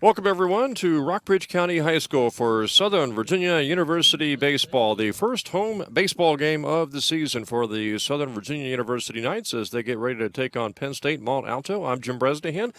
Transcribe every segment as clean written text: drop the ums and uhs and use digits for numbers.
Welcome, everyone, to Rockbridge County High School for Southern Virginia University Baseball, the first home baseball game of the season for the Southern Virginia University Knights as they get ready to take on Penn State Mont Alto. I'm Jim Bresnahan,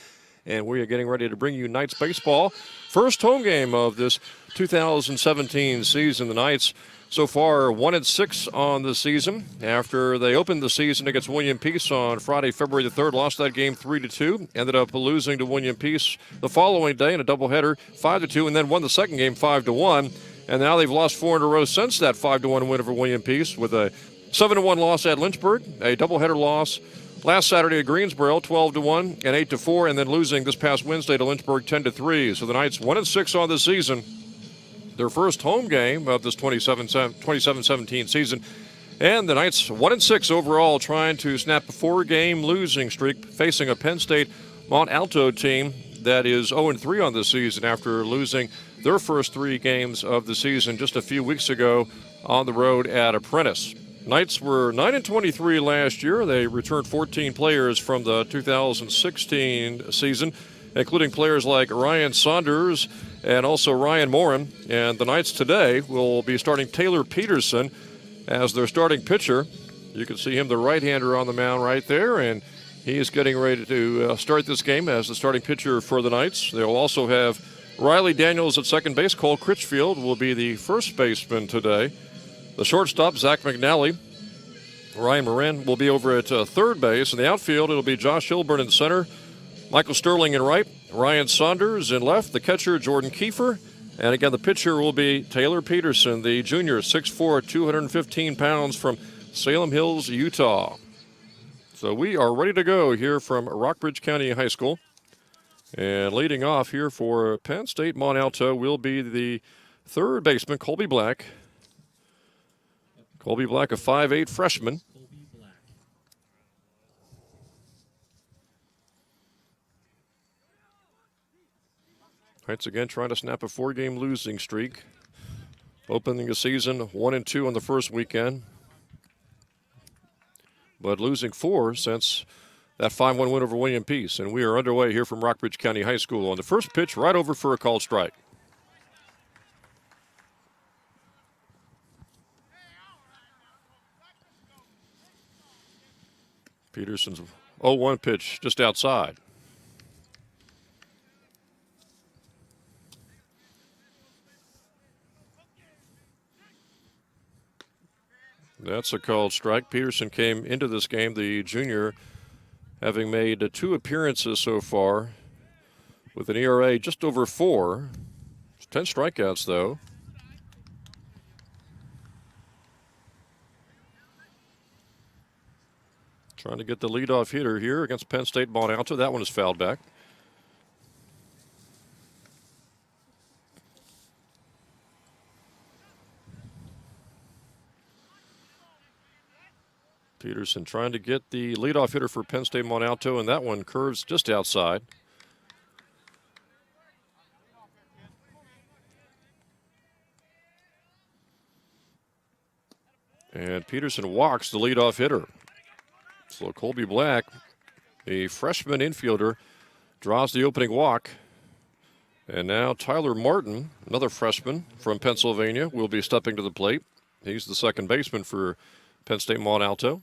and we are getting ready to bring you Knights baseball. First home game of this 2017 season. The Knights so far 1-6 on the season. After they opened the season against William Peace on Friday, February the 3rd, lost that game 3-2. Ended up losing to William Peace the following day in a doubleheader 5-2, and then won the second game 5-1. And now they've lost 4 in a row since that 5-1 win over William Peace, with a 7-1 loss at Lynchburg, a doubleheader loss last Saturday at Greensboro, 12-1 and 8-4, and then losing this past Wednesday to Lynchburg, 10-3. So the Knights 1-6 on the season. Their first home game of this 27-17 season. And the Knights 1-6 overall, trying to snap a 4-game losing streak, facing a Penn State Mont Alto team that is 0-3 on the season after losing their first 3 games of the season just a few weeks ago on the road at Apprentice. Knights were 9-23 last year. They returned 14 players from the 2016 season, including players like Ryan Saunders and also Ryan Morin. And the Knights today will be starting Taylor Peterson as their starting pitcher. You can see him, the right-hander, on the mound right there, and he is getting ready to start this game as the starting pitcher for the Knights. They'll also have Riley Daniels at second base. Cole Critchfield will be the first baseman today. The shortstop, Zach McNally. Ryan Morin will be over at third base. In the outfield, it'll be Josh Hilburn in center, Michael Sterling in right, Ryan Saunders in left, the catcher, Jordan Kiefer. And again, the pitcher will be Taylor Peterson, the junior, 6'4", 215 pounds from Salem Hills, Utah. So we are ready to go here from Rockbridge County High School. And leading off here for Penn State Mont Alto will be the third baseman, Colby Black. Colby Black, a 5'8" freshman. Knights again trying to snap a 4-game losing streak. Opening the season 1-2 on the first weekend, but losing 4 since that 5-1 win over William Peace. And we are underway here from Rockbridge County High School on the first pitch, right over for a called strike. Peterson's 0-1 pitch just outside. That's a called strike. Peterson came into this game, the junior, having made 2 appearances so far with an ERA just over 4. 10 strikeouts, though. Trying to get the leadoff hitter here against Penn State Mont Alto. That one is fouled back. Peterson trying to get the leadoff hitter for Penn State Mont Alto, and that one curves just outside. And Peterson walks the leadoff hitter. So Colby Black, a freshman infielder, draws the opening walk. And now Tyler Martin, another freshman from Pennsylvania, will be stepping to the plate. He's the second baseman for Penn State Mont Alto.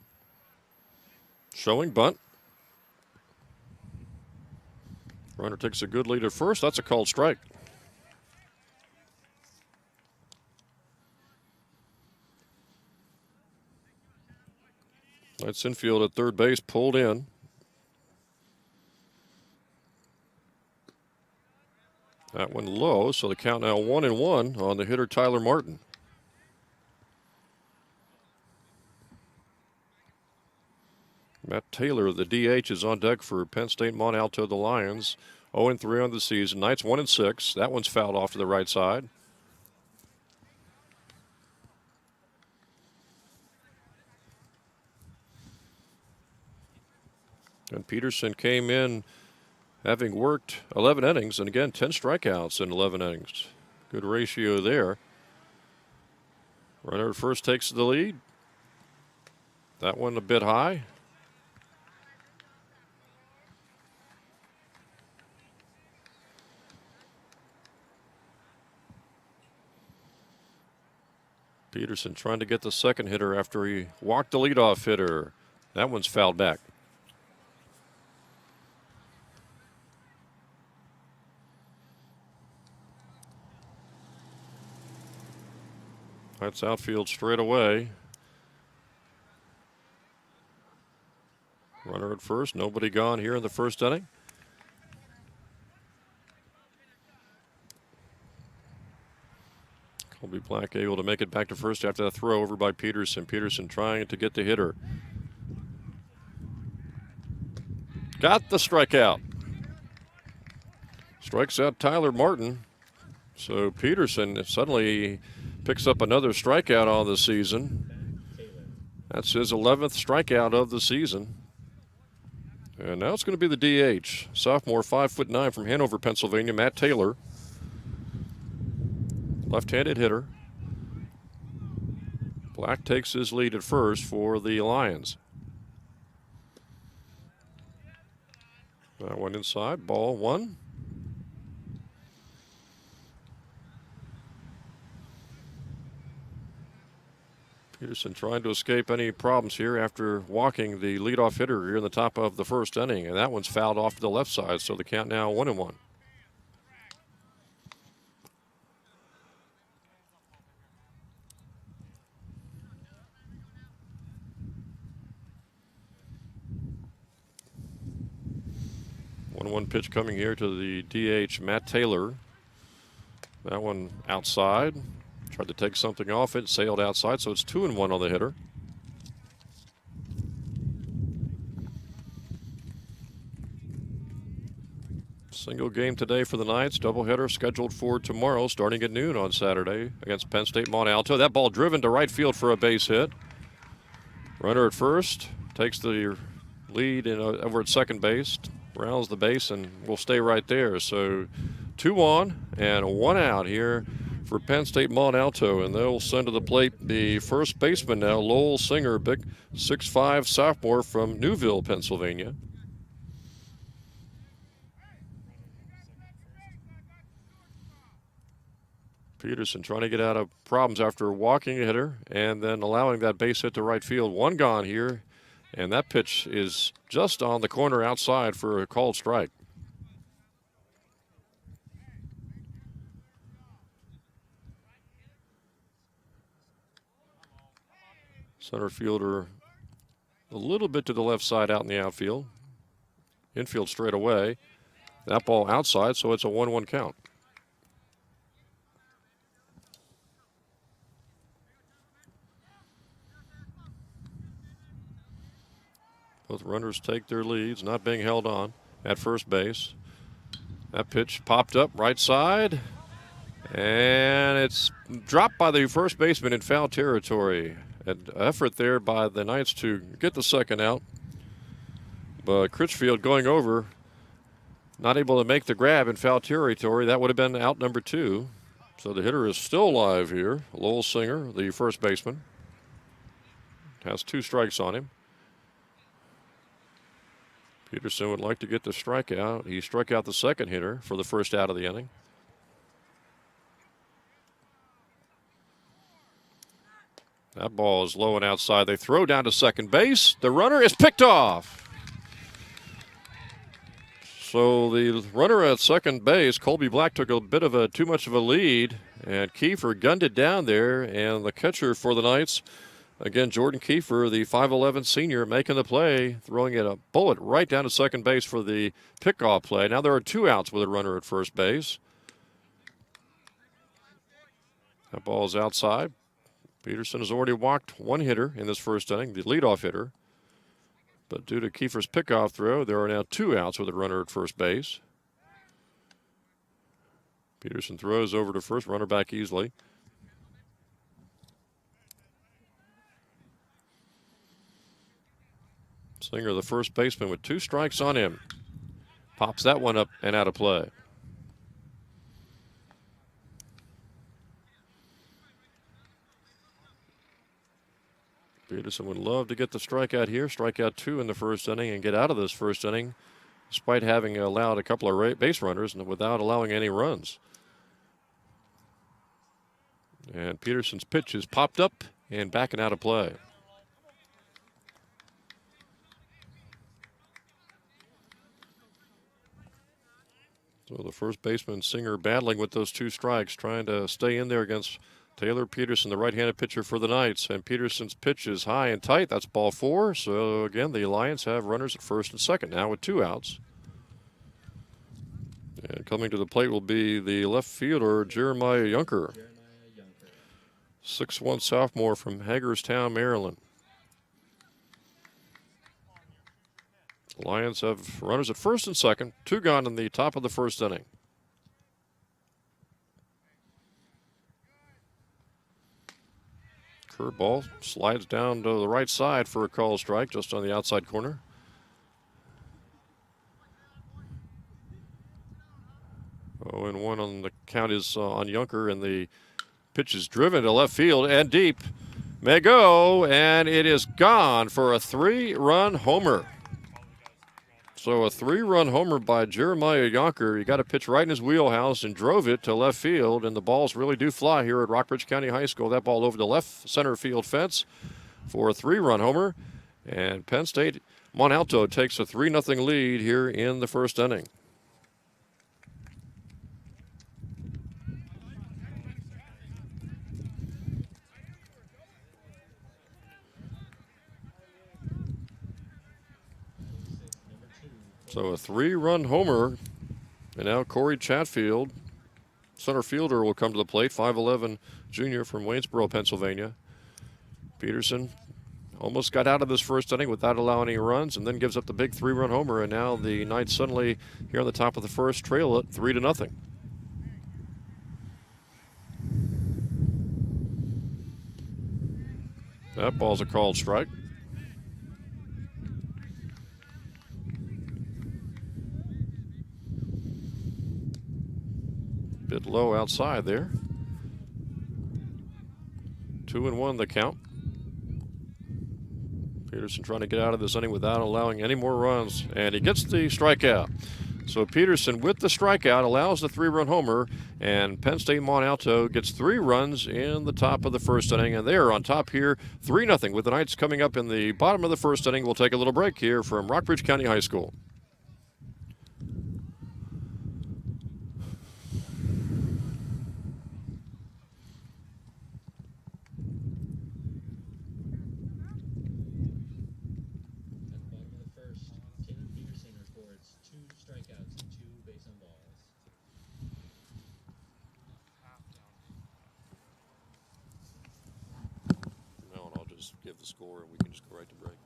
Showing bunt. Runner takes a good lead at first. That's a called strike. That's infield at third base, pulled in. That one low, so the count now 1-1 on the hitter Tyler Martin. Matt Taylor, the DH, is on deck for Penn State Mont Alto, the Lions. 0-3 on the season. Knights 1-6. That one's fouled off to the right side. And Peterson came in having worked 11 innings, and again, 10 strikeouts in 11 innings. Good ratio there. Runner at first takes the lead. That one a bit high. Peterson trying to get the second hitter after he walked the leadoff hitter. That one's fouled back. That's outfield straight away. Runner at first, nobody gone here in the first inning. Colby Black able to make it back to first after that throw over by Peterson. Peterson trying to get the hitter. Got the strikeout. Strikes out Tyler Martin. So Peterson suddenly picks up another strikeout on the season. That's his 11th strikeout of the season. And now it's going to be the DH. Sophomore, 5'9" from Hanover, Pennsylvania, Matt Taylor. Left-handed hitter. Black takes his lead at first for the Lions. That one inside, ball one. Peterson trying to escape any problems here after walking the leadoff hitter here in the top of the first inning, and that one's fouled off to the left side, so the count now 1-1. One pitch coming here to the DH, Matt Taylor. That one outside. Tried to take something off it, sailed outside, so it's 2-1 on the hitter. Single game today for the Knights. Doubleheader scheduled for tomorrow, starting at noon on Saturday against Penn State Mont Alto. That ball driven to right field for a base hit. Runner at first takes the lead over at second base, rounds the base, and will stay right there. So 2 on and 1 out here for Penn State Mont Alto, and they'll send to the plate the first baseman now, Lowell Singer, big 6'5" sophomore from Newville, Pennsylvania. Peterson trying to get out of problems after walking a hitter and then allowing that base hit to right field. One gone here, and that pitch is just on the corner outside for a called strike. Center fielder a little bit to the left side out in the outfield. Infield straight away. That ball outside, so it's a 1-1 count. Both runners take their leads, not being held on at first base. That pitch popped up right side, and it's dropped by the first baseman in foul territory. An effort there by the Knights to get the second out, but Critchfield going over, not able to make the grab in foul territory. That would have been out number 2. So the hitter is still alive here. Lowell Singer, the first baseman, has 2 strikes on him. Peterson would like to get the strikeout. He struck out the second hitter for the first out of the inning. That ball is low and outside. They throw down to second base. The runner is picked off. So the runner at second base, Colby Black, took a bit of too much of a lead, and Kiefer gunned it down there, and the catcher for the Knights, again, Jordan Kiefer, the 5'11" senior, making the play, throwing it a bullet right down to second base for the pickoff play. Now there are 2 outs with a runner at first base. That ball is outside. Peterson has already walked 1 hitter in this first inning, the leadoff hitter. But due to Kiefer's pickoff throw, there are now 2 outs with a runner at first base. Peterson throws over to first, runner back easily. Singer, the first baseman, with 2 strikes on him. Pops that one up and out of play. Peterson would love to get the strikeout here, strike out 2 in the first inning, and get out of this first inning, despite having allowed a couple of base runners and without allowing any runs. And Peterson's pitch is popped up and back and out of play. So the first baseman, Singer, battling with those two strikes, trying to stay in there against Taylor Peterson, the right-handed pitcher for the Knights. And Peterson's pitch is high and tight. That's ball 4. So, again, the Lions have runners at first and second now with 2 outs. And coming to the plate will be the left fielder, Jeremiah Yunker. 6'1" sophomore from Hagerstown, Maryland. The Lions have runners at first and second, 2 gone in the top of the first inning. Curveball slides down to the right side for a call strike, just on the outside corner. Oh, and 1 on the count is on Yunker, and the pitch is driven to left field and deep. May go, and it is gone for a 3-run homer. So a 3-run homer by Jeremiah Yunker. He got a pitch right in his wheelhouse and drove it to left field, and the balls really do fly here at Rockbridge County High School. That ball over the left center field fence for a 3-run homer, and Penn State Mont Alto takes a 3-0 lead here in the first inning. So a 3-run homer, and now Corey Chatfield, center fielder, will come to the plate, 5'11" junior from Waynesboro, Pennsylvania. Peterson almost got out of this first inning without allowing any runs, and then gives up the big 3-run homer, and now the Knights suddenly, here on the top of the first, trail it 3-0. That ball's a called strike. Bit low outside there. 2-1 the count. Peterson trying to get out of this inning without allowing any more runs, and he gets the strikeout. So Peterson, with the strikeout, allows the 3-run homer, and Penn State Mont Alto gets 3 runs in the top of the first inning, and they are on top here 3-0 with the Knights coming up in the bottom of the first inning. We'll take a little break here from Rockbridge County High School. Give the score, and we can just go right to break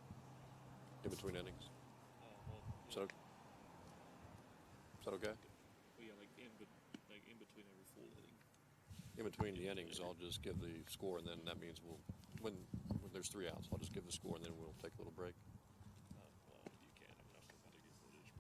in between innings. Is that okay? Yeah, like in between every full inning. In between the innings, I'll just give the score, and then that means when there's 3 outs, I'll just give the score, and then we'll take a little break. Well, you can. I mean, I'll still get footage.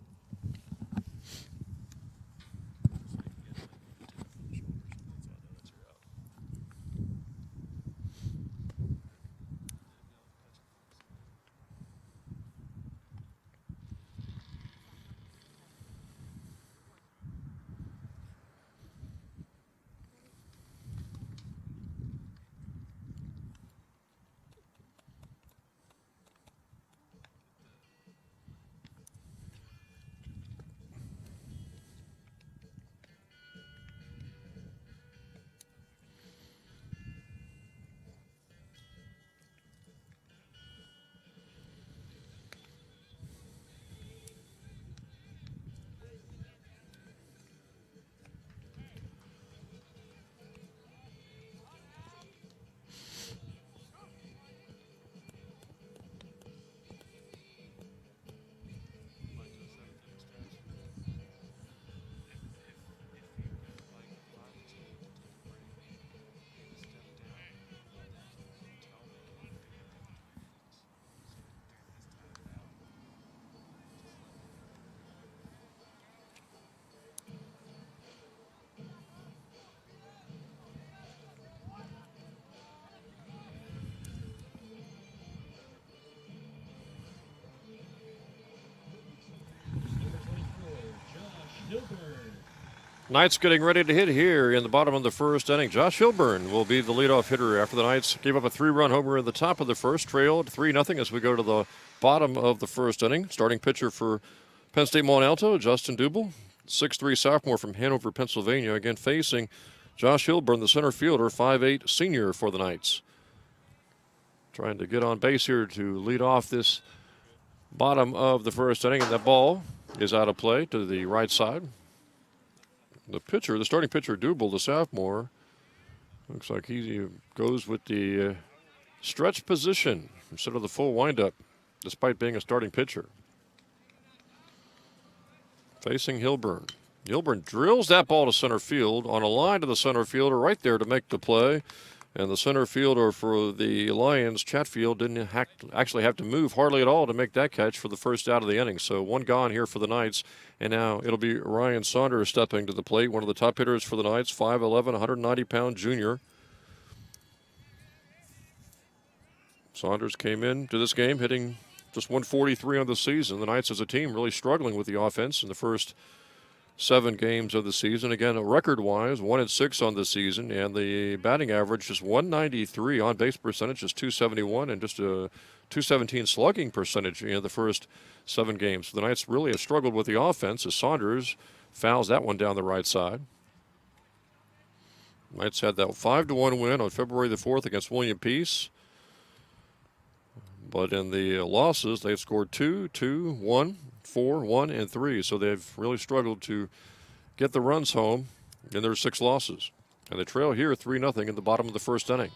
Knights getting ready to hit here in the bottom of the first inning. Josh Hilburn will be the leadoff hitter after the Knights gave up a 3-run homer in the top of the first, trailed 3-0 as we go to the bottom of the first inning. Starting pitcher for Penn State Mont Alto, Justin Dubel, 6'3" sophomore from Hanover, Pennsylvania, again facing Josh Hilburn, the center fielder, 5'8" senior for the Knights. Trying to get on base here to lead off this bottom of the first inning, and that ball is out of play to the right side. The starting pitcher, Dubel, the sophomore, looks like he goes with the stretch position instead of the full windup, despite being a starting pitcher. Facing Hilburn. Hilburn drills that ball to center field on a line to the center fielder right there to make the play. And the center fielder for the Lions, Chatfield, didn't actually have to move hardly at all to make that catch for the first out of the inning. So one gone here for the Knights. And now it'll be Ryan Saunders stepping to the plate, one of the top hitters for the Knights, 5'11", 190-pound junior. Saunders came into this game hitting just 143 on the season. The Knights as a team really struggling with the offense in the first 7 games of the season. Again, record-wise, 1-6 on the season, and the batting average just 193, on base percentage just 271, and just a 217 slugging percentage in the first 7 games. So the Knights really have struggled with the offense as Saunders fouls that one down the right side. Knights had that 5-1 win on February the 4th against William Peace. But in the losses, they've scored 2, 2, 1, 4, 1, and 3. So they've really struggled to get the runs home in their 6 losses. And they trail here 3-0 in the bottom of the first inning.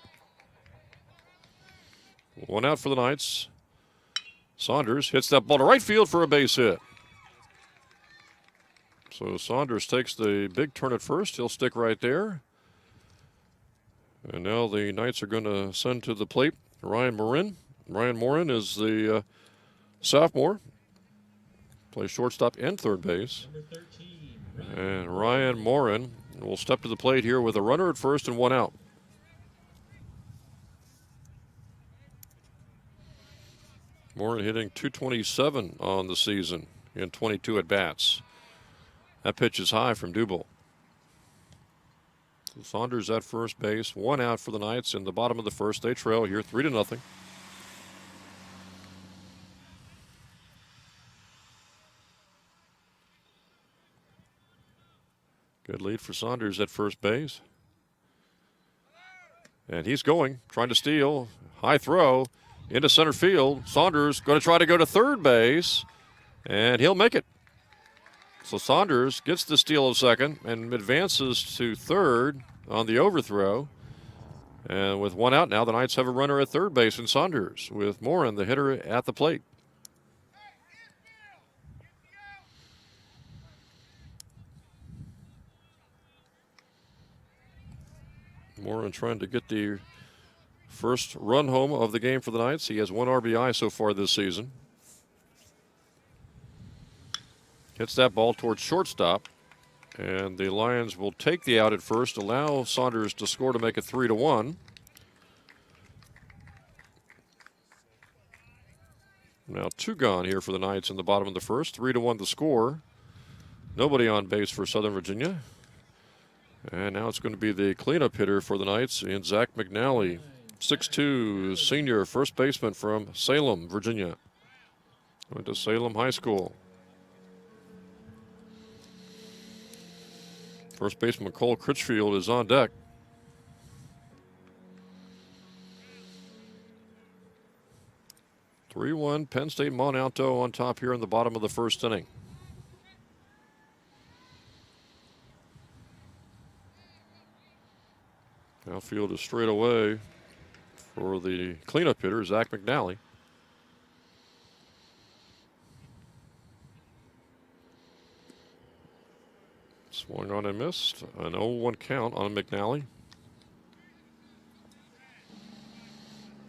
1 out for the Knights. Saunders hits that ball to right field for a base hit. So Saunders takes the big turn at first. He'll stick right there. And now the Knights are going to send to the plate Ryan Morin. Ryan Morin is the sophomore. Plays shortstop and third base. And Ryan Morin will step to the plate here with a runner at first and 1 out. Morin hitting .227 on the season in 22 at-bats. That pitch is high from Dubel. So Saunders at first base, 1 out for the Knights in the bottom of the first. They trail here 3-0. Good lead for Saunders at first base. And he's going, trying to steal. High throw into center field. Saunders going to try to go to third base, and he'll make it. So Saunders gets the steal of second and advances to third on the overthrow. And with 1 out now, the Knights have a runner at third base in Saunders, with Morin, the hitter, at the plate. Morin trying to get the first run home of the game for the Knights. He has 1 RBI so far this season. Hits that ball towards shortstop. And the Lions will take the out at first, allow Saunders to score to make it 3-1. Now 2 gone here for the Knights in the bottom of the first. 3-1 the score. Nobody on base for Southern Virginia. And now it's going to be the cleanup hitter for the Knights in Zach McNally, 6'2", senior first baseman from Salem, Virginia. Went to Salem High School. First baseman Cole Critchfield is on deck. (3-1) Penn State Mont Alto on top here in the bottom of the first inning. Outfield is straight away for the cleanup hitter, Zach McNally. Swung on and missed. An 0-1 count on McNally.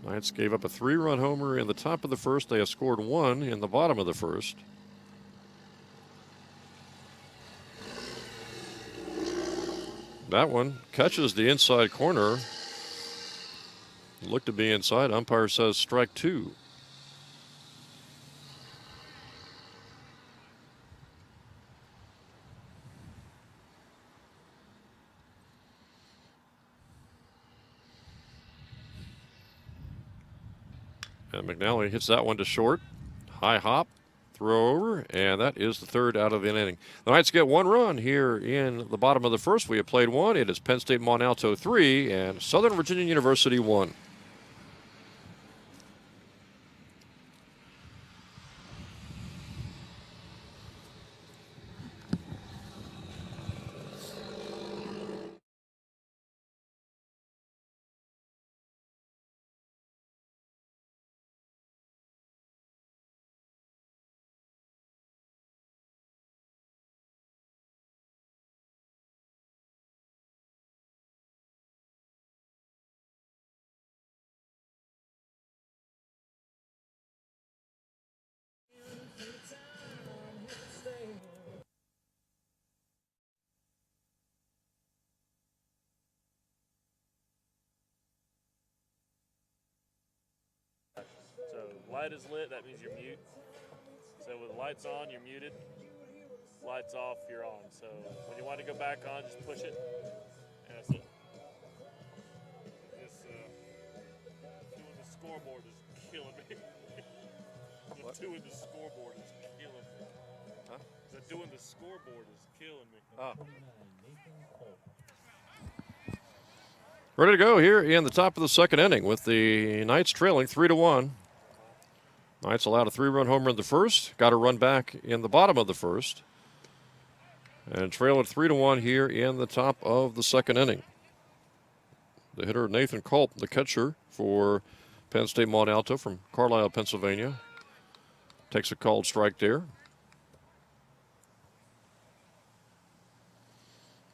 Knights gave up a 3-run homer in the top of the first. They have scored 1 in the bottom of the first. That one catches the inside corner. Looked to be inside. Umpire says strike 2. And McNally hits that one to short. High hop, throw over, and that is the third out of the inning. The Knights get one run here in the bottom of the first. We have played one. It is Penn State Mont Alto 3 and Southern Virginia University 1. So light is lit, that means you're mute. So with lights on, you're muted. Lights off, you're on. So when you want to go back on, just push it. And that's it. This doing the scoreboard is killing me. Doing the scoreboard is killing me. Huh? Doing the scoreboard is killing me. Oh. Ready to go here in the top of the second inning with the Knights trailing 3-1. Knights allowed a 3-run homer in the first, got a run back in the bottom of the first, and trail at 3-1 here in the top of the second inning. The hitter Nathan Culp, the catcher for Penn State Mont Alto from Carlisle, Pennsylvania, takes a called strike there.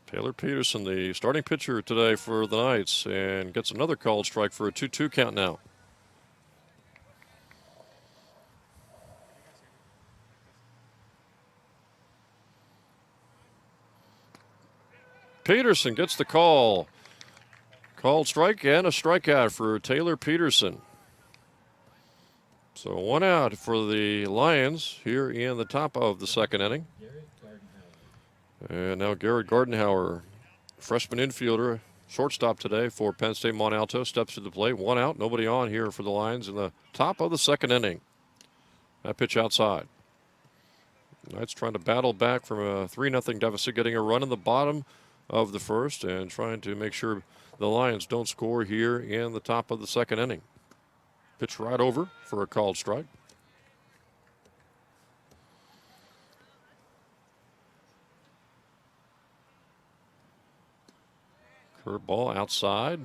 Taylor Peterson, the starting pitcher today for the Knights, and gets another called strike for a 2-2 count now. Peterson gets the call. Called strike and a strikeout for Taylor Peterson. So one out for the Lions here in the top of the second inning. And now Garrett Gardenhauer, freshman infielder, shortstop today for Penn State Mont Alto, steps to the plate. One out, nobody on here for the Lions in the top of the second inning. That pitch outside. Knights trying to battle back from a 3-0 deficit, getting a run in the bottom of the first and trying to make sure the Lions don't score here in the top of the second inning. Pitch right over for a called strike. Curveball outside.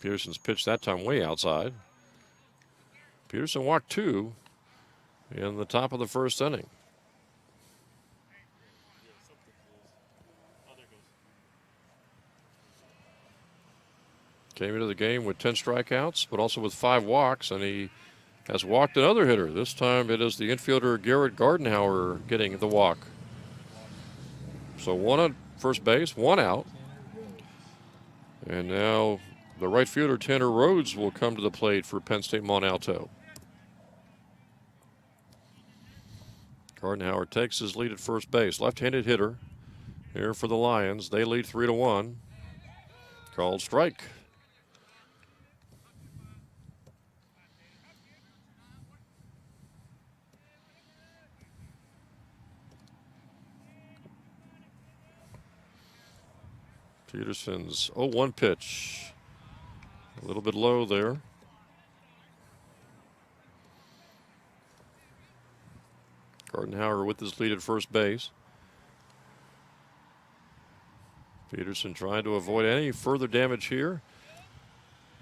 Peterson's pitch that time way outside. Peterson walked 2 in the top of the first inning. Came into the game with 10 strikeouts, but also with 5 walks, and he has walked another hitter. This time it is the infielder Garrett Gardenhauer getting the walk. So one at first base, one out. And now the right fielder Tanner Rhodes will come to the plate for Penn State Mont Alto. Gardenhauer takes his lead at first base. Left-handed hitter here for the Lions. They lead 3-1. Called strike. Peterson's 0-1 pitch. A little bit low there. Gardenhauer with his lead at first base. Peterson trying to avoid any further damage here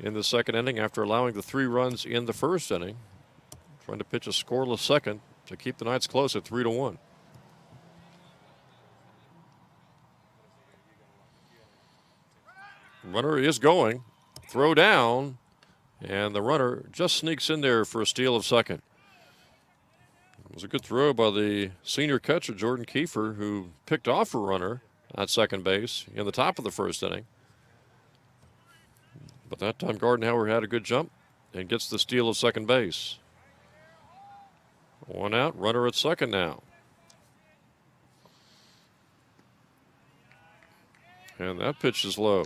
in the second inning after allowing the 3 runs in the first inning. Trying to pitch a scoreless second to keep the Knights close at 3-1. Runner is going. Throw down. And the runner just sneaks in there for a steal of second. It was a good throw by the senior catcher, Jordan Kiefer, who picked off a runner at second base in the top of the first inning. But that time Gardenhauer had a good jump and gets the steal of second base. One out, runner at second now. And that pitch is low.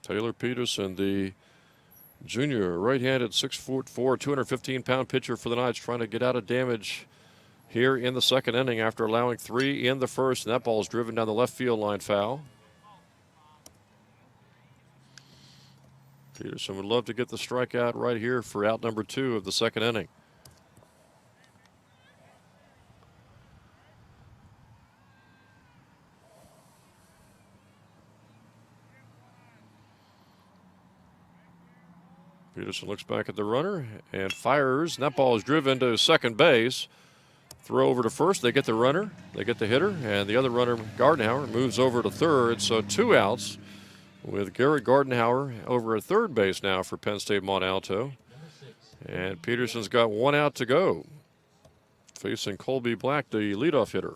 Taylor Peterson, the junior right-handed 6'4", 215-pound pitcher for the Knights, trying to get out of damage here in the second inning after allowing 3 in the first. And that ball is driven down the left field line foul. Peterson would love to get the strikeout right here for out number 2 of the second inning. Peterson looks back at the runner and fires. And that ball is driven to second base. Throw over to first. They get the runner. They get the hitter. And the other runner, Gardenhauer, moves over to third. So 2 outs with Garrett Gardenhauer over at third base now for Penn State Mont Alto. And Peterson's got 1 out to go. Facing Colby Black, the leadoff hitter.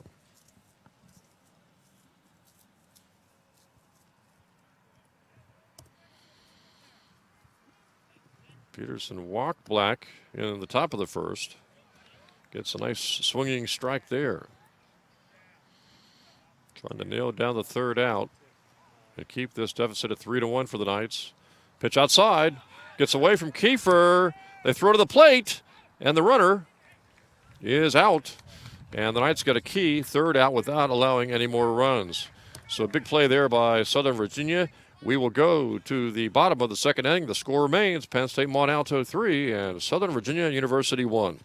Peterson walked Black in the top of the first. Gets a nice swinging strike there. Trying to nail down the third out and keep this deficit at 3-1 for the Knights. Pitch outside. Gets away from Kiefer. They throw to the plate. And the runner is out. And the Knights got a key third out without allowing any more runs. So a big play there by Southern Virginia. We will go to the bottom of the second inning. The score remains Penn State Mont Alto 3 and Southern Virginia University 1.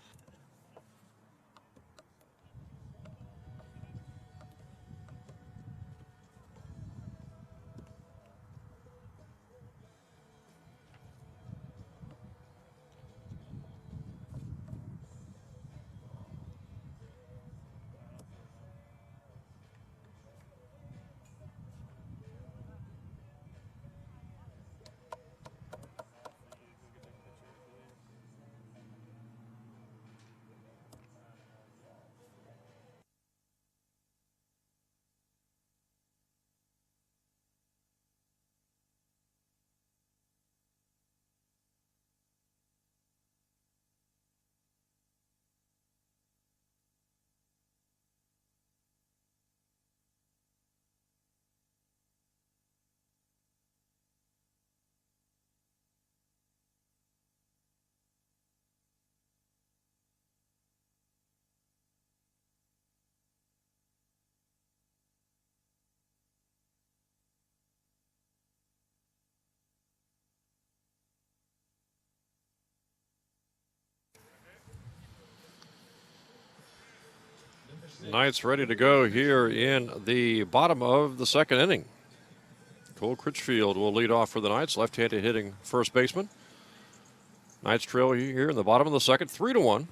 Knights ready to go here in the bottom of the second inning. Cole Critchfield will lead off for the Knights, left-handed hitting first baseman. Knights trail here in the bottom of the second, 3-1.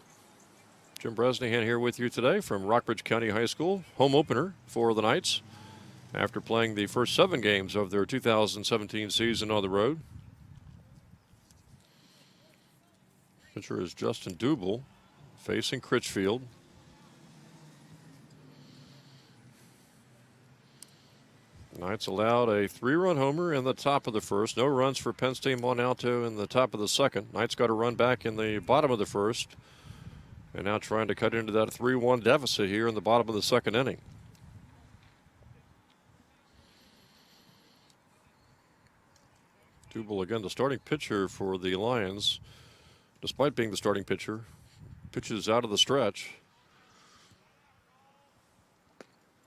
Jim Bresnahan here with you today from Rockbridge County High School. Home opener for the Knights after playing the first 7 games of their 2017 season on the road. Pitcher is Justin Dubel facing Critchfield. Knights allowed a 3-run homer in the top of the first. No runs for Penn State Mont Alto in the top of the second. Knights got a run back in the bottom of the first. And now trying to cut into that 3-1 deficit here in the bottom of the second inning. Dubel again, the starting pitcher for the Lions. Despite being the starting pitcher, pitches out of the stretch.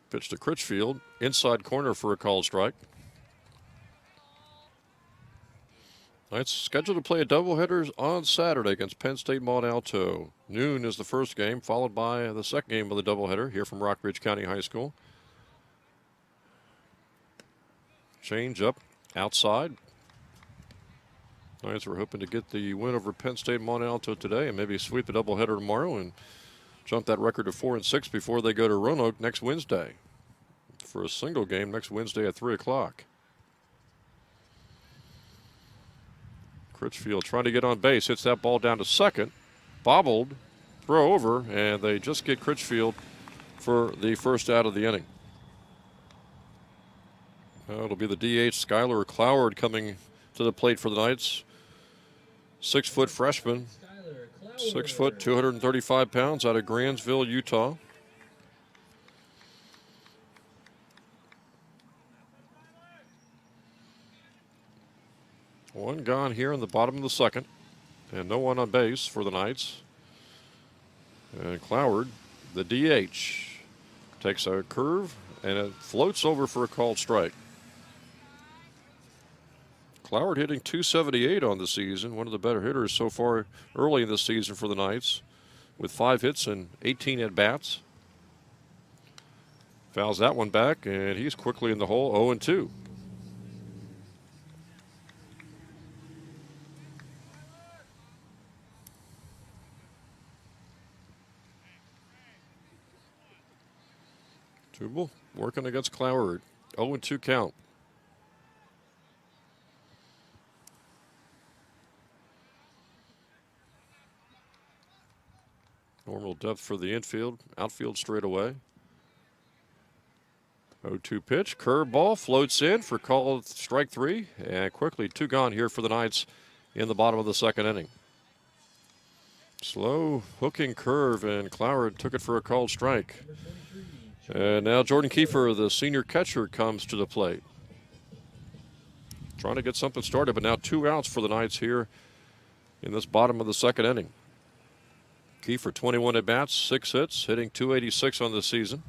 Pitch to Critchfield, inside corner for a called strike. Knights scheduled to play a doubleheader on Saturday against Penn State Mont Alto. Noon is the first game, followed by the second game of the doubleheader here from Rockbridge County High School. Change up outside. Knights were hoping to get the win over Penn State Mont Alto today and maybe sweep the doubleheader tomorrow and jump that record to 4-6 before they go to Roanoke next Wednesday for a single game next Wednesday at 3 o'clock. Critchfield trying to get on base, hits that ball down to second, bobbled, throw over, and they just get Critchfield for the first out of the inning. It'll be the DH Skylar Cloward coming to the plate for the Knights. 6-foot freshman, 6 foot, 235 pounds out of Grantsville, Utah. One gone here in the bottom of the second, and no one on base for the Knights. And Cloward, the DH, takes a curve, and it floats over for a called strike. Cloward hitting .278 on the season, one of the better hitters so far early in the season for the Knights, with 5 hits and 18 at-bats. Fouls that one back, and he's quickly in the hole, 0-2. Tubal working against Cloward, 0-2 count. Normal depth for the infield, outfield straight away. 0-2 pitch, curveball floats in for called strike 3, and quickly 2 gone here for the Knights in the bottom of the second inning. Slow hooking curve, and Cloward took it for a called strike. And now Jordan Kiefer, the senior catcher, comes to the plate. Trying to get something started, but now 2 outs for the Knights here in this bottom of the second inning. Kiefer, 21 at-bats, 6 hits, hitting .286 on the season.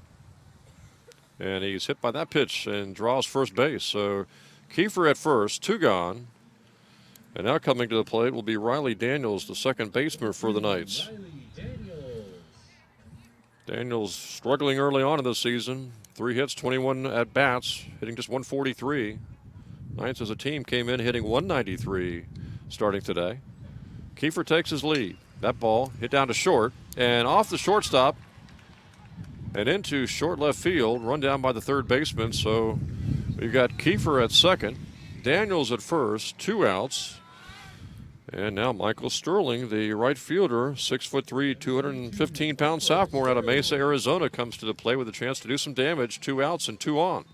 And he's hit by that pitch and draws first base. So Kiefer at first, 2 gone. And now coming to the plate will be Riley Daniels, the second baseman for the Knights. Daniels struggling early on in the season. 3 hits, 21 at-bats, hitting just .143. Knights as a team came in hitting .193 starting today. Kiefer takes his lead. That ball hit down to short and off the shortstop and into short left field, run down by the third baseman. So we've got Kiefer at second, Daniels at first, 2 outs. And now Michael Sterling, the right fielder, 6'3", 215-pound sophomore out of Mesa, Arizona, comes to the plate with a chance to do some damage. 2 outs and 2 on.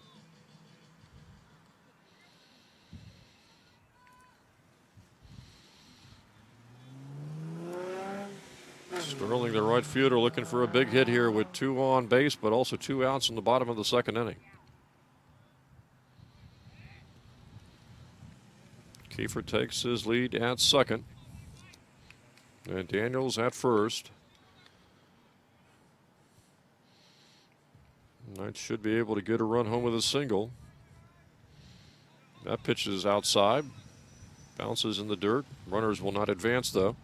Sterling, the right fielder, looking for a big hit here with 2 on base, but also 2 outs in the bottom of the second inning. Kiefer takes his lead at second. And Daniels at first. Knights should be able to get a run home with a single. That pitch is outside. Bounces in the dirt. Runners will not advance, though.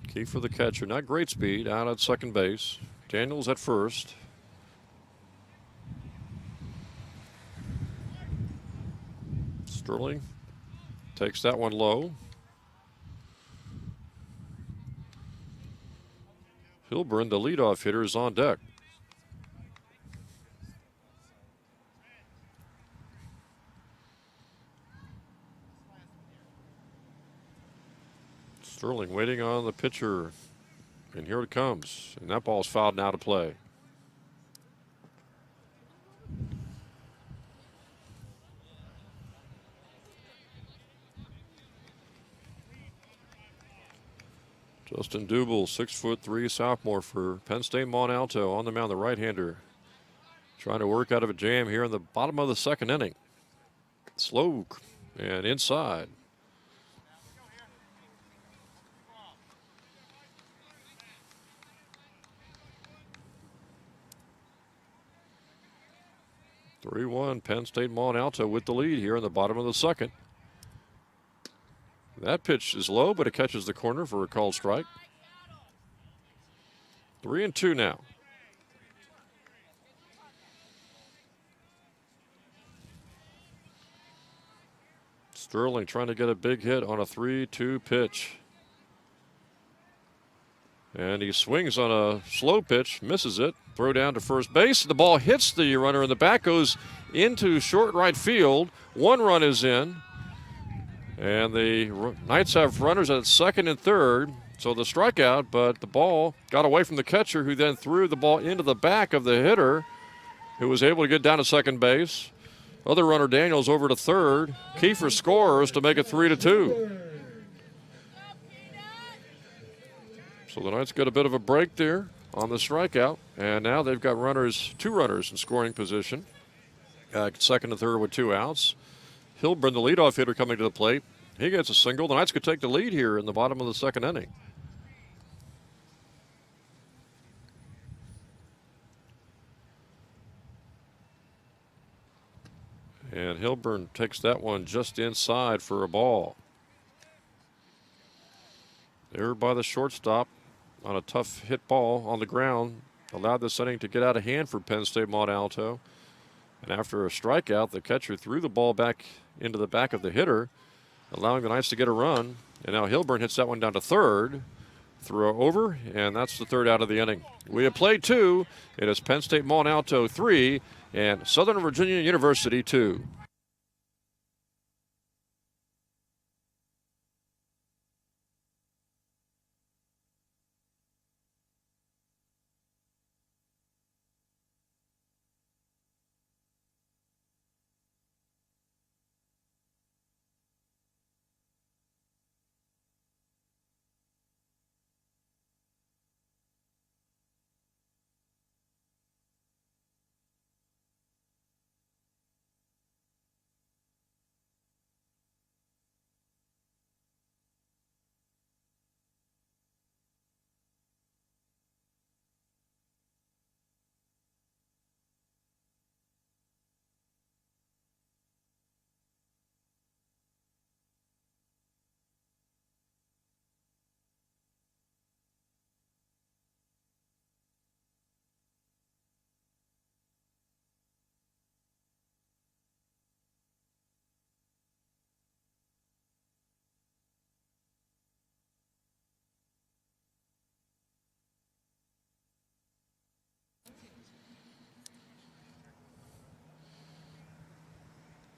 Kiefer, the catcher, not great speed, out at second base. Daniels at first. Sterling takes that one low. Hilburn, the leadoff hitter, is on deck. Sterling waiting on the pitcher, and here it comes. And that ball's fouled now to play. Justin Dubel, 6'3" sophomore for Penn State Mont Alto, on the mound, the right-hander, trying to work out of a jam here in the bottom of the second inning. Slow and inside. (3-1) Penn State Mont Alto with the lead here in the bottom of the second. That pitch is low, but it catches the corner for a called strike. 3-2 now. Sterling trying to get a big hit on a 3-2 pitch. And he swings on a slow pitch, misses it. Throw down to first base. The ball hits the runner in the back, goes into short right field. 1 run is in. And the Knights have runners at second and third. So the strikeout, but the ball got away from the catcher, who then threw the ball into the back of the hitter, who was able to get down to second base. Other runner Daniels over to third. Kiefer scores to make it 3-2. So the Knights get a bit of a break there. on the strikeout. And now they've got two runners in scoring position. Second and third with 2 outs. Hilburn, the leadoff hitter, coming to the plate. He gets a single. The Knights could take the lead here in the bottom of the second inning. And Hilburn takes that one just inside for a ball. There by the shortstop on a tough hit ball on the ground. Allowed this inning to get out of hand for Penn State Mont Alto. And after a strikeout, the catcher threw the ball back into the back of the hitter, allowing the Knights to get a run. And now Hilburn hits that one down to third. Throw over, and that's the third out of the inning. We have played 2. It is Penn State Mont Alto 3 and Southern Virginia University 2.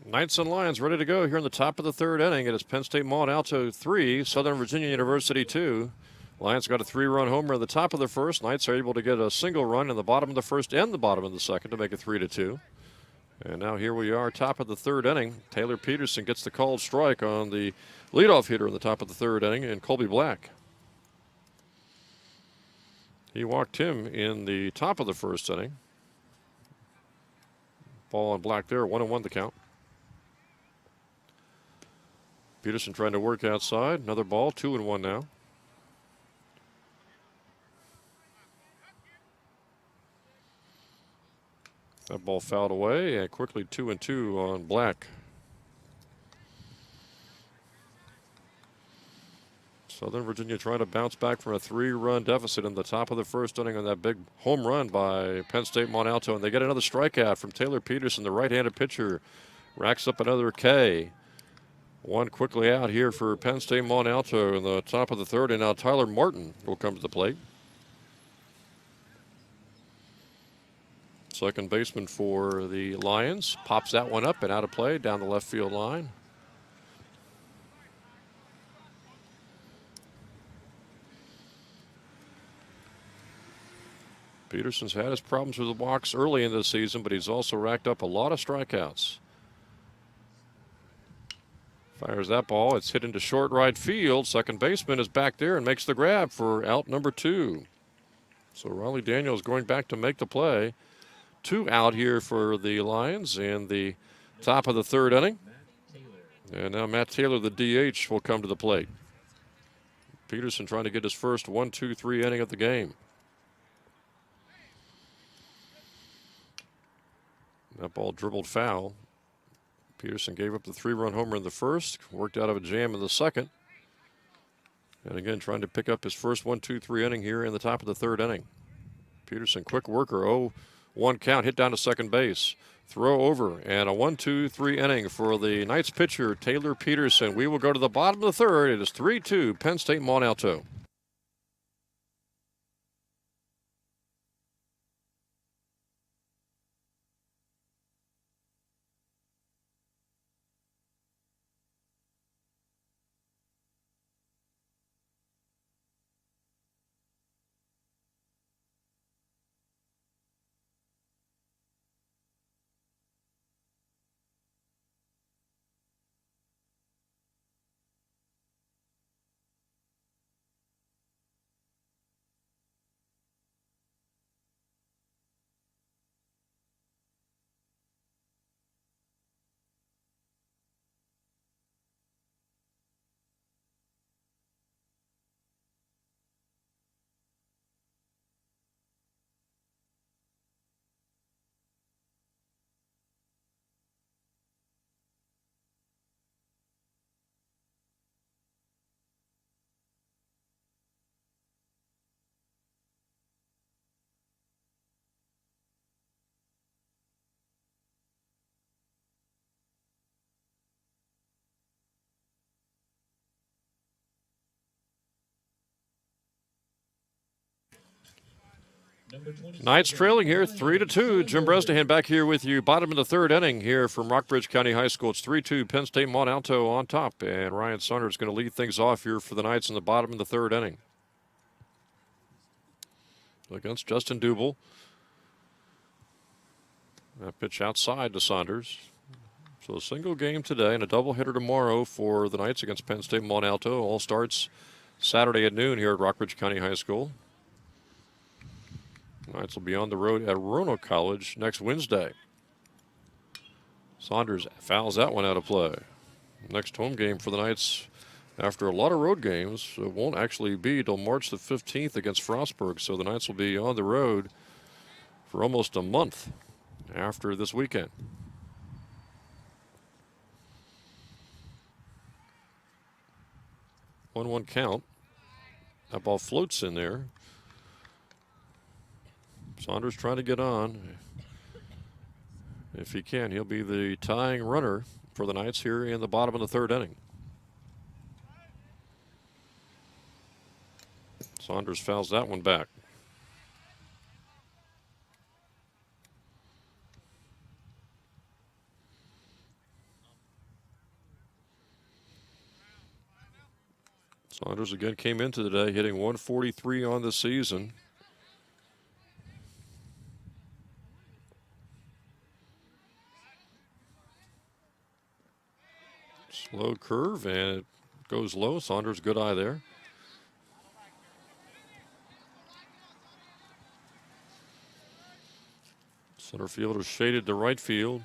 Knights and Lions ready to go here in the top of the third inning. It is Penn State Mont Alto 3, Southern Virginia University 2. Lions got a 3-run homer in the top of the first. Knights are able to get a single run in the bottom of the first and the bottom of the second to make it 3-2. And now here we are, top of the third inning. Taylor Peterson gets the called strike on the leadoff hitter in the top of the third inning, and Colby Black. He walked him in the top of the first inning. Ball on Black there, 1-1 the count. Peterson trying to work outside. Another ball, 2-1 now. That ball fouled away, and quickly 2-2 on Black. Southern Virginia trying to bounce back from a 3-run deficit in the top of the first inning on that big home run by Penn State Mont Alto, and they get another strikeout from Taylor Peterson, the right-handed pitcher. Racks up another K. One quickly out here for Penn State Mont Alto in the top of the third, and now Tyler Martin will come to the plate. Second baseman for the Lions. Pops that one up and out of play down the left field line. Peterson's had his problems with the walks early in the season, but he's also racked up a lot of strikeouts. Fires that ball. It's hit into short right field. Second baseman is back there and makes the grab for out number 2. So Riley Daniels going back to make the play. 2 out here for the Lions in the top of the third inning. And now Matt Taylor, the DH, will come to the plate. Peterson trying to get his first 1-2-3 inning of the game. That ball dribbled foul. Peterson gave up the 3-run homer in the first, worked out of a jam in the second. And again, trying to pick up his first 1-2-3 inning here in the top of the third inning. Peterson, quick worker, 0-1 count, hit down to second base. Throw over, and a 1-2-3 inning for the Knights pitcher, Taylor Peterson. We will go to the bottom of the third. It is 3-2, Penn State Mont Alto. Knights trailing here 3-2. Jim Bresnahan back here with you. Bottom of the third inning here from Rockbridge County High School. It's 3-2. Penn State Mont Alto on top. And Ryan Saunders going to lead things off here for the Knights in the bottom of the third inning. Against Justin Duble. That pitch outside to Saunders. So a single game today and a doubleheader tomorrow for the Knights against Penn State Mont Alto. All starts Saturday at noon here at Rockbridge County High School. Knights will be on the road at Roanoke College next Wednesday. Saunders fouls that one out of play. Next home game for the Knights after a lot of road games. It won't actually be till March the 15th against Frostburg. So the Knights will be on the road for almost a month after this weekend. 1-1 count. That ball floats in there. Saunders trying to get on. If he can, he'll be the tying runner for the Knights here in the bottom of the third inning. Saunders fouls that one back. Saunders again came into the day hitting 143 on the season. Slow curve, and it goes low. Saunders, good eye there. Center fielder shaded to right field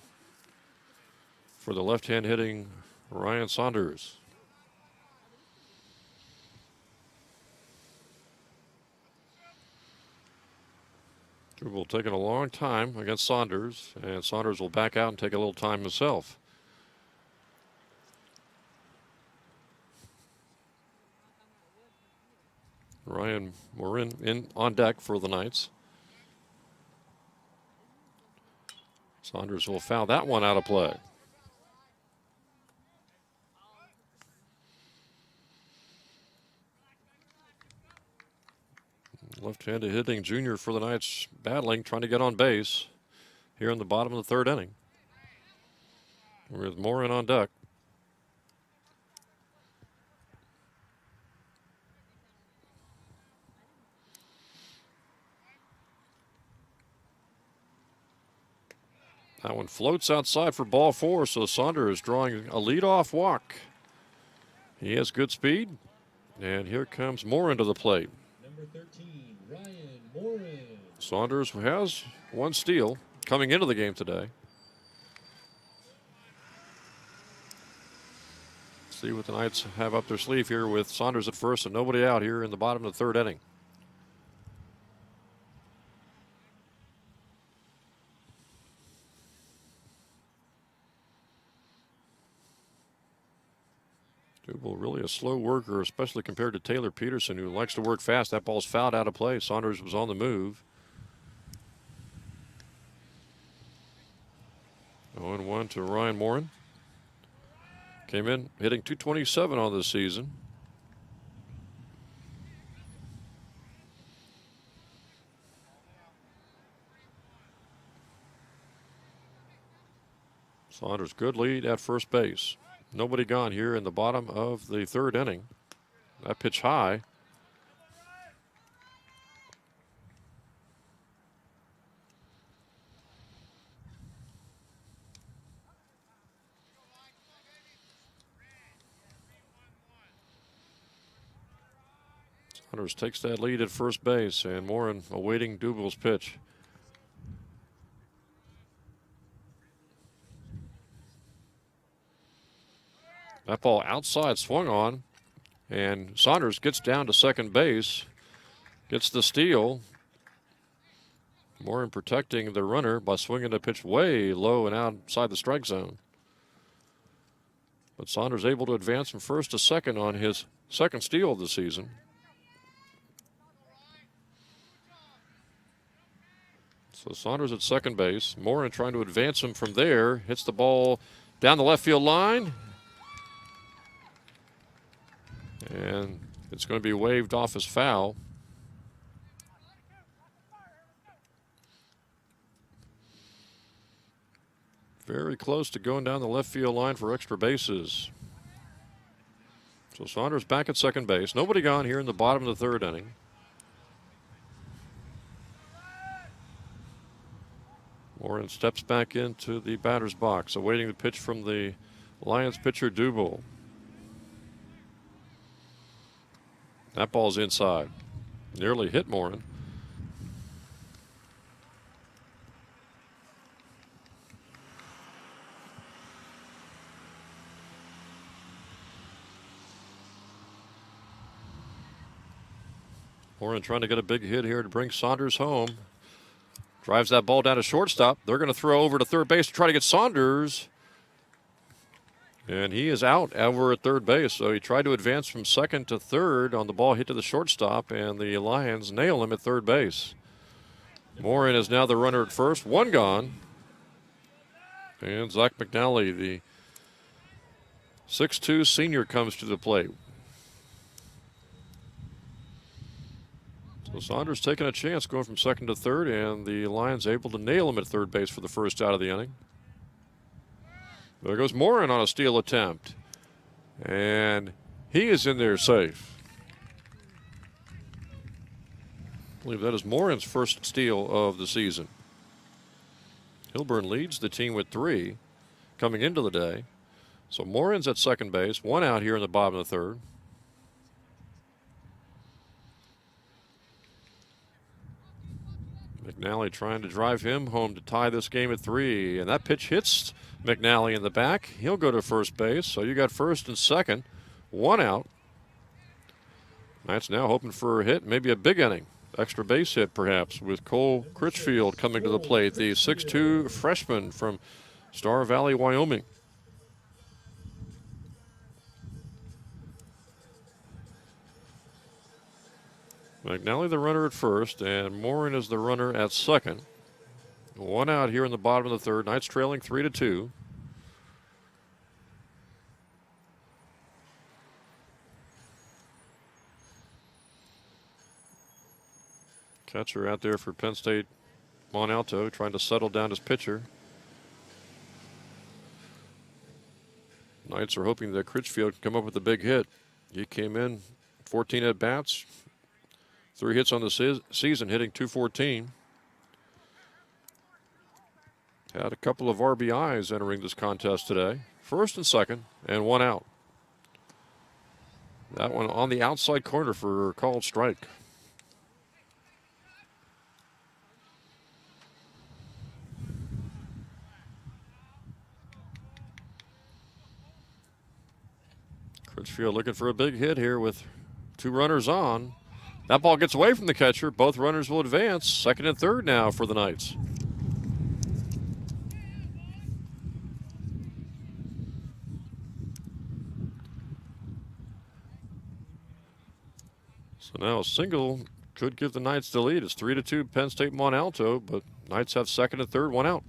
for the left-hand hitting Ryan Saunders. Dribble taking a long time against Saunders, and Saunders will back out and take a little time himself. Ryan Morin in on deck for the Knights. Saunders will foul that one out of play. Left-handed hitting junior for the Knights, battling, trying to get on base here in the bottom of the third inning. With Morin on deck. That one floats outside for ball four, so Saunders is drawing a leadoff walk. He has good speed, and here comes Morin to the plate. Number 13, Ryan Morin. Saunders has one steal coming into the game today. See what the Knights have up their sleeve here with Saunders at first and nobody out here in the bottom of the third inning. Duble really a slow worker, especially compared to Taylor Peterson, who likes to work fast. That ball's fouled out of play. Saunders was on the move. 0-1 to Ryan Morin. Came in hitting .227 on this season. Saunders, good lead at first base. Nobody gone here in the bottom of the third inning. That pitch high. Saunders takes that lead at first base, and Morin awaiting Duble's pitch. That ball outside swung on, and Saunders gets down to second base, gets the steal. Morin protecting the runner by swinging the pitch way low and outside the strike zone. But Saunders able to advance from first to second on his second steal of the season. So Saunders at second base. Morin trying to advance him from there. Hits the ball down the left field line. And it's going to be waved off as foul. very close to going down the left field line for extra bases. So Saunders back at second base. Nobody gone here in the bottom of the third inning. Morin steps back into the batter's box, awaiting the pitch from the Lions pitcher, duel. That ball's inside. Nearly hit Morin. Morin trying to get a big hit here to bring Saunders home. Drives that ball down to shortstop. They're going to throw over to third base to try to get Saunders. And he is out over at third base. So he tried to advance from second to third on the ball hit to the shortstop, and the Lions nail him at third base. Morin is now the runner at first. One gone. And Zach McNally, the 6'2 senior, comes to the plate. So Saunders taking a chance going from second to third, and the Lions able to nail him at third base for the first out of the inning. There goes Morin on a steal attempt. And he is in there safe. I believe that is Morin's first steal of the season. Hilburn leads the team with 3 coming into the day. So Morin's at second base, one out here in the bottom of the third. McNally trying to drive him home to tie this game at 3. And that pitch hits McNally in the back. He'll go to first base. So you got first and second, one out. Knights now hoping for a hit, maybe a big inning. Extra base hit perhaps with Cole Critchfield coming to the plate, the 6'2 freshman from Star Valley, Wyoming. McNally the runner at first, and Morin is the runner at second. One out here in the bottom of the third. Knights trailing 3-2. Catcher out there for Penn State, Mont Alto, trying to settle down his pitcher. Knights are hoping that Critchfield can come up with a big hit. He came in 14 at bats. 3 hits on the season, hitting .214. Had a couple of RBIs entering this contest today. First and second, and one out. That one on the outside corner for a called strike. Critchfield looking for a big hit here with 2 runners on. That ball gets away from the catcher. Both runners will advance. Second and third now for the Knights. So now a single could give the Knights the lead. It's 3-2 Penn State Mont Alto, but Knights have second and third, one out.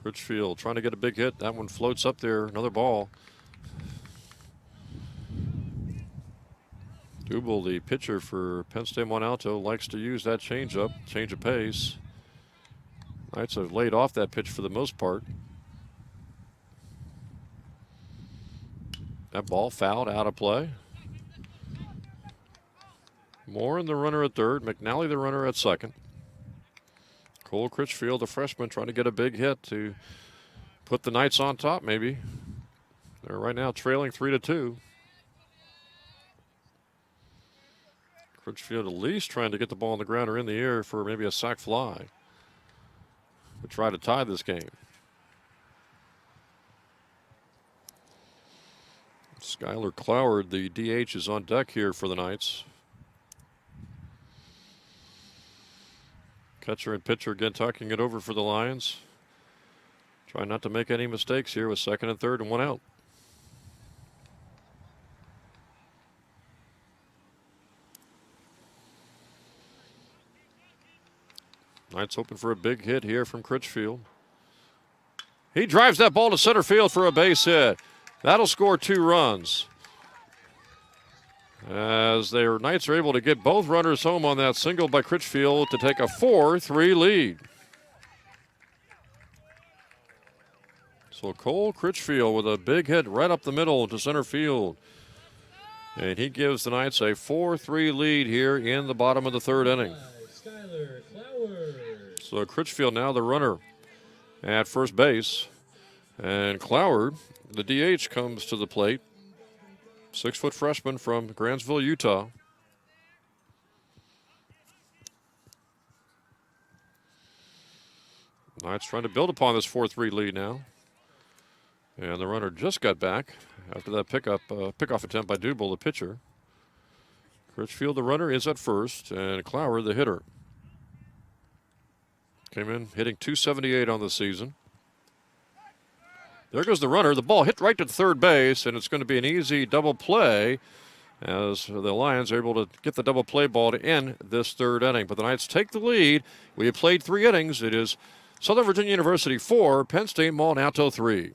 Critchfield trying to get a big hit. That one floats up there. Another ball. Dubel, the pitcher for Penn State Mont Alto, likes to use that changeup, change of pace. Knights have laid off that pitch for the most part. That ball fouled, out of play. Morin the runner at third. McNally the runner at second. Cole Critchfield, the freshman, trying to get a big hit to put the Knights on top, maybe. They're right now trailing 3-2. Critchfield at least trying to get the ball on the ground or in the air for maybe a sac fly to try to tie this game. Skylar Cloward, the DH, is on deck here for the Knights. Catcher and pitcher again talking it over for the Lions. Trying not to make any mistakes here with second and third and one out. Knights hoping for a big hit here from Critchfield. He drives that ball to center field for a base hit. That'll score 2 runs. as their Knights are able to get both runners home on that single by Critchfield to take a 4-3 lead. So Cole Critchfield with a big hit right up the middle to center field. And he gives the Knights a 4-3 lead here in the bottom of the third inning. Skylar Cloward. So Critchfield now the runner at first base. And Cloward, the DH, comes to the plate. 6-foot freshman from Grantsville, Utah. Knights trying to build upon this 4-3 lead now. And the runner just got back after that pickoff attempt by Dubel, the pitcher. Critchfield, the runner, is at first, and Cloward, the hitter. Came in hitting .278 on the season. There goes the runner. The ball hit right to third base, and it's going to be an easy double play as the Lions are able to get the double play ball to end this third inning. But the Knights take the lead. We have played 3 innings. It is Southern Virginia University 4, Penn State Mont Alto 3.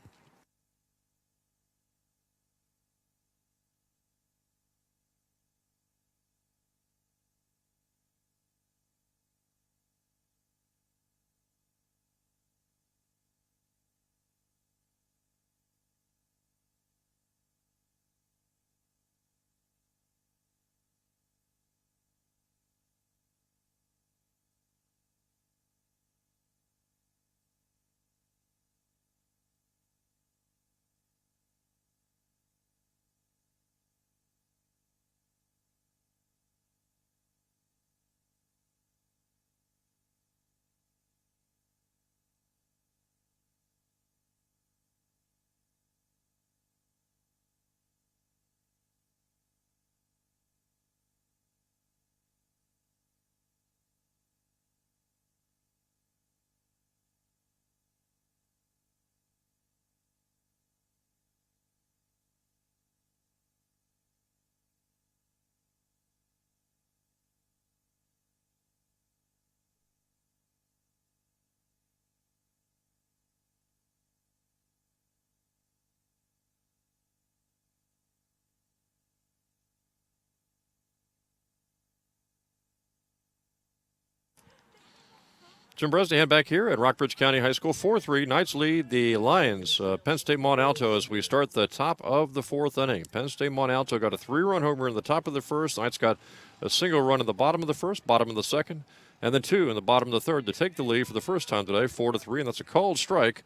Jim Bresnahan back here at Rockbridge County High School. 4-3. Knights lead the Lions. Penn State Mont Alto as we start the top of the fourth inning. Penn State Mont Alto got a 3-run homer in the top of the first. Knights got a single run in the bottom of the first, bottom of the second, and then 2 in the bottom of the third to take the lead for the first time today, 4-3. And that's a called strike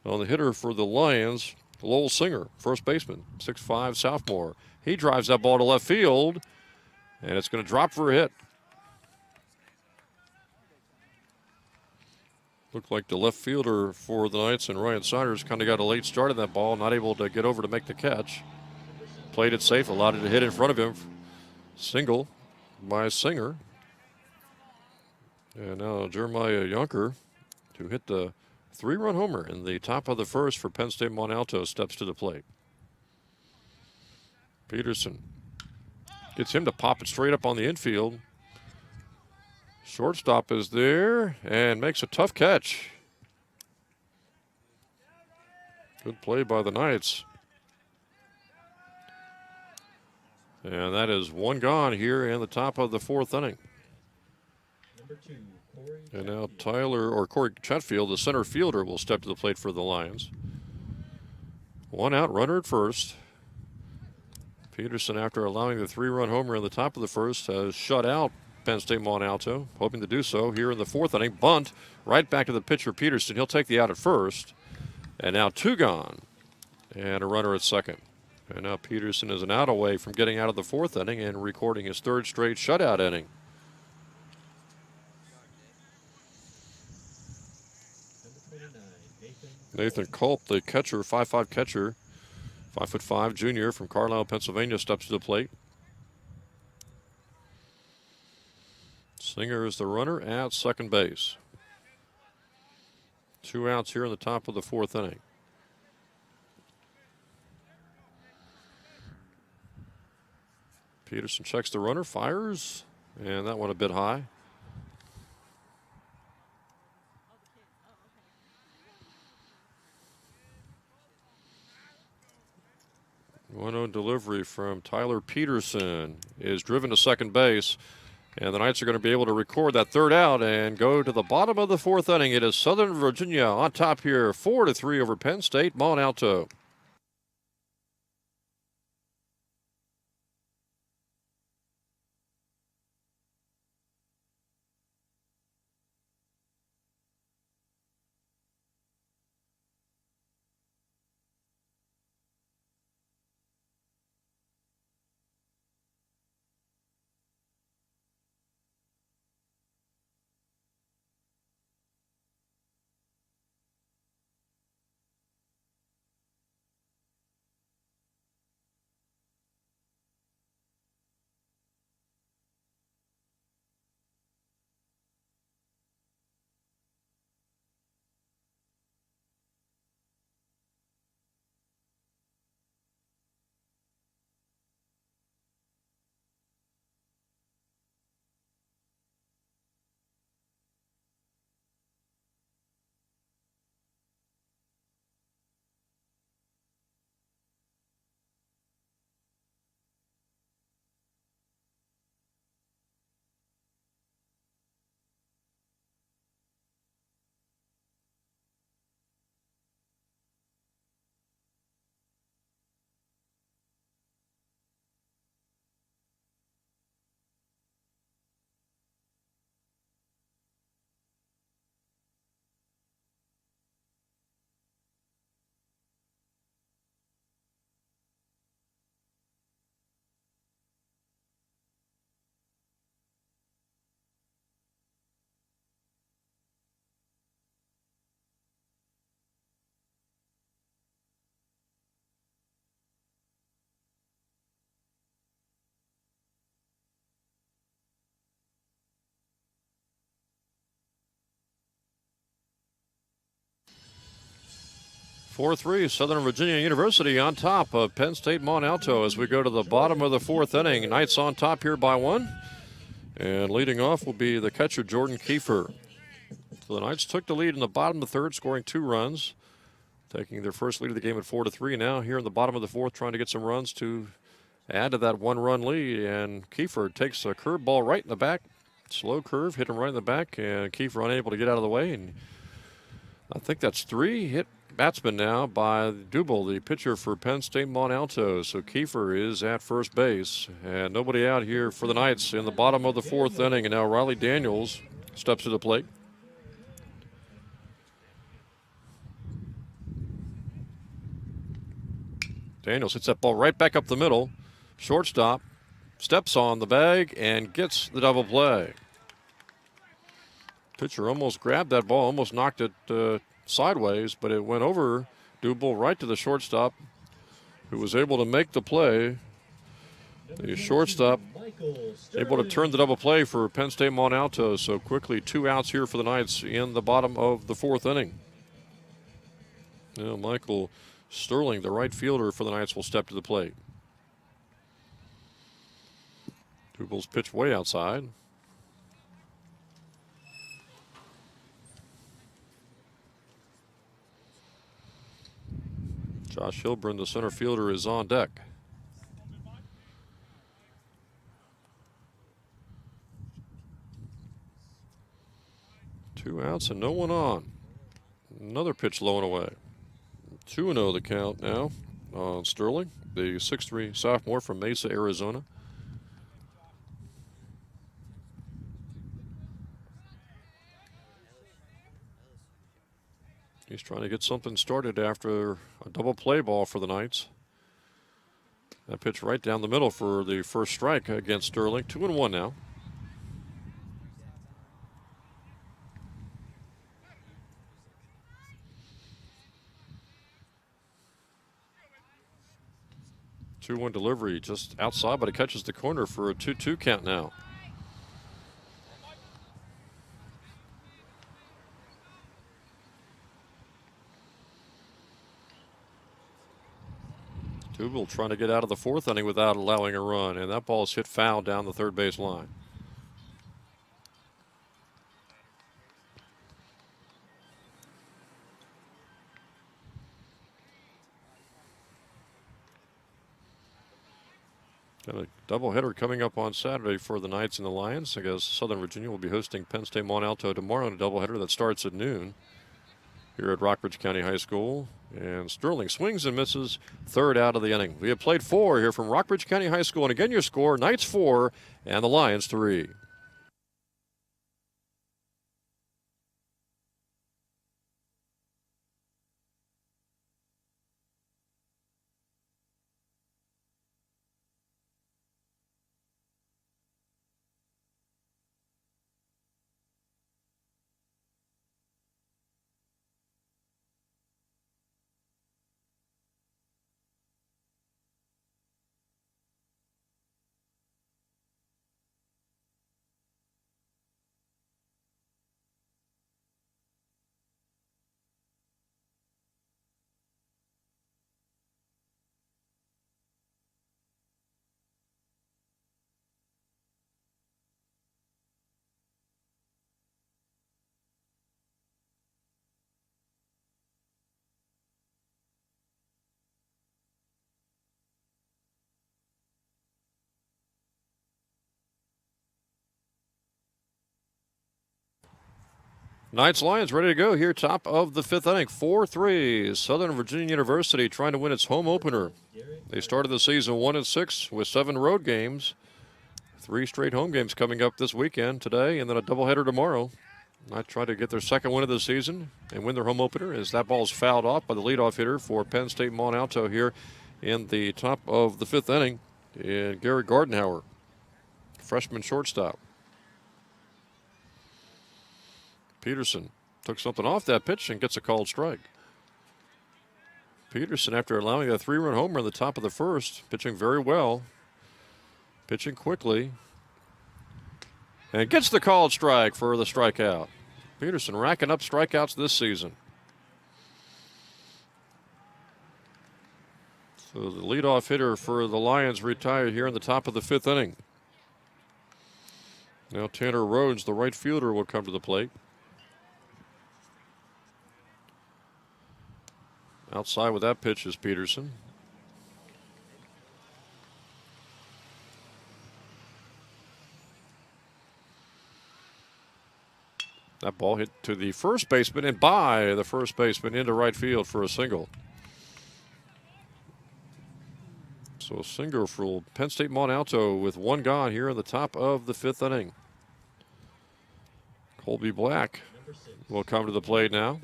on the hitter for the Lions, Lowell Singer, first baseman, 6'5" sophomore. He drives that ball to left field, and it's going to drop for a hit. Looked like the left fielder for the Knights and Ryan Saunders kind of got a late start on that ball, not able to get over to make the catch. Played it safe, allowed it to hit in front of him. Single by Singer. And now Jeremiah Yunker, to hit the 3-run homer in the top of the first for Penn State Mont Alto, steps to the plate. Peterson gets him to pop it straight up on the infield. Shortstop is there and makes a tough catch. Good play by the Knights. And that is one gone here in the top of the fourth inning. Number 2, Corey And now Chatfield. Corey Chatfield, the center fielder, will step to the plate for the Lions. One out, runner at first. Peterson, after allowing the 3-run homer in the top of the first, has shut out Penn State Mont Alto, hoping to do so here in the fourth inning. Bunt right back to the pitcher, Peterson. He'll take the out at first. And now 2 gone. And a runner at second. And now Peterson is an out away from getting out of the fourth inning and recording his 3rd straight shutout inning. Number 29, Nathan Culp, the catcher, 5'5" catcher, 5'5" junior from Carlisle, Pennsylvania, steps to the plate. Singer is the runner at second base. 2 outs here in the top of the fourth inning. Peterson checks the runner, fires, and that one a bit high. 2-0 delivery from Tyler Peterson is driven to second base. And the Knights are going to be able to record that third out and go to the bottom of the fourth inning. It is Southern Virginia on top here, 4-3 over Penn State, Mont Alto. Four-3, Southern Virginia University on top of Penn State Mont Alto as we go to the bottom of the fourth inning. Knights on top here by 1. And leading off will be the catcher, Jordan Kiefer. So the Knights took the lead in the bottom of the third, scoring 2 runs, taking their first lead of the game at 4-3. Now here in the bottom of the fourth, trying to get some runs to add to that 1-run lead. And Kiefer takes a curveball right in the back. Slow curve, hit him right in the back, and Kiefer unable to get out of the way. And I think that's 3 hit batsman now by Duel, the pitcher for Penn State Mont Alto. So Kiefer is at first base, and nobody out here for the Knights in the bottom of the fourth inning. And now Riley Daniels steps to the plate. Daniels hits that ball right back up the middle. Shortstop steps on the bag and gets the double play. Pitcher almost grabbed that ball, almost knocked it sideways, but it went over Duel right to the shortstop, who was able to make the play. The shortstop able to turn the double play for Penn State Mont Alto. So quickly 2 outs here for the Knights in the bottom of the fourth inning. Now Michael Sterling, the right fielder for the Knights, will step to the plate. Duel's pitch way outside. Josh Hilburn, the center fielder, is on deck. Two outs and no one on. Another pitch low and away. 2-0 the count now on Sterling, the 6'3" sophomore from Mesa, Arizona. He's trying to get something started after a double play ball for the Knights. That pitch right down the middle for the first strike against Sterling. 2-1 now. Two-one delivery just outside, but it catches the corner for a 2-2 count now. Duel trying to get out of the fourth inning without allowing a run, and that ball is hit foul down the third base line. Got a doubleheader coming up on Saturday for the Knights and the Lions. I guess Southern Virginia will be hosting Penn State Mont Alto tomorrow in a doubleheader that starts at noon here at Rockbridge County High School. And Sterling swings and misses, third out of the inning. We have played 4 here from Rockbridge County High School. And again, your score, Knights 4 and the Lions 3. Knights Lions ready to go here, top of the 5th inning. 4-3. Southern Virginia University trying to win its home opener. They started the season 1-6 with 7 road games. 3 straight home games coming up this weekend today, and then a doubleheader tomorrow. Knights try to get their second win of the season and win their home opener as that ball is fouled off by the leadoff hitter for Penn State Mont Alto here in the top of the 5th inning. And Gary Gardenhauer, freshman shortstop. Peterson took something off that pitch and gets a called strike. Peterson, after allowing a 3-run homer in the top of the 1st, pitching very well, pitching quickly, and gets the called strike for the strikeout. Peterson racking up strikeouts this season. So the leadoff hitter for the Lions retired here in the top of the 5th inning. Now Tanner Rhodes, the right fielder, will come to the plate. Outside with that pitch is Peterson. That ball hit to the first baseman and by the first baseman into right field for a single. So a single for Penn State Mont Alto with 1 gone here in the top of the 5th inning. Colby Black will come to the plate now.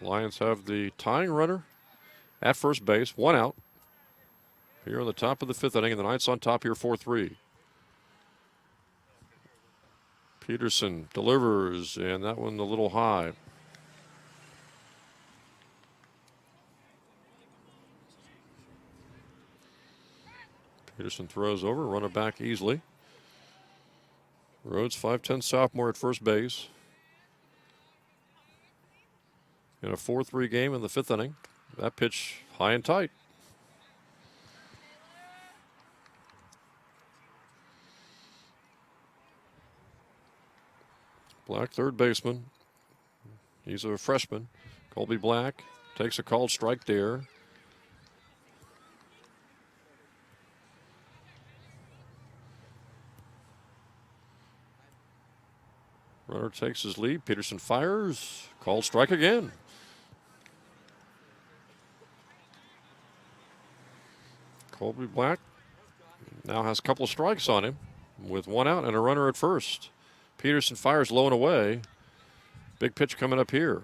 Lions have the tying runner at first base, 1 out. Here on the top of the 5th inning, and the Knights on top here 4-3. Peterson delivers, and that one a little high. Peterson throws over, runner back easily. Rhodes, 5'10" sophomore at first base. In a 4-3 game in the 5th inning. That pitch high and tight. Black, third baseman. He's a freshman. Colby Black takes a called strike there. Runner takes his lead. Peterson fires. Called strike again. Colby Black now has a couple of strikes on him with 1 out and a runner at first. Peterson fires low and away. Big pitch coming up here.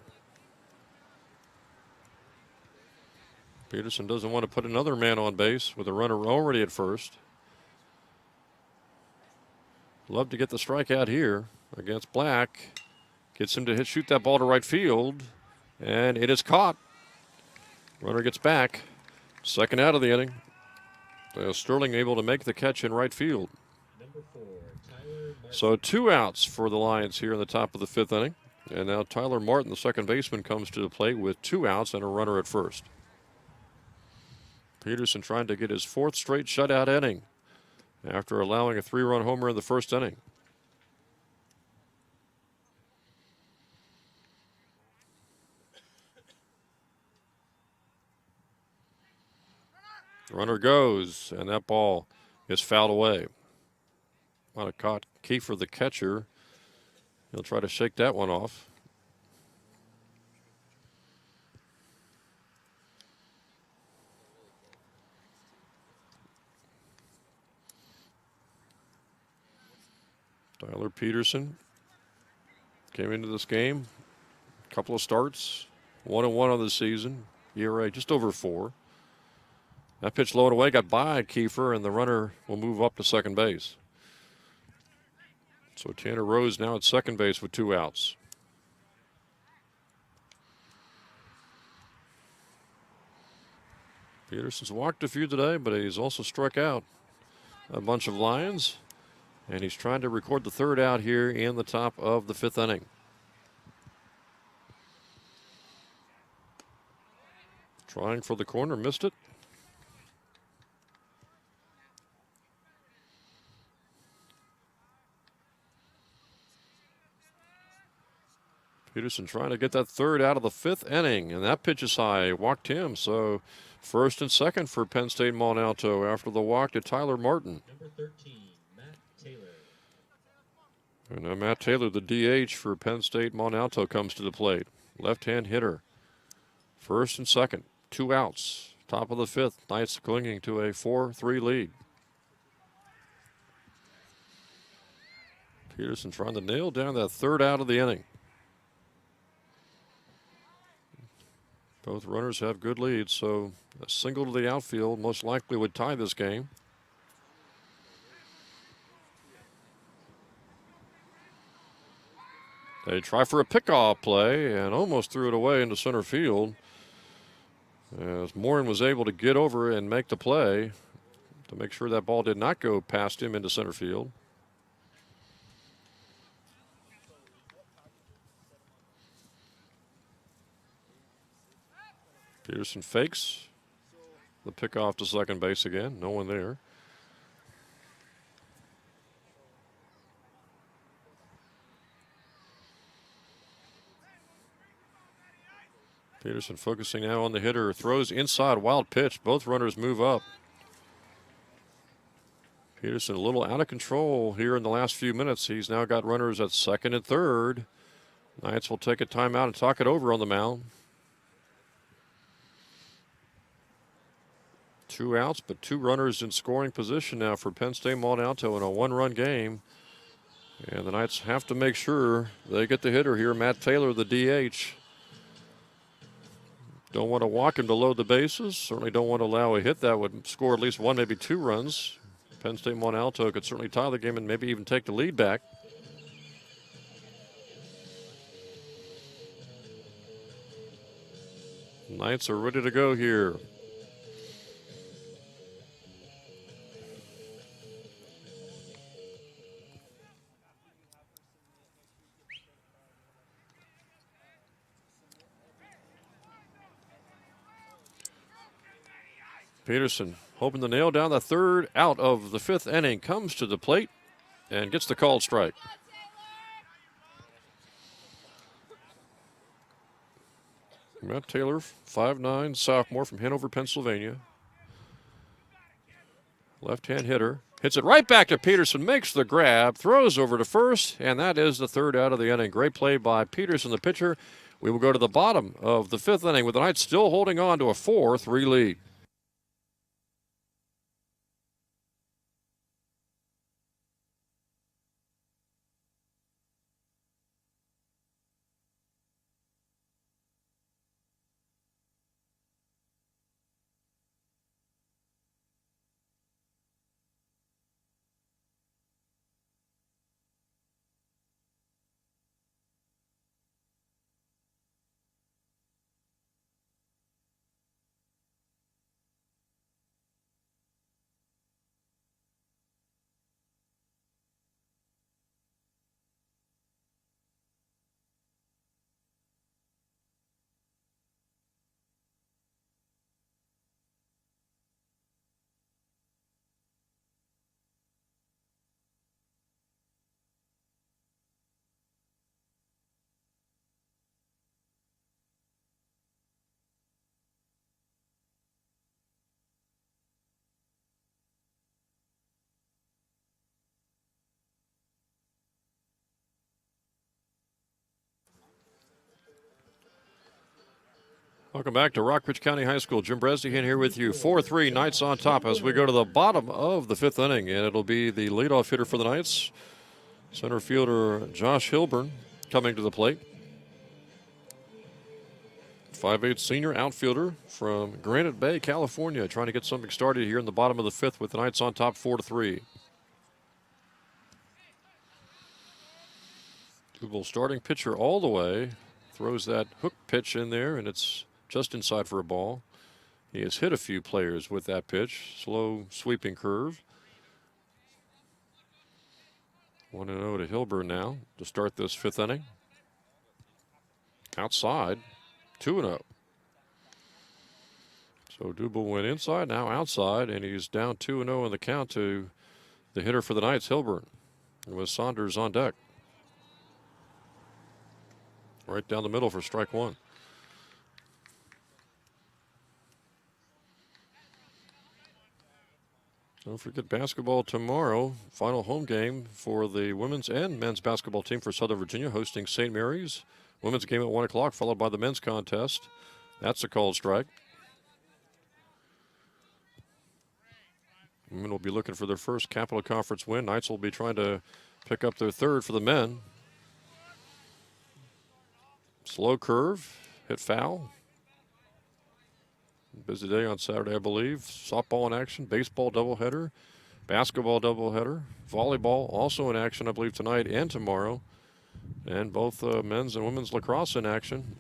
Peterson doesn't want to put another man on base with a runner already at first. Love to get the strikeout here against Black. Gets him to shoot that ball to right field. And it is caught. Runner gets back. Second out of the inning. Sterling able to make the catch in right field. Number 4, Tyler Martin. So 2 outs for the Lions here in the top of the 5th inning. And now Tyler Martin, the second baseman, comes to the plate with 2 outs and a runner at first. Peterson trying to get his 4th straight shutout inning after allowing a 3-run homer in the 1st inning. Runner goes, and that ball It's fouled away. Might have caught Kiefer, the catcher. He'll try to shake that one off. Tyler Peterson came into this game. A couple of starts. 1-1 on the season. ERA just over 4. That pitch low and away got by Kiefer, and the runner will move up to second base. So Tanner Rose now at second base with 2 outs. Peterson's walked a few today, but he's also struck out a bunch of Lions. And he's trying to record the 3rd out here in the top of the 5th inning. Trying for the corner, missed it. Peterson trying to get that 3rd out of the 5th inning, and that pitch is high. Walked him, so first and second for Penn State Mont Alto after the walk to Tyler Martin. Number 13, Matt Taylor. And now Matt Taylor, the DH for Penn State Mont Alto, comes to the plate. Left-hand hitter. First and second, 2 outs. Top of the 5th, Knights clinging to a 4-3 lead. Peterson trying to nail down that 3rd out of the inning. Both runners have good leads, so a single to the outfield most likely would tie this game. They try for a pickoff play and almost threw it away into center field, as Morin was able to get over and make the play to make sure that ball did not go past him into center field. Peterson fakes the pickoff to second base again. No one there. Peterson focusing now on the hitter. Throws inside, wild pitch. Both runners move up. Peterson a little out of control here in the last few minutes. He's now got runners at second and third. Knights will take a timeout and talk it over on the mound. 2 outs, but 2 runners in scoring position now for Penn State Mont Alto in a 1-run game. And the Knights have to make sure they get the hitter here, Matt Taylor, the DH. Don't want to walk him to load the bases. Certainly don't want to allow a hit that would score at least 1, maybe 2 runs. Penn State Mont Alto could certainly tie the game and maybe even take the lead back. Knights are ready to go here. Peterson hoping to nail down the 3rd out of the 5th inning. Comes to the plate and gets the called strike. Matt Taylor, 5'9", sophomore from Hanover, Pennsylvania. Left-hand hitter. Hits it right back to Peterson, makes the grab, throws over to first, and that is the 3rd out of the inning. Great play by Peterson, the pitcher. We will go to the bottom of the 5th inning with the Knights still holding on to a 4-3 lead. Welcome back to Rockbridge County High School. Jim Bresnahan here with you. 4-3 Knights on top as we go to the bottom of the 5th inning, and it'll be the leadoff hitter for the Knights, center fielder Josh Hilburn, coming to the plate. 5'8" senior outfielder from Granite Bay, California, trying to get something started here in the bottom of the 5th with the Knights on top 4-3. Duel starting pitcher all the way, throws that hook pitch in there, and it's just inside for a ball. He has hit a few players with that pitch. Slow sweeping curve. 1-0 to Hilburn now to start this 5th inning. Outside, 2-0. So Duble went inside, now outside, and he's down 2-0 in the count to the hitter for the Knights, Hilburn, and with Saunders on deck. Right down the middle for strike one. Don't forget basketball tomorrow. Final home game for the women's and men's basketball team for Southern Virginia, hosting St. Mary's. Women's game at 1 o'clock, followed by the men's contest. That's a called strike. Women will be looking for their first Capital Conference win. Knights will be trying to pick up their third for the men. Slow curve, hit foul. Busy day on Saturday, I believe. Softball in action, baseball doubleheader, basketball doubleheader, volleyball also in action, I believe, tonight and tomorrow. And both men's and women's lacrosse in action.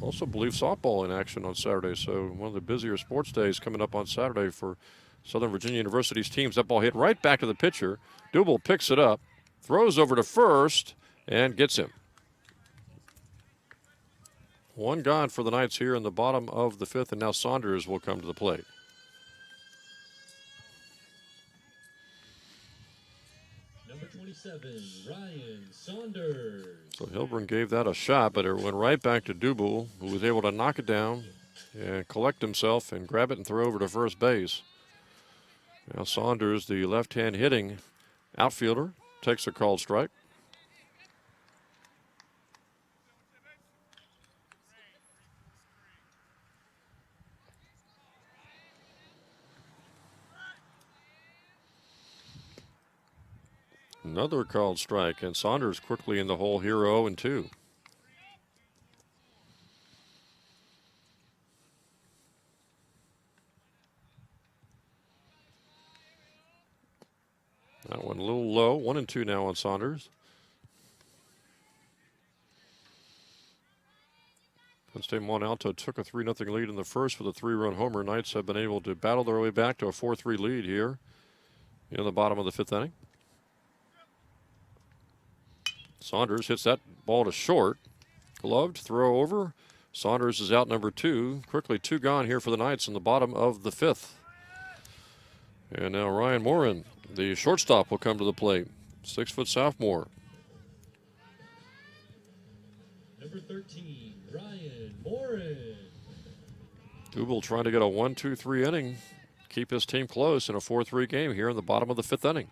Also believe softball in action on Saturday. So one of the busier sports days coming up on Saturday for Southern Virginia University's teams. That ball hit right back to the pitcher. Duble picks it up, throws over to first, and gets him. One gone for the Knights here in the bottom of the 5th, and now Saunders will come to the plate. Number 27, Ryan Saunders. So Hilburn gave that a shot, but it went right back to Duble, who was able to knock it down and collect himself and grab it and throw over to first base. Now Saunders, the left-hand hitting outfielder, takes a called strike. Another called strike, and Saunders quickly in the hole here, 0-2. That one a little low, 1-2 now on Saunders. Penn State Mont Alto took a 3-0 lead in the first with a 3-run homer. Knights have been able to battle their way back to a 4-3 lead here in the bottom of the 5th inning. Saunders hits that ball to short. Gloved, throw over. Saunders is out number 2. Quickly 2 gone here for the Knights in the bottom of the 5th. And now Ryan Morin, the shortstop, will come to the plate. 6-foot sophomore. Number 13, Ryan Morin. Duble trying to get a 1-2-3 inning, keep his team close in a 4-3 game here in the bottom of the 5th inning.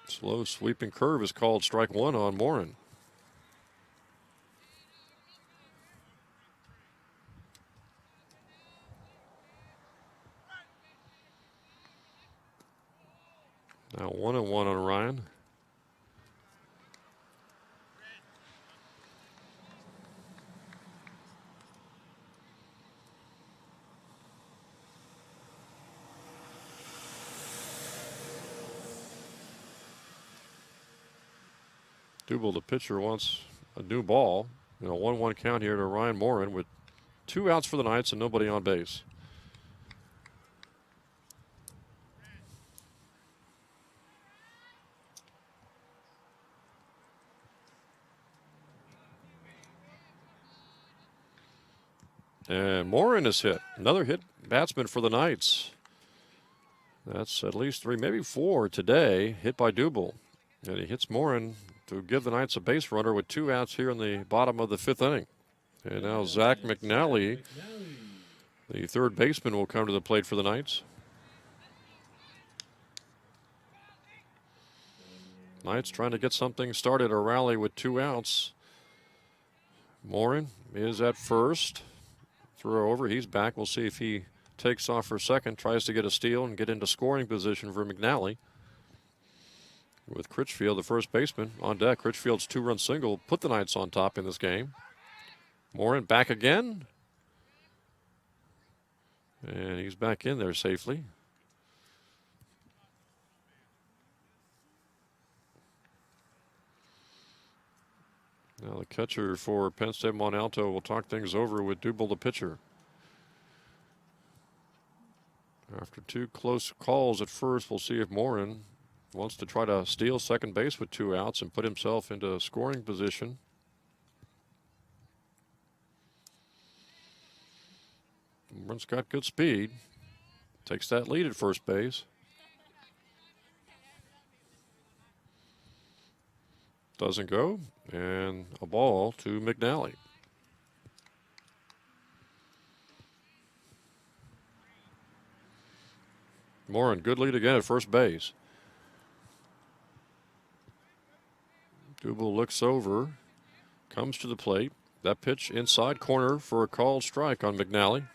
Slow sweeping curve is called strike one on Morin. Now 1-1 on Ryan. Duble, the pitcher, wants a new ball. 1-1 count here to Ryan Morin with 2 outs for the Knights and nobody on base. And Morin is hit. Another hit batsman for the Knights. That's at least 3, maybe 4 today, hit by Duble. And he hits Morin to give the Knights a base runner with 2 outs here in the bottom of the 5th inning. And now Zach McNally, the third baseman, will come to the plate for the Knights. Knights trying to get something started, a rally with 2 outs. Morin is at first. Throw over. He's back. We'll see if he takes off for second. Tries to get a steal and get into scoring position for McNally. With Critchfield, the first baseman, on deck. Critchfield's two-run single put the Knights on top in this game. Morin back again. And he's back in there safely. Now the catcher for Penn State Mont Alto will talk things over with Dubel, the pitcher. After two close calls at first, we'll see if Morin wants to try to steal second base with 2 outs and put himself into scoring position. Morin's got good speed. Takes that lead at first base. Doesn't go. And a ball to McNally. Morin, good lead again at first base. Dubel looks over, comes to the plate. That pitch inside corner for a called strike on McNally.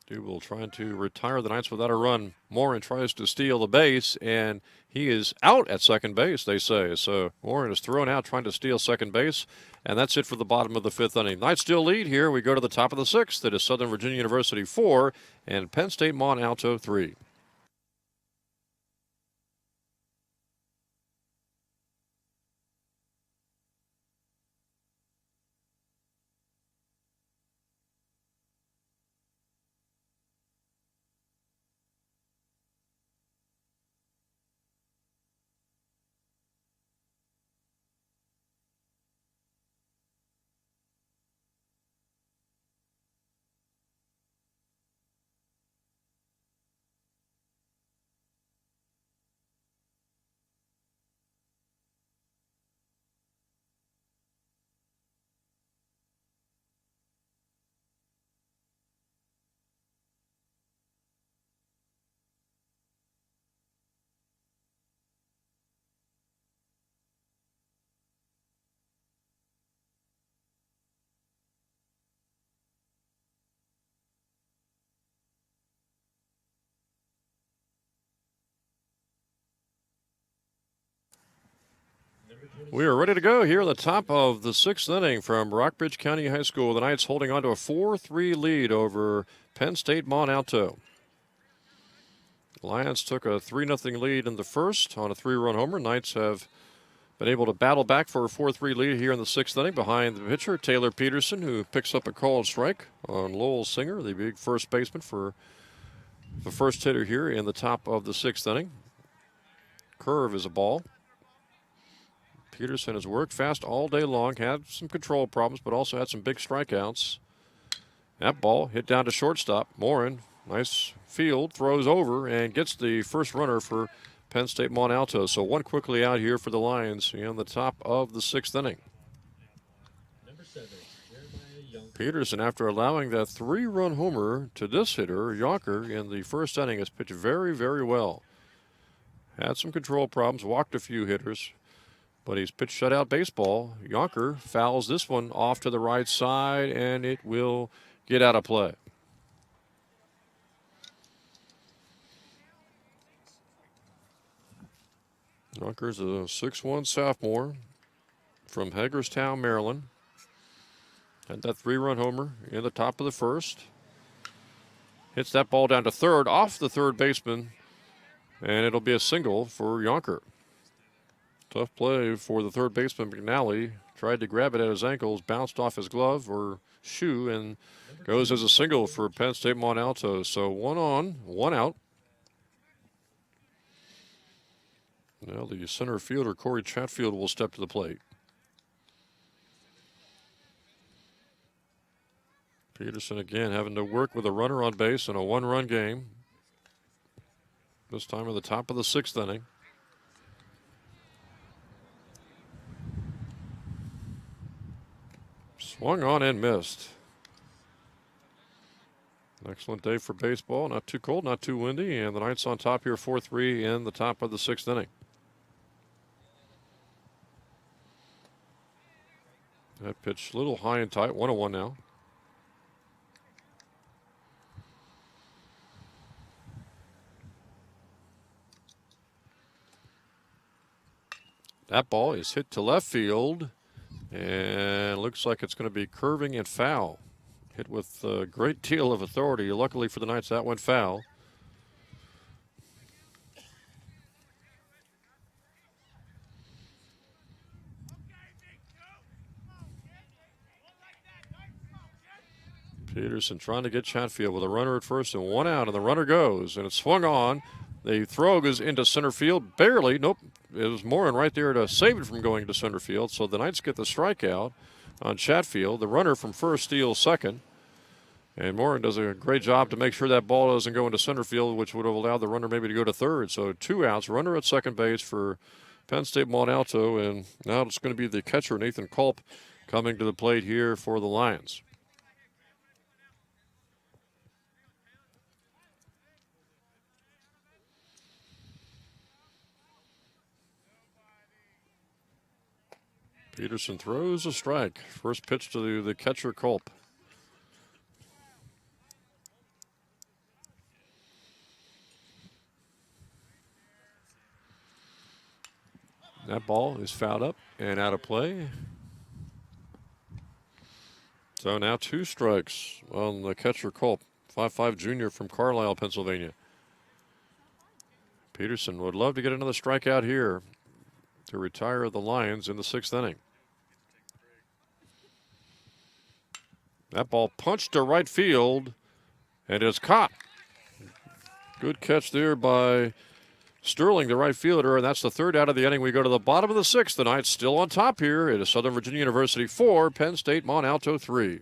Dubel trying to retire the Knights without a run. Morin tries to steal the base, and he is out at second base, they say. So Morin is thrown out trying to steal second base, and that's it for the bottom of the 5th inning. Knights still lead here. We go to the top of the 6th. It is Southern Virginia University 4 and Penn State Mont Alto 3. We are ready to go here at the top of the 6th inning from Rockbridge County High School. The Knights holding on to a 4-3 lead over Penn State Mont Alto. Lions took a 3-0 lead in the first on a 3-run homer. Knights have been able to battle back for a 4-3 lead here in the 6th inning behind the pitcher, Taylor Peterson, who picks up a called strike on Lowell Singer, the big first baseman for the first hitter here in the top of the 6th inning. Curve is a ball. Peterson has worked fast all day long, had some control problems, but also had some big strikeouts. That ball hit down to shortstop. Morin, nice field, throws over and gets the first runner for Penn State Mont Alto. So one quickly out here for the Lions in the top of the 6th inning. Number 7, Jeremiah Peterson, after allowing that 3-run homer to this hitter, Yonker, in the first inning, has pitched very, very well. Had some control problems, walked a few hitters, but he's pitched shutout baseball. Yonker fouls this one off to the right side, and it will get out of play. Yonker's a 6'1" sophomore from Hagerstown, Maryland. Had that 3-run homer in the top of the first. Hits that ball down to third, off the third baseman, and it'll be a single for Yonker. Tough play for the third baseman, McNally. Tried to grab it at his ankles, bounced off his glove or shoe, and goes as a single for Penn State Mont Alto. So 1 on, 1 out. Now the center fielder, Corey Chatfield, will step to the plate. Peterson again having to work with a runner on base in a 1-run game. This time at the top of the 6th inning. Swung on and missed. Excellent day for baseball. Not too cold, not too windy, and the Knights on top here 4-3 in the top of the 6th inning. That pitch a little high and tight, 1-1 now. That ball is hit to left field, and looks like it's going to be curving and foul. Hit with a great deal of authority. Luckily for the Knights, that went foul. Peterson trying to get Chatfield with a runner at first and 1 out, and the runner goes, and it's swung on. The throw goes into center field, barely. Nope, it was Morin right there to save it from going to center field. So the Knights get the strikeout on Chatfield. The runner from first steals second, and Morin does a great job to make sure that ball doesn't go into center field, which would have allowed the runner maybe to go to third. So 2 outs, runner at second base for Penn State Mont Alto, and now it's going to be the catcher Nathan Culp coming to the plate here for the Lions. Peterson throws a strike. First pitch to the catcher, Culp. That ball is fouled up and out of play. So now 2 strikes on the catcher, Culp. 5'5" junior from Carlisle, Pennsylvania. Peterson would love to get another strikeout here to retire the Lions in the 6th inning. That ball punched to right field, and is caught. Good catch there by Sterling, the right fielder, and that's the 3rd out of the inning. We go to the bottom of the 6th. The Knights still on top here. It is Southern Virginia University 4, Penn State Mont Alto 3.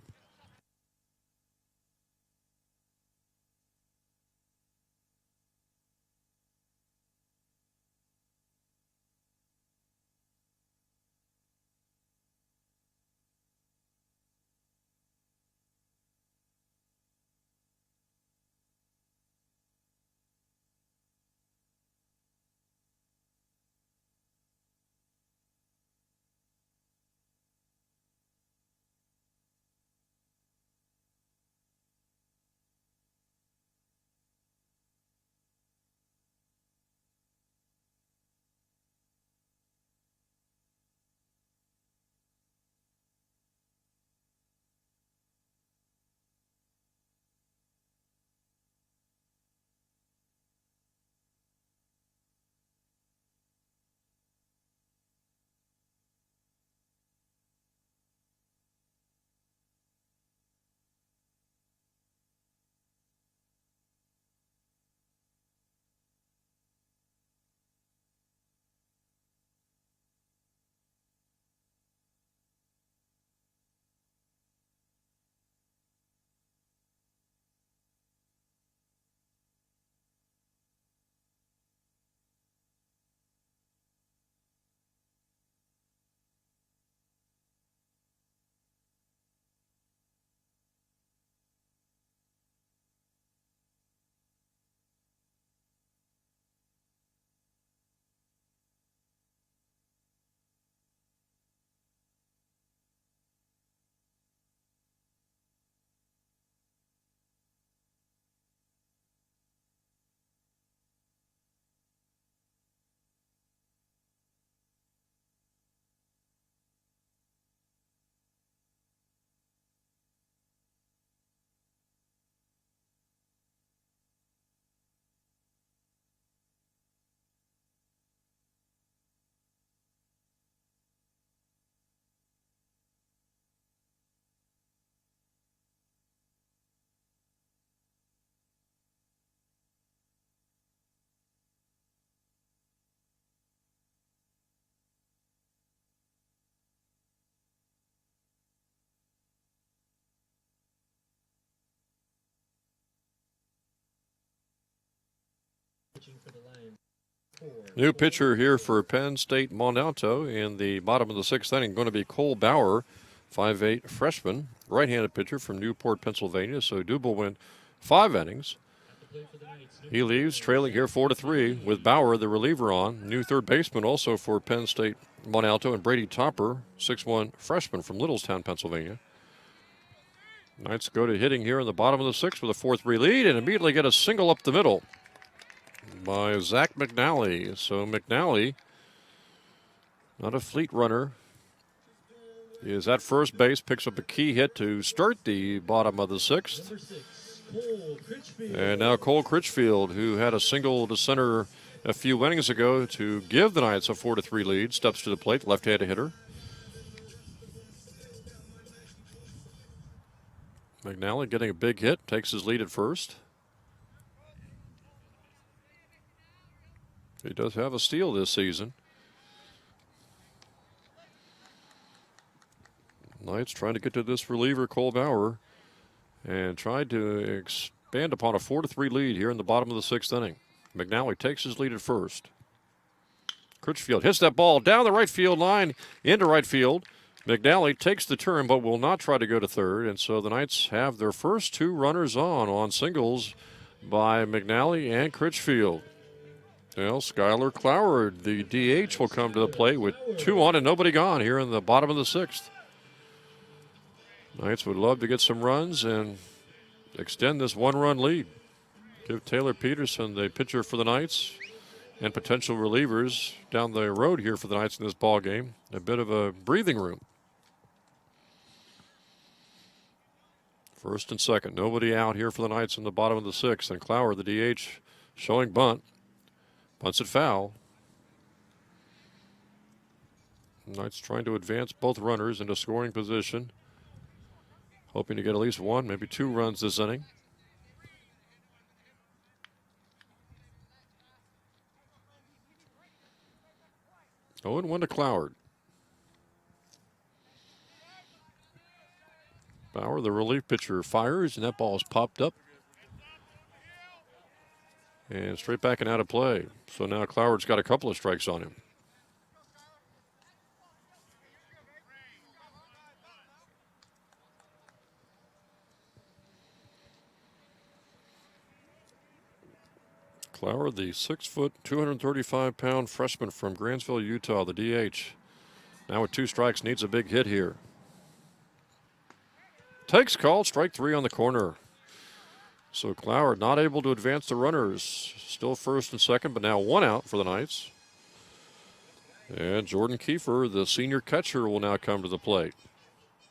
Pitching for the Lions. 4. New pitcher here for Penn State Mont Alto in the bottom of the 6th inning going to be Cole Bauer, 5'8" freshman, right-handed pitcher from Newport, Pennsylvania. So Dubel went 5 innings. At the plate for the Knights, He leaves trailing here 4-3 with Bauer, the reliever, on. New third baseman also for Penn State, Mont Alto, and Brady Topper, 6'1" freshman from Littlestown, Pennsylvania. Knights go to hitting here in the bottom of the 6th with a 4-3 lead and immediately get a single up the middle by Zach McNally. So McNally, not a fleet runner, is at first base, picks up a key hit to start the bottom of the 6th. number 6, Cole Critchfield. And now Cole Critchfield, who had a single to center a few innings ago to give the Knights a 4-3 lead, steps to the plate, left-handed hitter. McNally getting a big hit, takes his lead at first. He does have a steal this season. Knights trying to get to this reliever, Cole Bauer, and tried to expand upon a 4-3 lead here in the bottom of the 6th inning. McNally takes his lead at first. Critchfield hits that ball down the right field line into right field. McNally takes the turn but will not try to go to third, and so the Knights have their first 2 runners on singles by McNally and Critchfield. Well, Skylar Cloward, the DH, will come to the plate with 2 on and nobody gone here in the bottom of the 6th. Knights would love to get some runs and extend this 1-run lead. Give Taylor Peterson, the pitcher for the Knights, and potential relievers down the road here for the Knights in this ball game, a bit of a breathing room. First and second, nobody out here for the Knights in the bottom of the 6th, and Cloward, the DH, showing bunt. Bunts it foul. Knights trying to advance both runners into scoring position, hoping to get at least 1, maybe 2 runs this inning. Oh, and 1 to Cloward. Bauer, the relief pitcher, fires, and that ball is popped up. And straight back and out of play. So now Cloward's got a couple of strikes on him. Cloward, the 6', 235-pound freshman from Grantsville, Utah, the DH. Now with 2 strikes, needs a big hit here. Takes call, strike 3 on the corner. So Cloward not able to advance the runners. Still first and second, but now 1 out for the Knights. And Jordan Kiefer, the senior catcher, will now come to the plate.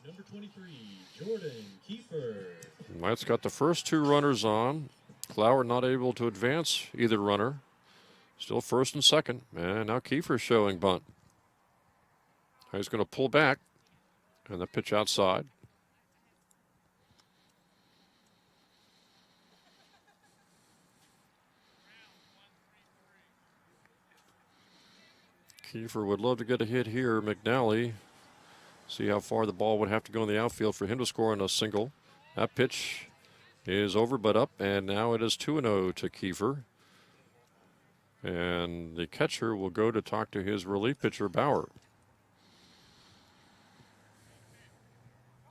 Number 23, Jordan Kiefer. Knights got the first 2 runners on. Cloward not able to advance either runner. Still first and second. And now Kiefer showing bunt. He's going to pull back. And the pitch outside. Kiefer would love to get a hit here. McNally, see how far the ball would have to go in the outfield for him to score on a single. That pitch is over but up, and now it is 2-0 to Kiefer. And the catcher will go to talk to his relief pitcher, Bauer.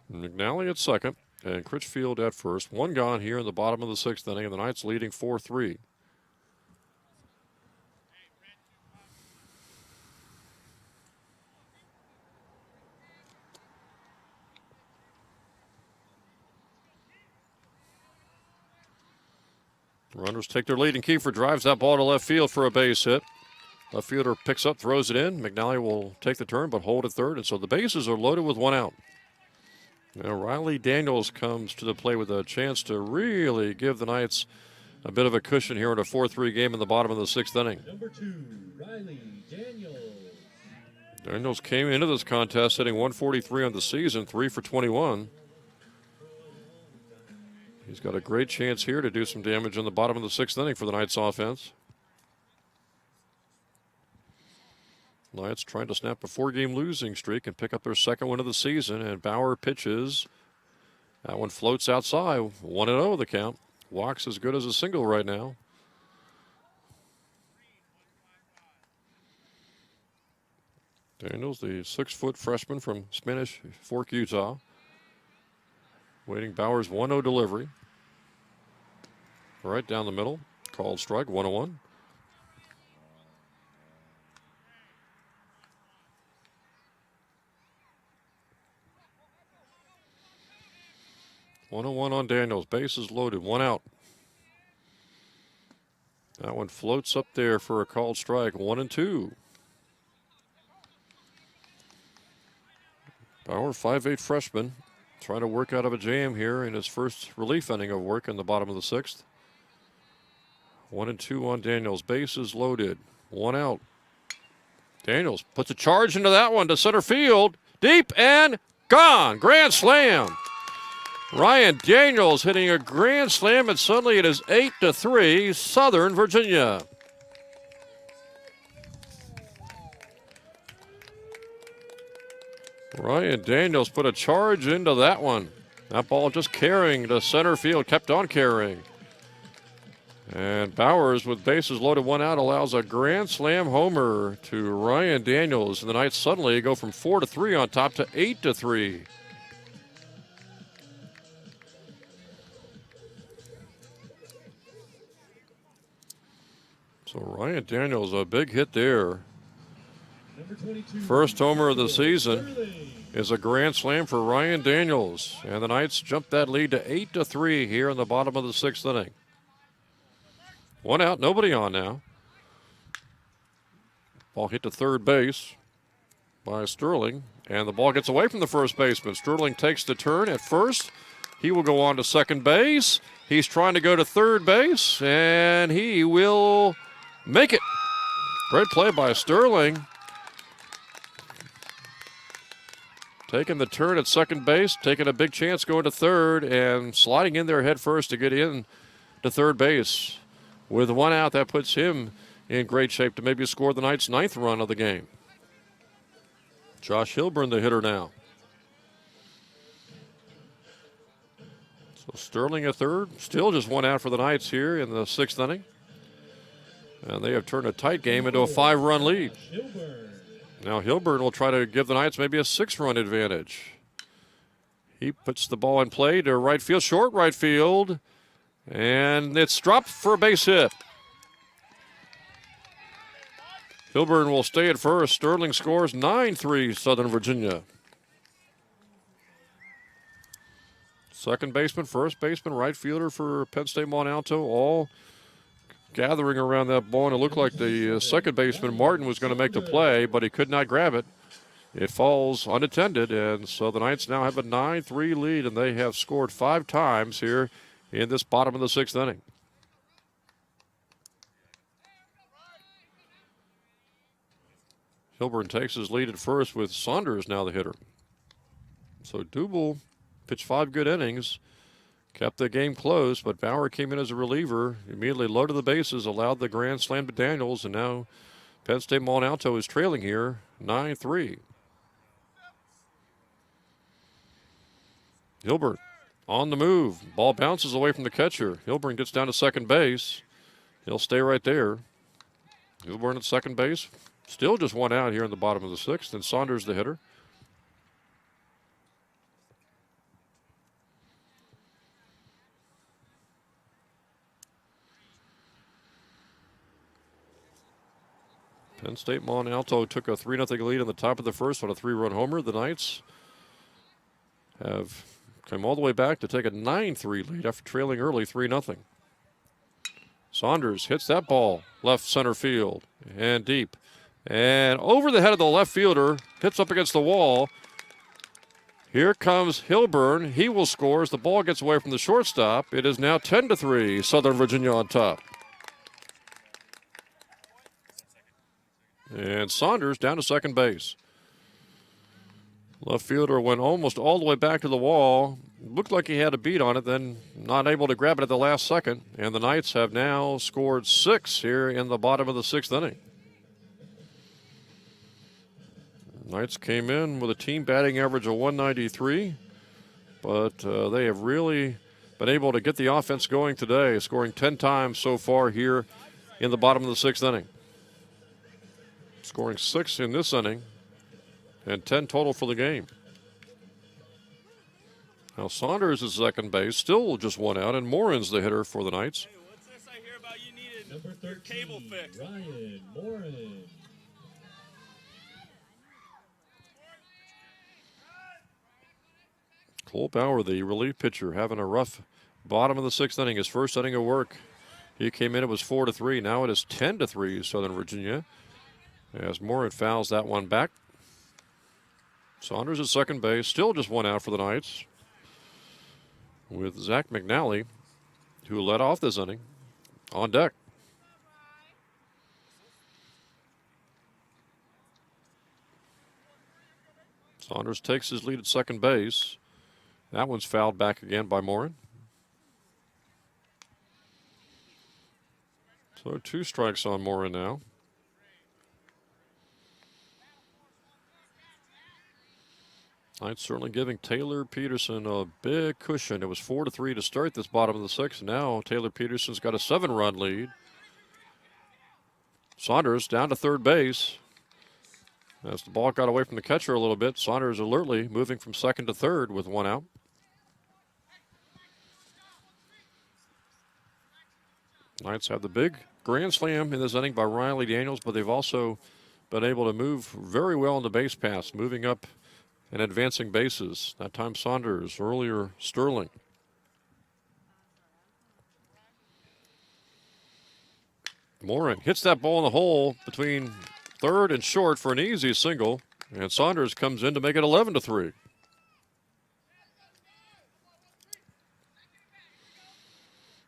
McNally at second, and Critchfield at first. 1 gone here in the bottom of the 6th inning, and the Knights leading 4-3. Runners take their lead, and Kiefer drives that ball to left field for a base hit. Left fielder picks up, throws it in. McNally will take the turn, but hold at third, and so the bases are loaded with 1 out. Now Riley Daniels comes to the plate with a chance to really give the Knights a bit of a cushion here in a 4-3 game in the bottom of the 6th inning. Number 2, Riley Daniels. Daniels came into this contest hitting 143 on the season, 3 for 21. He's got a great chance here to do some damage in the bottom of the 6th inning for the Knights offense. Knights trying to snap a 4-game losing streak and pick up their 2nd win of the season, and Bauer pitches. That one floats outside, 1-0 the count. Walks as good as a single right now. Daniels, the 6-foot freshman from Spanish Fork, Utah. Waiting Bauer's 1-0 delivery. Right down the middle. Called strike, 1-1. One on Daniels. Bases loaded. One out. That one floats up there for a called strike. 1-2. Bauer, 5'8" freshman, trying to work out of a jam here in his first relief inning of work in the bottom of the sixth. 1-2 on Daniels. Bases loaded. One out. Daniels puts a charge into that one to center field. Deep and gone. Grand slam. Ryan Daniels hitting a grand slam, and suddenly it is 8-3 Southern Virginia. Ryan Daniels put a charge into that one. That ball just carrying to center field, kept on carrying. And Bowers, with bases loaded, one out, allows a grand slam homer to Ryan Daniels. And the Knights suddenly go from 4-3 on top to 8-3. So Ryan Daniels, a big hit there. First homer of the season is a grand slam for Ryan Daniels. And the Knights jump that lead to 8-3 here in the bottom of the sixth inning. One out, nobody on now. Ball hit to third base by Sterling, and the ball gets away from the first baseman. Sterling takes the turn at first. He will go on to second base. He's trying to go to third base, and he will make it. Great play by Sterling. Taking the turn at second base, taking a big chance going to third, and sliding in there head first to get in to third base. With one out, that puts him in great shape to maybe score the Knights' 9th run of the game. Josh Hilburn, the hitter now. So Sterling at third. Still just one out for the Knights here in the 6th inning. And they have turned a tight game into a 5-run lead. Now Hilburn will try to give the Knights maybe a 6-run advantage. He puts the ball in play to right field, short right field. And it's dropped for a base hit. Hilburn will stay at first. Sterling scores 9-3 Southern Virginia. Second baseman, first baseman, right fielder for Penn State Mont Alto, all gathering around that ball. And it looked like the second baseman, Martin, was going to make the play, but he could not grab it. It falls unattended, and so the Knights now have a 9-3 lead, and they have scored 5 times here in this bottom of the 6th inning. Hilburn takes his lead at first with Saunders now the hitter. So Duel pitched 5 good innings, kept the game close, but Bauer came in as a reliever, immediately loaded the bases, allowed the grand slam to Daniels, and now Penn State Mont Alto is trailing here 9-3. Hilburn on the move. Ball bounces away from the catcher. Hilburn gets down to second base. He'll stay right there. Hilburn at second base. Still just one out here in the bottom of the 6th, and Saunders the hitter. Penn State Mont Alto took a 3-0 lead in the top of the first on a 3-run homer. The Knights have come all the way back to take a 9-3 lead after trailing early 3-0. Saunders hits that ball left center field and deep. And over the head of the left fielder, hits up against the wall. Here comes Hilburn. He will score as the ball gets away from the shortstop. It is now 10-3, Southern Virginia on top. And Saunders down to second base. Left fielder went almost all the way back to the wall. Looked like he had a beat on it, then not able to grab it at the last second. And the Knights have now scored 6 here in the bottom of the 6th inning. Knights came in with a team batting average of 193, but they have really been able to get the offense going today, scoring 10 times so far here in the bottom of the 6th inning. Scoring 6 in this inning and 10 total for the game. Now Saunders is second base, still just one out, and Morin's the hitter for the Knights. Number 13, Cable fixed. Ryan Morin. Cole Bauer, the relief pitcher, having a rough bottom of the 6th inning. His first inning of work, he came in, it was 4-3. Now it is 10-3 Southern Virginia, as Morin fouls that one back. Saunders at second base, still just one out for the Knights, with Zach McNally, who led off this inning, on deck. Saunders takes his lead at second base. That one's fouled back again by Morin. So 2 strikes on Morin now. Knights certainly giving Taylor Peterson a big cushion. It was 4-3 to start this bottom of the 6th. Now Taylor Peterson's got a 7-run lead. Saunders down to third base. As the ball got away from the catcher a little bit, Saunders alertly moving from second to third with 1 out. Knights have the big grand slam in this inning by Riley Daniels, but they've also been able to move very well in the base paths, moving up and advancing bases. That time Saunders, earlier Sterling. Morin hits that ball in the hole between third and short for an easy single, and Saunders comes in to make it 11-3.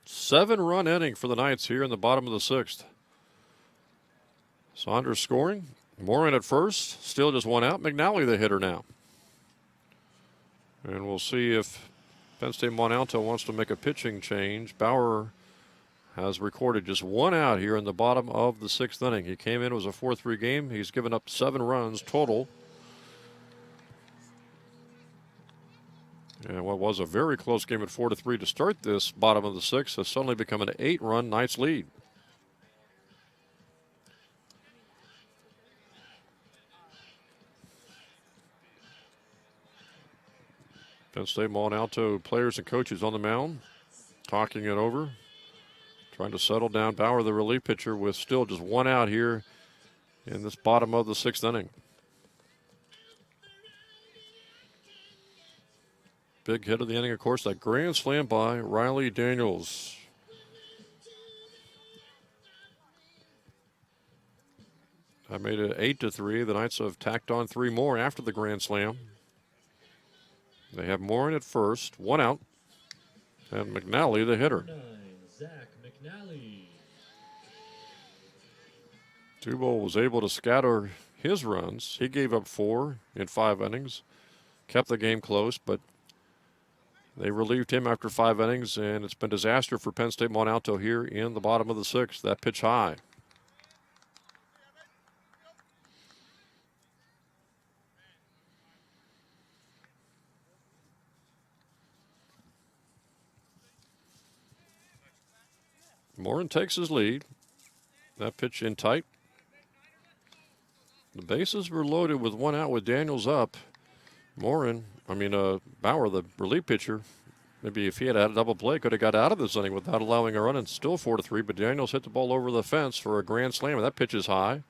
Seven-run inning for the Knights here in the bottom of the 6th. Saunders scoring. Morin at first, still just 1 out. McNally the hitter now. And we'll see if Penn State Mont Alto wants to make a pitching change. Bauer has recorded just 1 out here in the bottom of the 6th inning. He came in, it was a 4-3 game. He's given up 7 runs total. And what was a very close game at 4-3 to start this bottom of the 6th has suddenly become an 8-run Knights lead. Penn State Mont Alto players and coaches on the mound, talking it over, trying to settle down Bauer, the relief pitcher, with still just 1 out here in this bottom of the 6th inning. Big hit of the inning, of course, that grand slam by Riley Daniels. I made it 8-3. The Knights have tacked on 3 more after the grand slam. They have Morin at first, 1 out, and McNally the hitter. 9, Zach McNally. Duel was able to scatter his runs. He gave up 4 in 5 innings, kept the game close, but they relieved him after 5 innings, and it's been disaster for Penn State Mont Alto here in the bottom of the 6th. That pitch high. Morin takes his lead. That pitch in tight. The bases were loaded with 1 out with Daniels up. Bauer, the relief pitcher, maybe if he had had a double play, could have got out of this inning without allowing a run, and still 4-3. But Daniels hit the ball over the fence for a grand slam, and that pitch is high.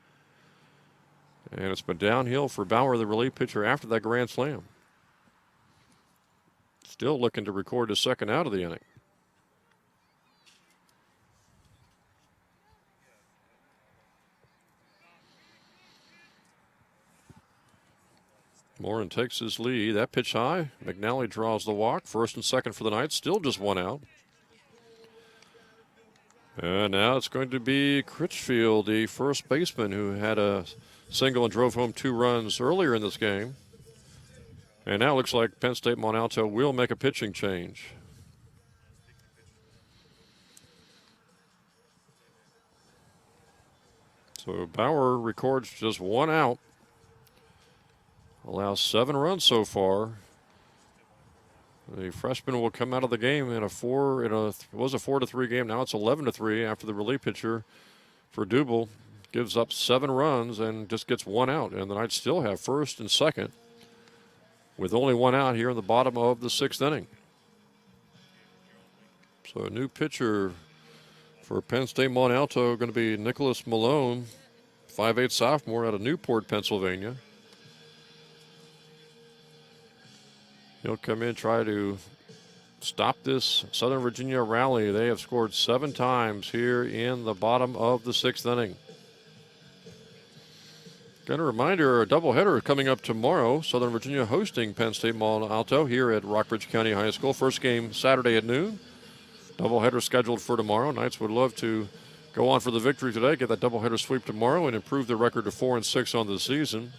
And it's been downhill for Bauer, the relief pitcher, after that grand slam. Still looking to record his 2nd out of the inning. Morin takes his lead. That pitch high. McNally draws the walk. 1st and 2nd for the Knights. Still just 1 out. And now it's going to be Critchfield, the first baseman, who had a single and drove home 2 runs earlier in this game. And now it looks like Penn State Mont Alto will make a pitching change. So Bauer records just 1 out. Allows 7 runs so far. The freshman will come out of the game in it was a 4-3 game. Now it's 11-3 after the relief pitcher for Duble gives up 7 runs and just gets 1 out. And the Knights still have 1st and 2nd with only 1 out here in the bottom of the 6th inning. So a new pitcher For Penn State Mont Alto, going to be Nicholas Malone, 5'8" sophomore out of Newport, Pennsylvania. He'll come in, try to stop this Southern Virginia rally. They have scored 7 times here in the bottom of the 6th inning. Got a reminder, a doubleheader coming up tomorrow. Southern Virginia hosting Penn State Mont Alto here at Rockbridge County High School. First game Saturday at noon. Doubleheader scheduled for tomorrow. Knights would love to go on for the victory today, get that doubleheader sweep tomorrow, and improve their record to 4-6 on the season,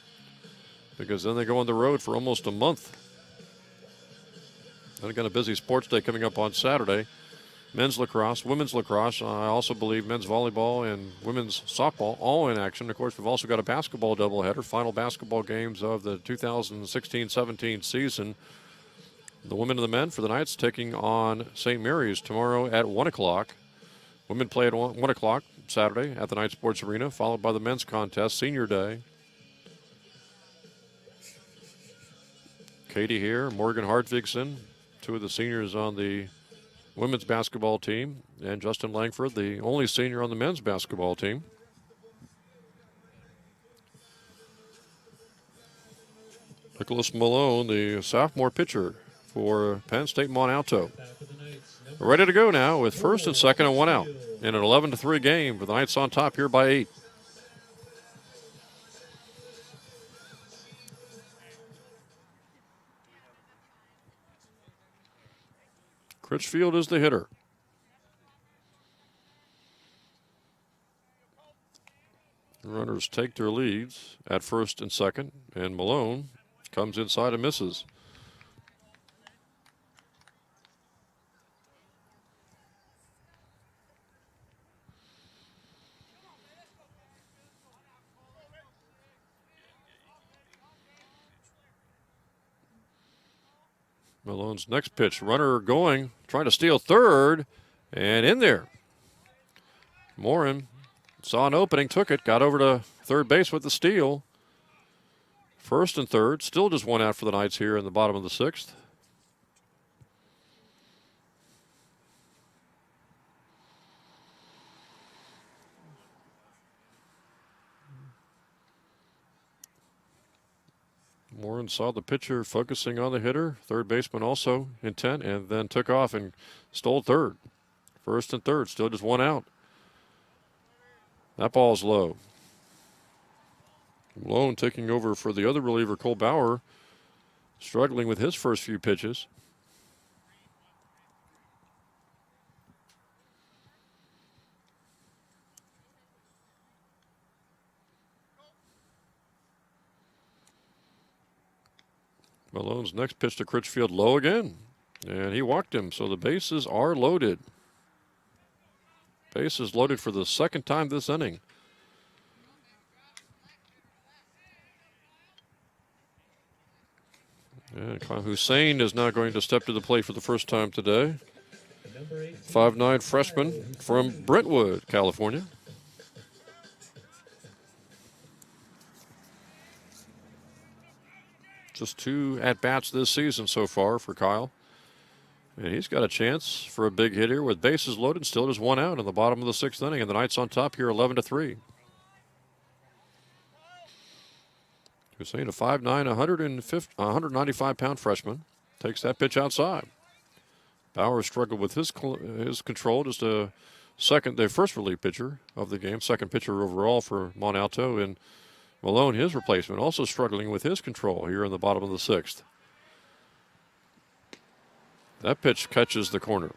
because then they go on the road for almost a month. Then again, a busy sports day coming up on Saturday. Men's lacrosse, women's lacrosse, I also believe men's volleyball and women's softball all in action. Of course, we've also got a basketball doubleheader, final basketball games of the 2016-17 season. The women and the men for the Knights taking on St. Mary's tomorrow at 1 o'clock. Women play at 1 o'clock Saturday at the Knight Sports Arena, followed by the men's contest, Senior Day. Katie here, Morgan Hartvigsen, 2 of the seniors on the women's basketball team, and Justin Langford, the only senior on the men's basketball team. Nicholas Malone, the sophomore pitcher for Penn State Mont Alto. We're ready to go now with first and second and 1 out in an 11-3 game with the Knights on top here by 8. Critchfield is the hitter. Runners take their leads at first and second, and Malone comes inside and misses. Malone's next pitch, runner going, trying to steal third, and in there. Morin saw an opening, took it, got over to third base with the steal. First and third, still just 1 out for the Knights here in the bottom of the 6th. Morin saw the pitcher focusing on the hitter. Third baseman also intent, and then took off and stole third. First and third, still just 1 out. That ball's low. Malone taking over for the other reliever, Cole Bauer, struggling with his first few pitches. Malone's next pitch to Critchfield, low again, and he walked him, so the bases are loaded. Bases loaded for the second time this inning. And Hussein is now going to step to the plate for the first time today. 5'9" freshman from Brentwood, California. Just 2 at-bats this season so far for Kyle. And he's got a chance for a big hit here with bases loaded, still just 1 out in the bottom of the 6th inning, and the Knights on top here 11-3. Hussein, a 5'9", 195-pound freshman, takes that pitch outside. Bauer struggled with his control, just the first relief pitcher of the game, second pitcher overall for Mont Alto, and Malone, his replacement, also struggling with his control here in the bottom of the 6th. That pitch catches the corner.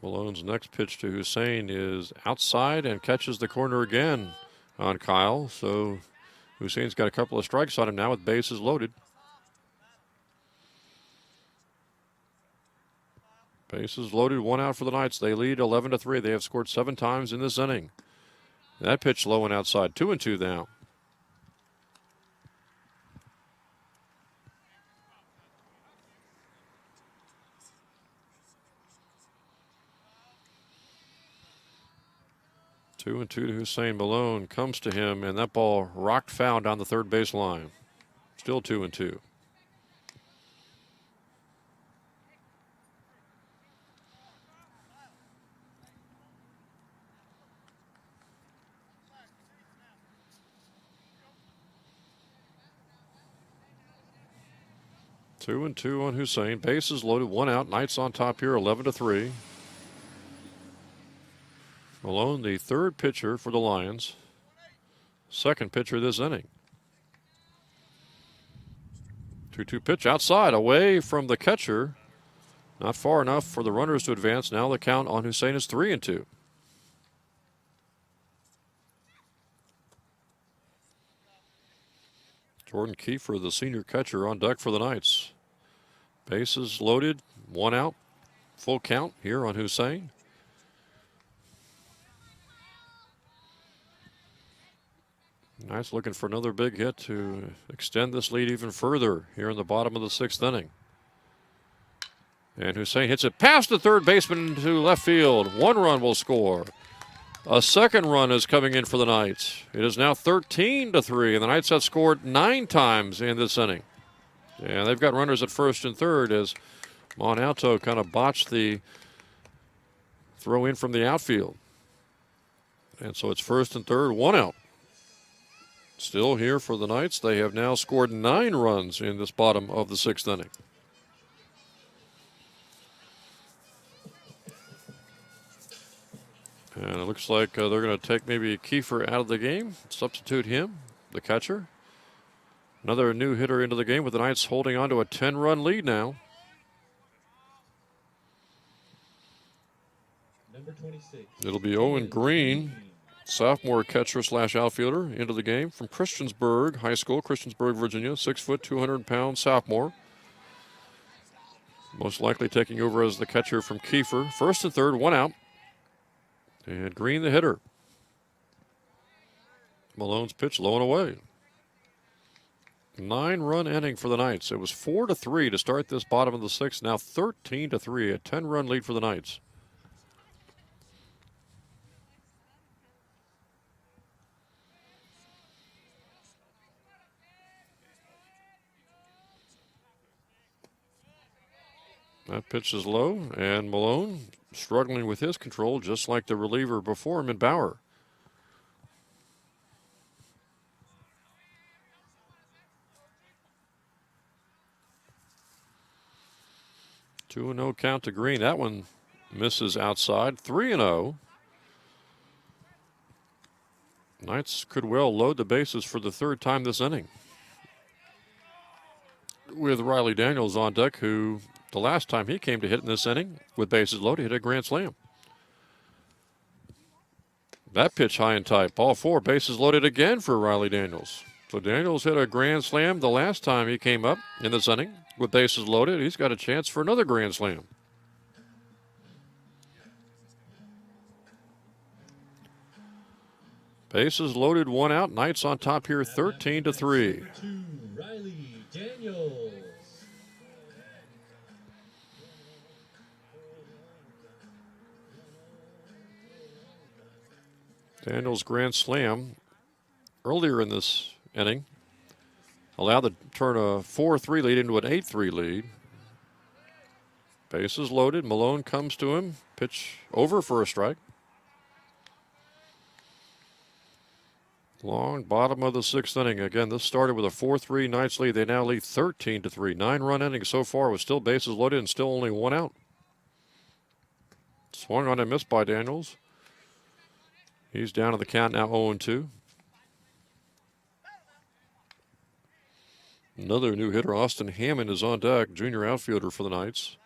Malone's next pitch to Hussein is outside and catches the corner again on Kyle. So Hussein's got a couple of strikes on him now with bases loaded. Bases loaded, 1 out for the Knights. They lead 11-3. They have scored 7 times in this inning. That pitch low and outside, 2-2 now. 2-2 to Hussein. Malone comes to him, and that ball rocked foul down the third baseline. Still 2-2. Two and two on Hussein. Bases loaded, one out. Knights on top here, 11-3. Malone, the third pitcher for the Lions. Second pitcher this inning. 2-2 pitch outside, away from the catcher. Not far enough for the runners to advance. Now the count on Hussein is 3-2. Jordan Kiefer, the senior catcher, on deck for the Knights. Bases loaded, one out. Full count here on Hussein. Knights looking for another big hit to extend this lead even further here in the bottom of the sixth inning. And Hussein hits it past the third baseman to left field. One run will score. A second run is coming in for the Knights. It is now 13-3, and the Knights have scored 9 times in this inning. And they've got runners at first and third as Mont Alto kind of botched the throw in from the outfield. And so it's first and third, one out. Still here for the Knights. They have now scored 9 runs in this bottom of the sixth inning. And it looks like they're going to take maybe Kiefer out of the game, substitute him, the catcher. Another new hitter into the game with the Knights holding on to a 10-run lead now. Number 26. It'll be Owen Green, sophomore catcher slash outfielder, into the game from Christiansburg High School, Christiansburg, Virginia. 6 foot, 200-pound sophomore. Most likely taking over as the catcher from Kiefer. First and third, one out. And Green the hitter. Malone's pitch low and away. 9-run inning for the Knights. It was 4-3 to start this bottom of the sixth. Now 13-3, a 10-run lead for the Knights. That pitch is low, and Malone struggling with his control, just like the reliever before him in Bauer. Two and 0 count to Green. That one misses outside. 3-0. Knights could well load the bases for the third time this inning, with Riley Daniels on deck, who the last time he came to hit in this inning with bases loaded, hit a grand slam. That pitch high and tight. Ball 4, bases loaded again for Riley Daniels. So Daniels hit a grand slam the last time he came up in this inning with bases loaded. He's got a chance for another grand slam. Bases loaded, one out. Knights on top here, 13-3. Riley Daniels. Daniels' grand slam earlier in this inning allowed to turn a 4-3 lead into an 8-3 lead. Bases loaded. Malone comes to him. Pitch over for a strike. Long bottom of the sixth inning. Again, this started with a 4-3 Knights lead. They now lead 13-3. 9-run inning so far with still bases loaded and still only one out. Swung on and missed by Daniels. He's down to the count now, 0-2. Another new hitter, Austin Hammond, is on deck, junior outfielder for the Knights.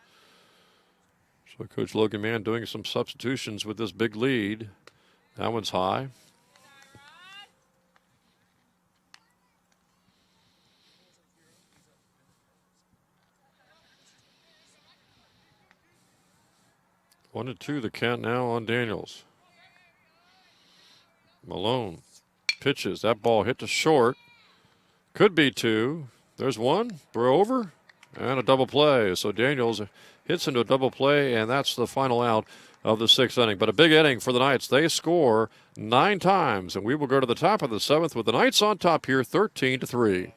So Coach Logan Mann doing some substitutions with this big lead. That one's high. One and two, the count now on Daniels. Malone pitches. That ball hit to short. Could be two. There's one. Throw over. And a double play. So Daniels hits into a double play, and that's the final out of the 6th inning. But a big inning for the Knights. They score 9 times, and we will go to the top of the 7th with the Knights on top here, 13-3.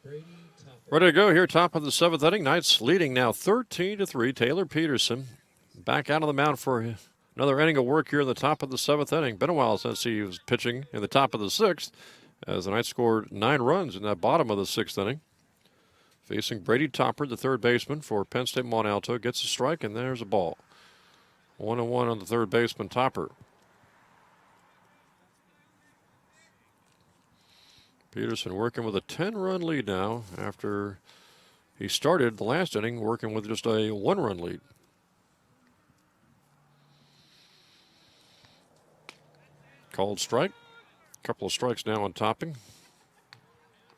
Brady Topper. Ready to go here, top of the 7th inning. Knights leading now 13-3. Taylor Peterson back out of the mound for another inning of work here in the top of the 7th inning. Been a while since he was pitching in the top of the 6th, as the Knights scored 9 runs in that bottom of the 6th inning. Facing Brady Topper, the third baseman for Penn State Mont Alto, gets a strike, and there's a ball. 1-1 on the third baseman, Topper. Peterson working with a 10-run lead now after he started the last inning working with just a 1-run lead. Called strike. A couple of strikes now on Topping.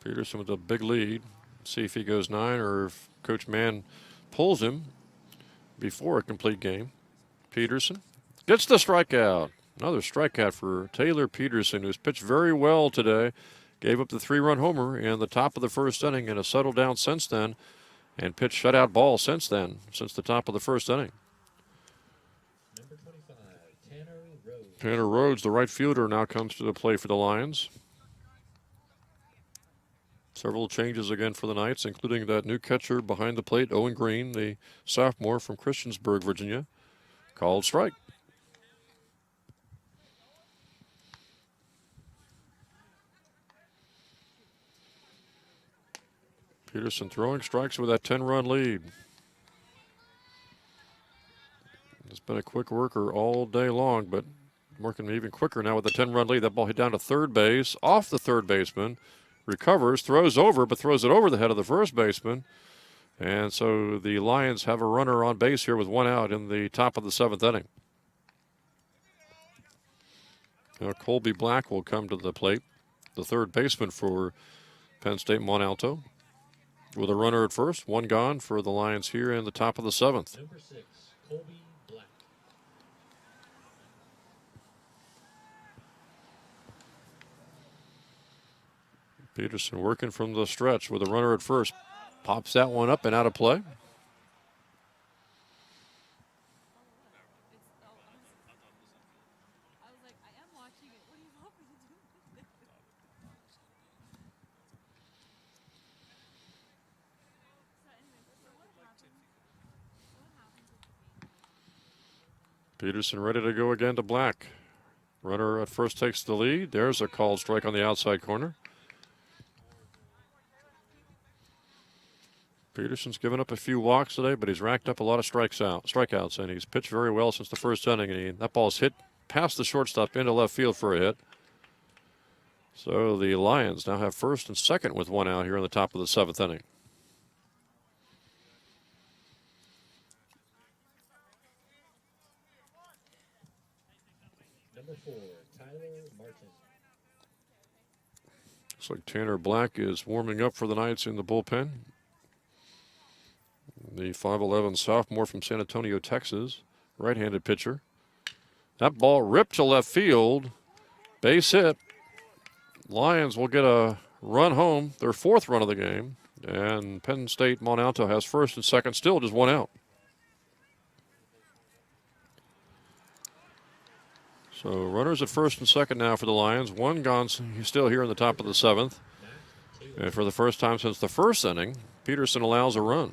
Peterson with a big lead. See if he goes 9 or if Coach Mann pulls him before a complete game. Peterson gets the strikeout. Another strikeout for Taylor Peterson, who's pitched very well today. Gave up the 3-run homer in the top of the 1st inning and has settled down since then and pitched shutout ball since then, since the top of the 1st inning. Number 25, Tanner Rhodes. Tanner Rhodes, the right fielder, now comes to the play for the Lions. Several changes again for the Knights, including that new catcher behind the plate, Owen Green, the sophomore from Christiansburg, Virginia. Called strike. Peterson throwing strikes with that 10-run lead. It's been a quick worker all day long, but working even quicker now with a 10-run lead. That ball hit down to third base, off the third baseman, recovers, throws over, but throws it over the head of the first baseman. And so the Lions have a runner on base here with 1 out in the top of the 7th inning. Now Colby Black will come to the plate, the third baseman for Penn State Mont Alto. With a runner at first, 1 gone for the Lions here in the top of the 7th. Number 6, Colby Black. Peterson working from the stretch with a runner at first. Pops that one up and out of play. Peterson ready to go again to Black. Runner at first takes the lead. There's a called strike on the outside corner. Peterson's given up a few walks today, but he's racked up a lot of strikeouts, and he's pitched very well since the 1st inning. And that ball's hit past the shortstop into left field for a hit. So the Lions now have 1st and 2nd with 1 out here in the top of the 7th inning. Number 4, Tyler Martin. Looks like Tanner Black is warming up for the Knights in the bullpen. The 5'11" sophomore from San Antonio, Texas, right-handed pitcher. That ball ripped to left field, base hit, Lions will get a run home, their 4th run of the game, and Penn State Mont Alto has first and second, still just 1 out. So runners at first and second now for the Lions. 1 gone, he's still here in the top of the 7th. And for the first time since the first inning, Peterson allows a run.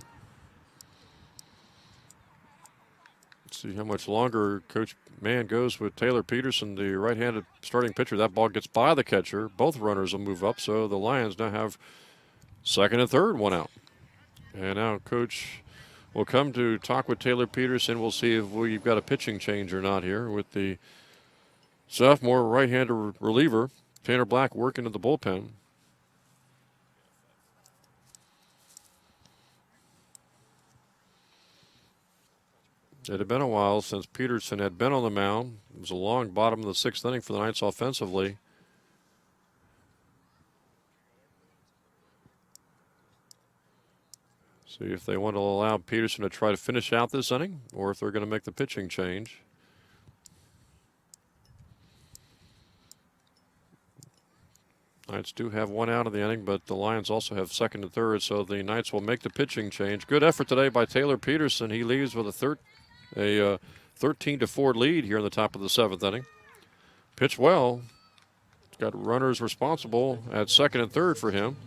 Let's see how much longer Coach Mann goes with Taylor Peterson, the right-handed starting pitcher. That ball gets by the catcher. Both runners will move up, so the Lions now have second and third, 1 out. And now Coach will come to talk with Taylor Peterson. We'll see if we've got a pitching change or not here with the sophomore right-hander reliever, Tanner Black, working at the bullpen. It had been a while since Peterson had been on the mound. It was a long bottom of the 6th inning for the Knights offensively. See if they want to allow Peterson to try to finish out this inning or if they're going to make the pitching change. Knights do have 1 out of the inning, but the Lions also have second and third, so the Knights will make the pitching change. Good effort today by Taylor Peterson. He leaves with a 13-4 lead here in the top of the 7th inning. Pitched well. He's got runners responsible at second and third for him.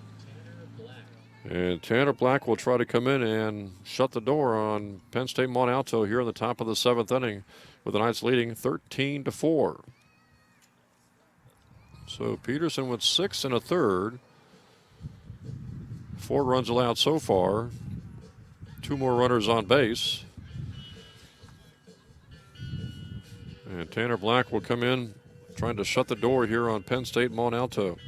And Tanner Black will try to come in and shut the door on Penn State Mont Alto here in the top of the 7th inning, with the Knights leading 13-4. So Peterson with 6 1/3. 4 runs allowed so far. 2 more runners on base. And Tanner Black will come in trying to shut the door here on Penn State Mont Alto.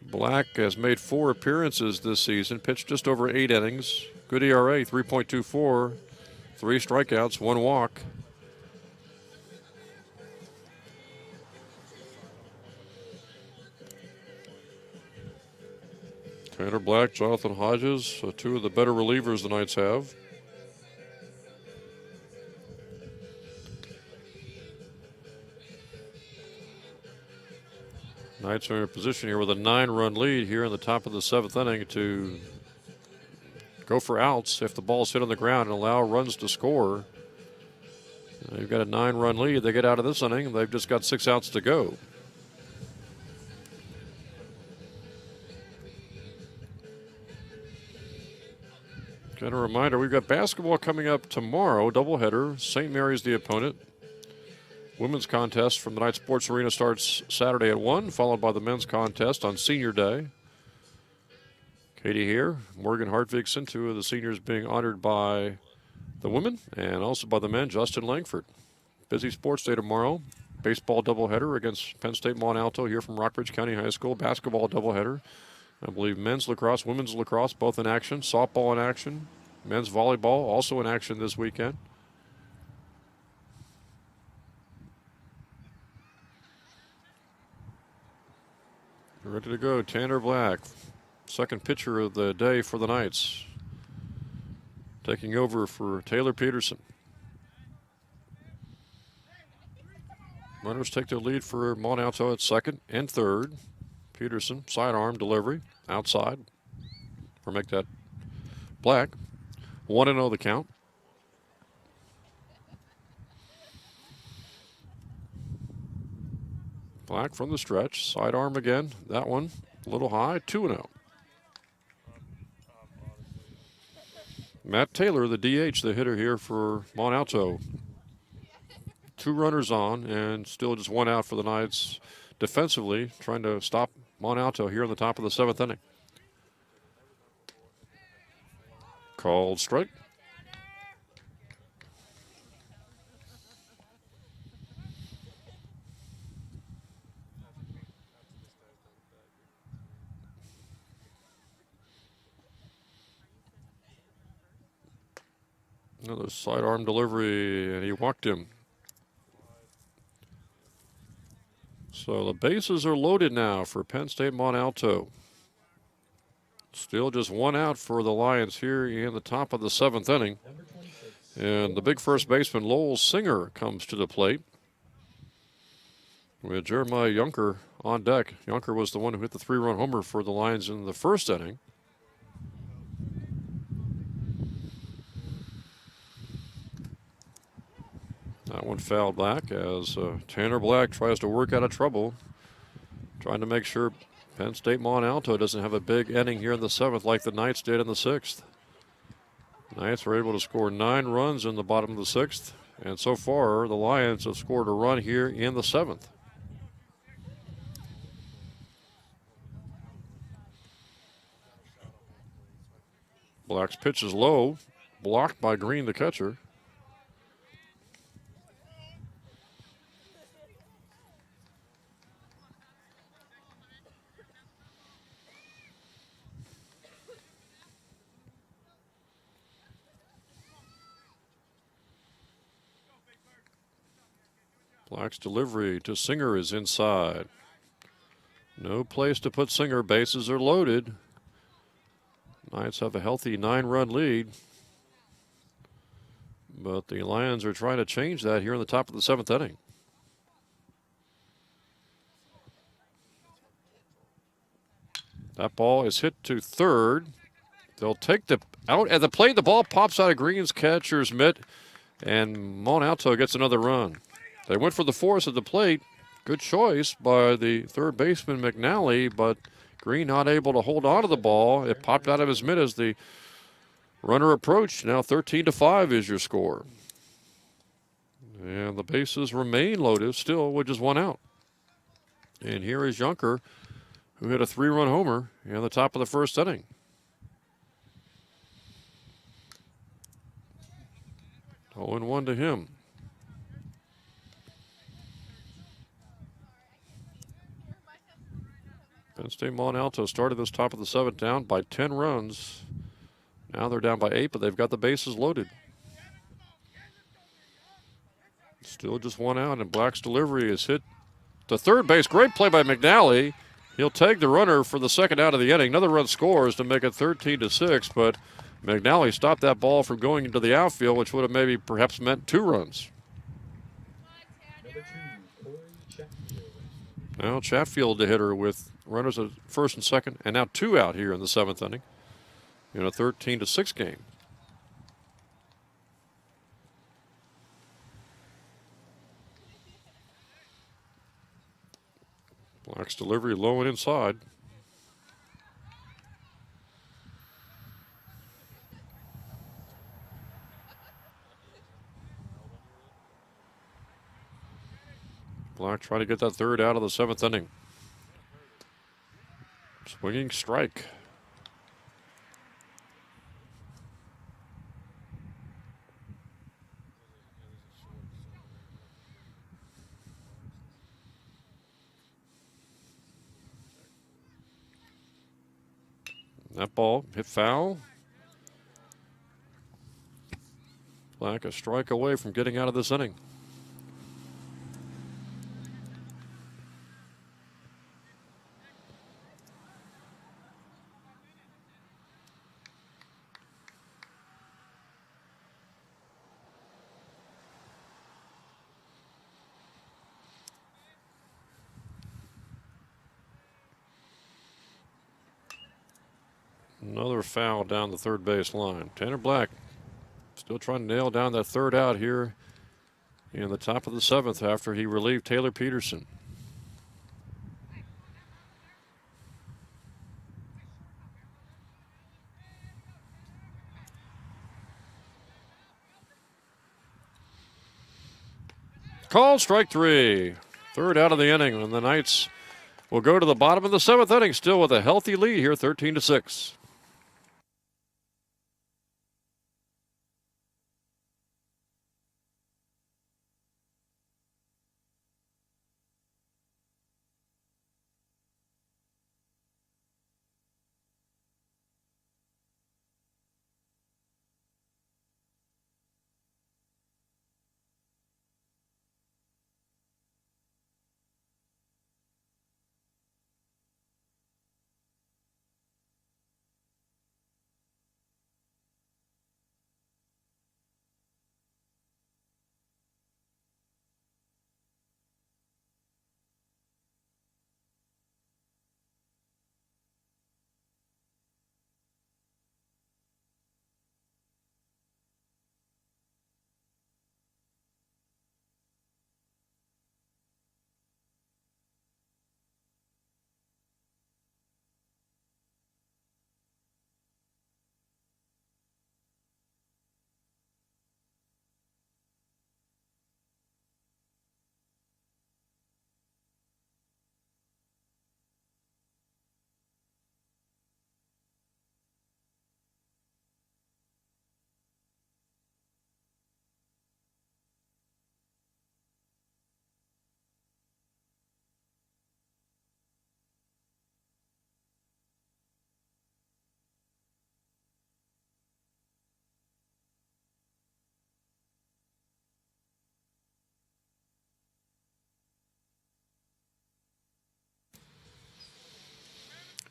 Black has made 4 appearances this season, pitched just over 8 innings. Good ERA, 3.24, 3 strikeouts, 1 walk. Tanner Black, Jonathan Hodges, 2 of the better relievers the Knights have. Knights are in a position here with a 9-run lead here in the top of the 7th inning to go for outs if the ball's hit on the ground and allow runs to score. They've got a 9-run lead. They get out of this inning, they've just got 6 outs to go. Got a reminder, we've got basketball coming up tomorrow, doubleheader. St. Mary's the opponent. Women's contest from the Knight Sports Arena starts Saturday at 1, followed by the men's contest on Senior Day. Katie here, Morgan Hartvigsen, 2 of the seniors being honored by the women and also by the men, Justin Langford. Busy sports day tomorrow. Baseball doubleheader against Penn State Mont Alto here from Rockbridge County High School. Basketball doubleheader. I believe men's lacrosse, women's lacrosse, both in action. Softball in action. Men's volleyball also in action this weekend. Ready to go, Tanner Black, second pitcher of the day for the Knights, taking over for Taylor Peterson. Runners take their lead for Mont Alto at second and third. Peterson, sidearm delivery, outside, or make that Black. 1-0 the count. Black from the stretch, sidearm again. That one a little high, 2-0. Matt Taylor, the DH, the hitter here for Mont Alto. 2 runners on and still just 1 out for the Knights defensively, trying to stop Mont Alto here in the top of the 7th inning. Called strike. Another sidearm delivery, and he walked him. So the bases are loaded now for Penn State Mont Alto. Still just 1 out for the Lions here in the top of the 7th inning. And the big first baseman, Lowell Singer, comes to the plate with Jeremiah Junker on deck. Yunker was the one who hit the 3-run homer for the Lions in the first inning. That one fouled back as Tanner Black tries to work out of trouble, trying to make sure Penn State Mont Alto doesn't have a big inning here in the 7th like the Knights did in the 6th. Knights were able to score 9 runs in the bottom of the 6th, and so far the Lions have scored a run here in the 7th. Black's pitch is low, blocked by Green, the catcher. Black's delivery to Singer is inside. No place to put Singer. Bases are loaded. Knights have a healthy 9-run lead. But the Lions are trying to change that here in the top of the 7th inning. That ball is hit to third. They'll take the out at the plate. The ball pops out of Green's catcher's mitt, and Mont Alto gets another run. They went for the force at the plate. Good choice by the third baseman McNally, but Green not able to hold on to the ball. It popped out of his mitt as the runner approached. Now 13-5 is your score. And the bases remain loaded still with just one out. And here is Yunker, who hit a 3-run homer in the top of the first inning. Oh, and 1 to him. Penn State Mont Alto started this top of the 7th down by 10 runs. Now they're down by 8, but they've got the bases loaded. Still just 1 out, and Black's delivery is hit to third base. Great play by McNally. He'll take the runner for the second out of the inning. Another run scores to make it 13-6, but McNally stopped that ball from going into the outfield, which would have maybe perhaps meant 2 runs. Number 2, Corey Chatfield. Now Chatfield the hitter with runners at first and second, and now 2 out here in the 7th inning in a 13-6 game. Black's delivery low and inside. Black trying to get that third out of the 7th inning. Swinging strike. That ball hit foul. Black a strike away from getting out of this inning. Another foul down the third base line. Tanner Black still trying to nail down that third out here in the top of the 7th after he relieved Taylor Peterson. Called strike 3. Third out of the inning, and the Knights will go to the bottom of the 7th inning still with a healthy lead here, 13-6.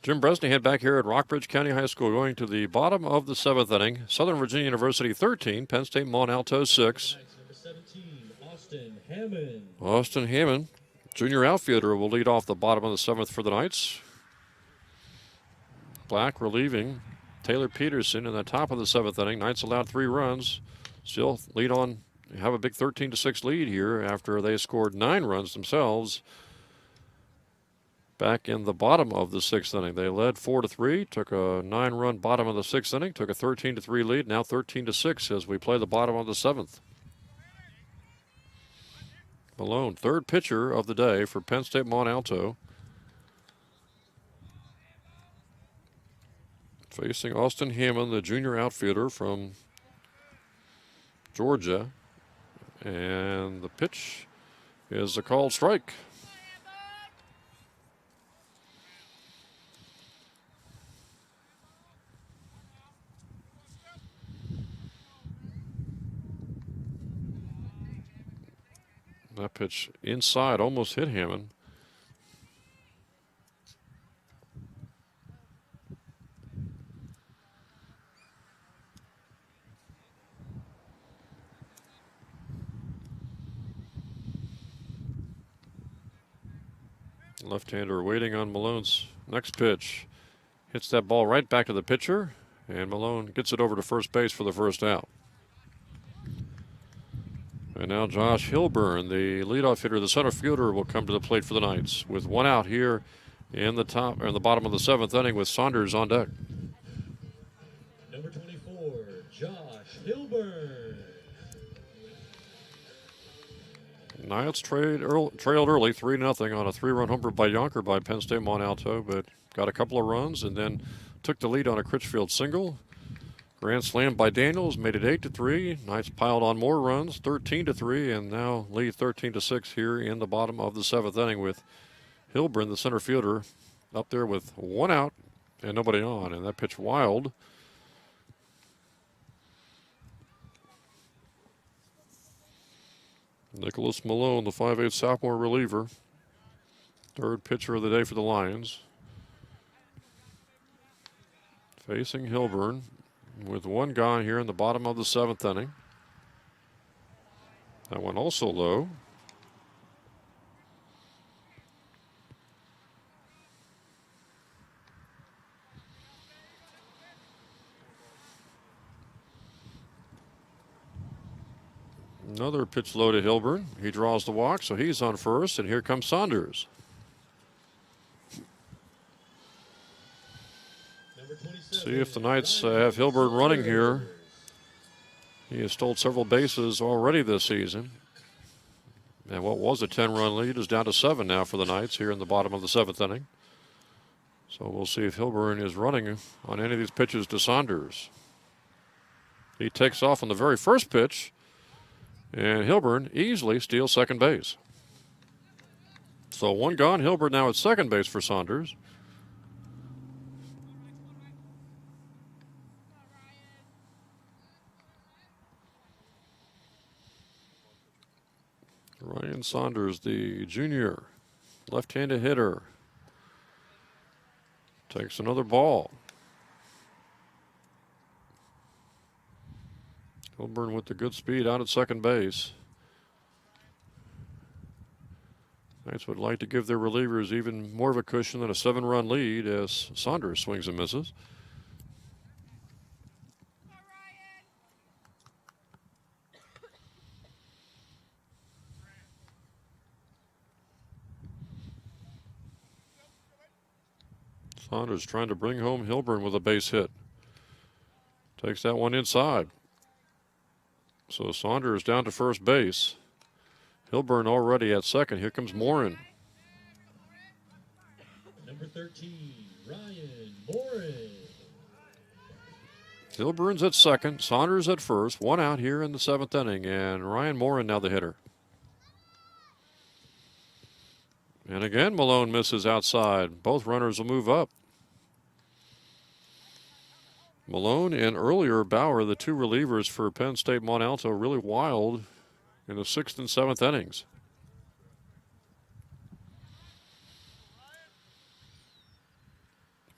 Jim Bresnahan back here at Rockbridge County High School, going to the bottom of the 7th inning. Southern Virginia University 13, Penn State Mont Alto 6. Number 17, Austin Hammond. Austin Hammond, junior outfielder, will lead off the bottom of the 7th for the Knights. Black relieving Taylor Peterson in the top of the 7th inning. Knights allowed 3 runs. Still lead on, have a big 13-6 lead here after they scored 9 runs themselves back in the bottom of the 6th inning. They led 4-3, took a 9-run bottom of the 6th inning, took a 13-3 lead, now 13-6 as we play the bottom of the 7th. Malone, third pitcher of the day for Penn State Mont Alto. Facing Austin Hammond, the junior outfielder from Georgia. And the pitch is a called strike. That pitch inside almost hit Hammond. Left-hander waiting on Malone's next pitch. Hits that ball right back to the pitcher, and Malone gets it over to first base for the first out. And now Josh Hilburn, the leadoff hitter, the center fielder, will come to the plate for the Knights with 1 out here in the top or in the bottom of the 7th inning with Saunders on deck. Number 24, Josh Hilburn. Knights trailed early 3-0 on a 3-run homer by Yonker by Penn State Mont Alto, but got a couple of runs and then took the lead on a Critchfield single. Grand slam by Daniels made it 8-3. Knights piled on more runs, 13-3, and now lead 13-6 here in the bottom of the 7th inning with Hilburn, the center fielder, up there with 1 out and nobody on, and that pitch wild. Nicholas Malone, the 5'8" sophomore reliever, third pitcher of the day for the Lions. Facing Hilburn with 1 gone here in the bottom of the 7th inning. That one also low. Another pitch low to Hilburn. He draws the walk, so he's on first, and here comes Saunders. See if the Knights have Hilburn running here. He has stolen several bases already this season. And what was a 10-run lead is down to 7 now for the Knights here in the bottom of the 7th inning. So we'll see if Hilburn is running on any of these pitches to Saunders. He takes off on the very first pitch, and Hilburn easily steals second base. So 1 gone. Hilburn now at second base for Saunders. Ryan Saunders, the junior left-handed hitter, takes another ball. Hilburn with the good speed out at second base. Knights would like to give their relievers even more of a cushion than a 7-run lead as Saunders swings and misses. Saunders trying to bring home Hilburn with a base hit. Takes that one inside. So Saunders down to first base. Hilburn already at second. Here comes Morin. Number 13, Ryan Morin. Hilburn's at second. Saunders at first. 1 out here in the 7th inning. And Ryan Morin now the hitter. And again, Malone misses outside. Both runners will move up. Malone and earlier Bauer, the 2 relievers for Penn State Mont Alto, really wild in the 6th and 7th innings.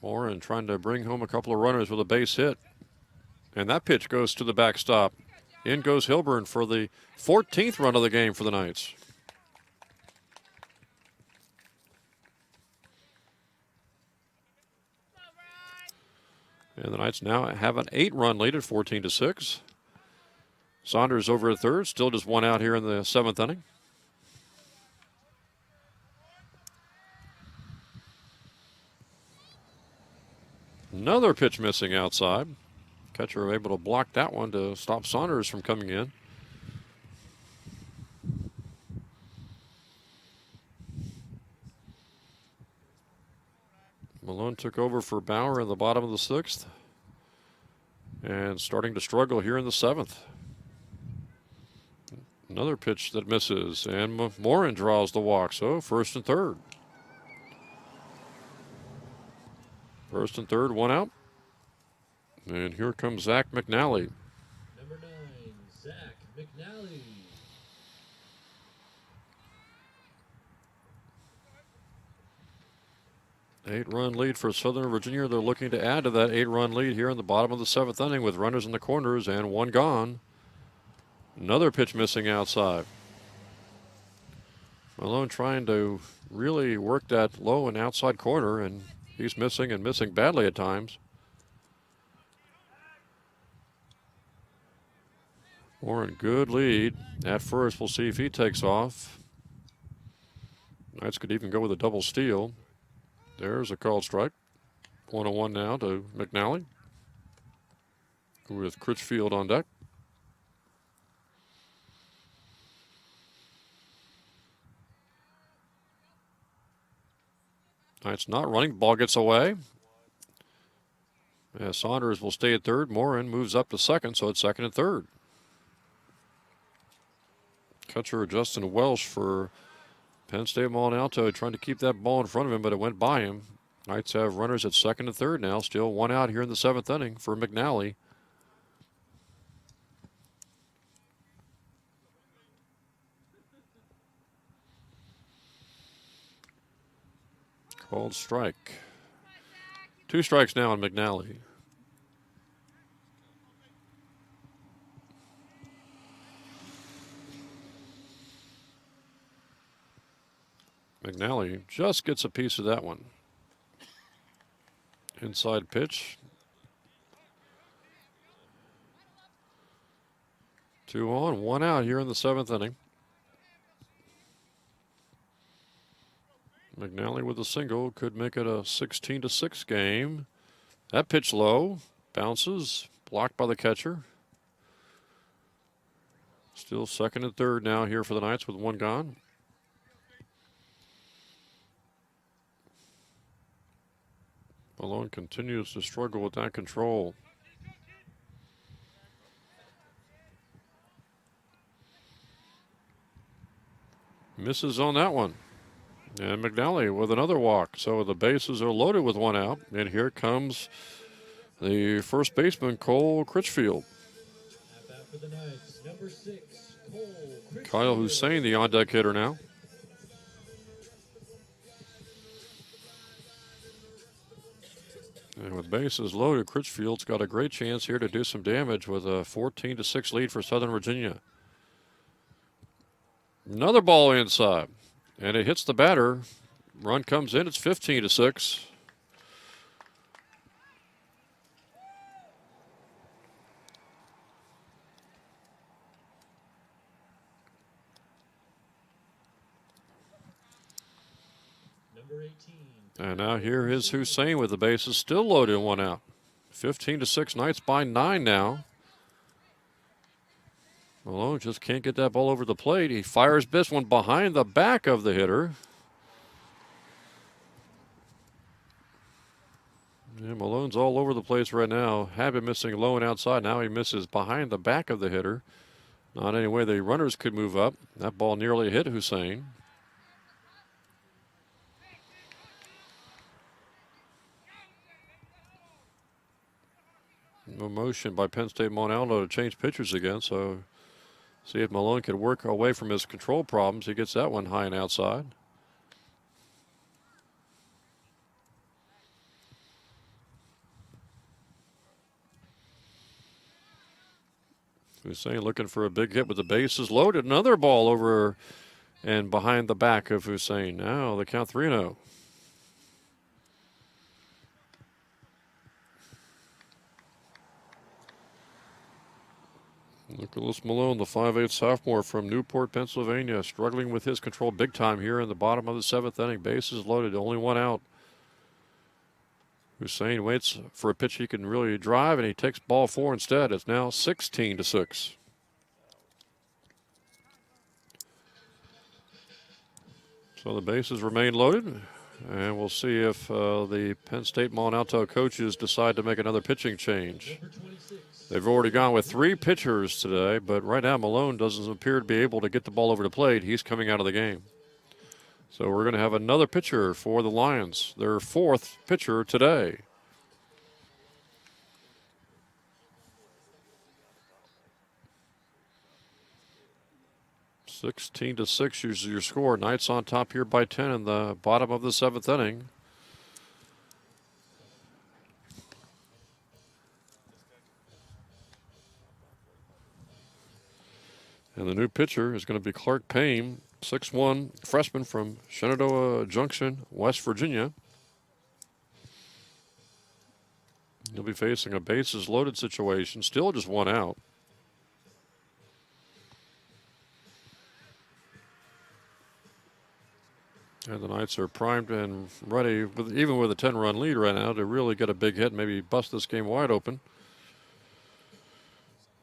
Morin trying to bring home a couple of runners with a base hit. And that pitch goes to the backstop. In goes Hilburn for the 14th run of the game for the Knights. And the Knights now have an 8-run lead at 14-6. Saunders over at third, still just one out here in the 7th inning. Another pitch missing outside. Catcher able to block that one to stop Saunders from coming in. Malone took over for Bauer in the bottom of the 6th. And starting to struggle here in the 7th. Another pitch that misses, and Morin draws the walk, so 1st and 3rd. 1st and 3rd, one out. And here comes Zach McNally. Number 9, Zach McNally. Eight-run lead for Southern Virginia. They're looking to add to that 8-run lead here in the bottom of the 7th inning with runners in the corners and one gone. Another pitch missing outside. Malone trying to really work that low and outside corner, and he's missing and missing badly at times. Warren, good lead at first. We'll see if he takes off. Knights could even go with a double steal. There's a called strike. 1-1 now to McNally with Critchfield on deck. Knights not running. Ball gets away. Yeah, Saunders will stay at third. Morin moves up to second, so it's 2nd and 3rd. Catcher Justin Welsh for Penn State Mont Alto trying to keep that ball in front of him, but it went by him. Knights have runners at 2nd and 3rd now. Still one out here in the 7th inning for McNally. Called strike. 2 strikes now on McNally. McNally just gets a piece of that one. Inside pitch. 2 on, 1 out here in the 7th inning. McNally with a single could make it a 16-6 game. That pitch low, bounces, blocked by the catcher. Still 2nd and 3rd now here for the Knights with one gone. Malone continues to struggle with that control. Misses on that one. And McNally with another walk. So the bases are loaded with one out. And here comes the first baseman, Cole Critchfield. At bat for the Knights, number 6, Cole Critchfield. Kyle Hussein, the on-deck hitter now. And with bases loaded, Critchfield's got a great chance here to do some damage with a 14-6 lead for Southern Virginia. Another ball inside, and it hits the batter. Run comes in, it's 15-6. Number 18. And now here is Hussein with the bases still loaded, one out. 15-6, Knights by 9 now. Malone just can't get that ball over the plate. He fires this one behind the back of the hitter. Yeah, Malone's all over the place right now. Had been missing low and outside. Now he misses behind the back of the hitter. Not any way the runners could move up. That ball nearly hit Hussein. No motion by Penn State Mont Alto to change pitchers again, so see if Malone can work away from his control problems. He gets that one high and outside. Hussein looking for a big hit with the bases loaded. Another ball over and behind the back of Hussein. Now the count 3-0. Nicholas Malone, the 5'8" sophomore from Newport, Pennsylvania, struggling with his control big time here in the bottom of the 7th inning. Bases loaded, only one out. Hussein waits for a pitch he can really drive, and he takes ball 4 instead. It's now 16-6. So the bases remain loaded, and we'll see if the Penn State Mont Alto coaches decide to make another pitching change. They've already gone with 3 pitchers today, but right now Malone doesn't appear to be able to get the ball over the plate. He's coming out of the game. So we're going to have another pitcher for the Lions, their 4th pitcher today. (16-6) is your score. Knights on top here by 10 in the bottom of the 7th inning. And the new pitcher is going to be Clark Payne, 6'1" freshman from Shenandoah Junction, West Virginia. He'll be facing a bases loaded situation, still just 1 out. And the Knights are primed and ready, even with a 10-run lead right now, to really get a big hit, maybe bust this game wide open.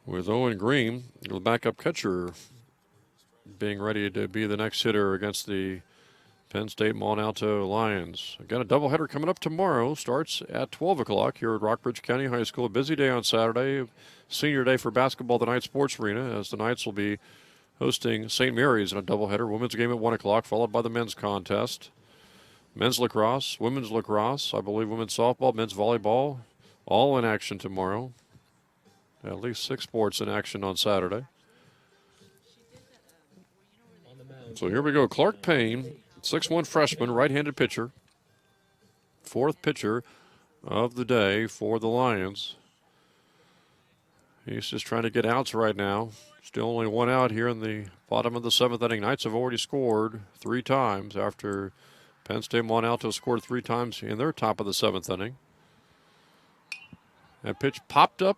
With Owen Green, the backup catcher, being ready to be the next hitter against the Penn State Mont Alto Lions. Again, a doubleheader coming up tomorrow. Starts at 12 o'clock here at Rockbridge County High School. A busy day on Saturday. Senior day for basketball at the Knights Sports Arena, as the Knights will be hosting St. Mary's in a doubleheader. Women's game at 1 o'clock, followed by the men's contest. Men's lacrosse, women's lacrosse, I believe women's softball, men's volleyball, all in action tomorrow. At least 6 sports in action on Saturday. So here we go. Clark Payne, 6'1" freshman, right-handed pitcher. 4th pitcher of the day for the Lions. He's just trying to get outs right now. Still only 1 out here in the bottom of the 7th inning. Knights have already scored 3 times after Penn State Mont Alto scored 3 times in their top of the 7th inning. That pitch popped up.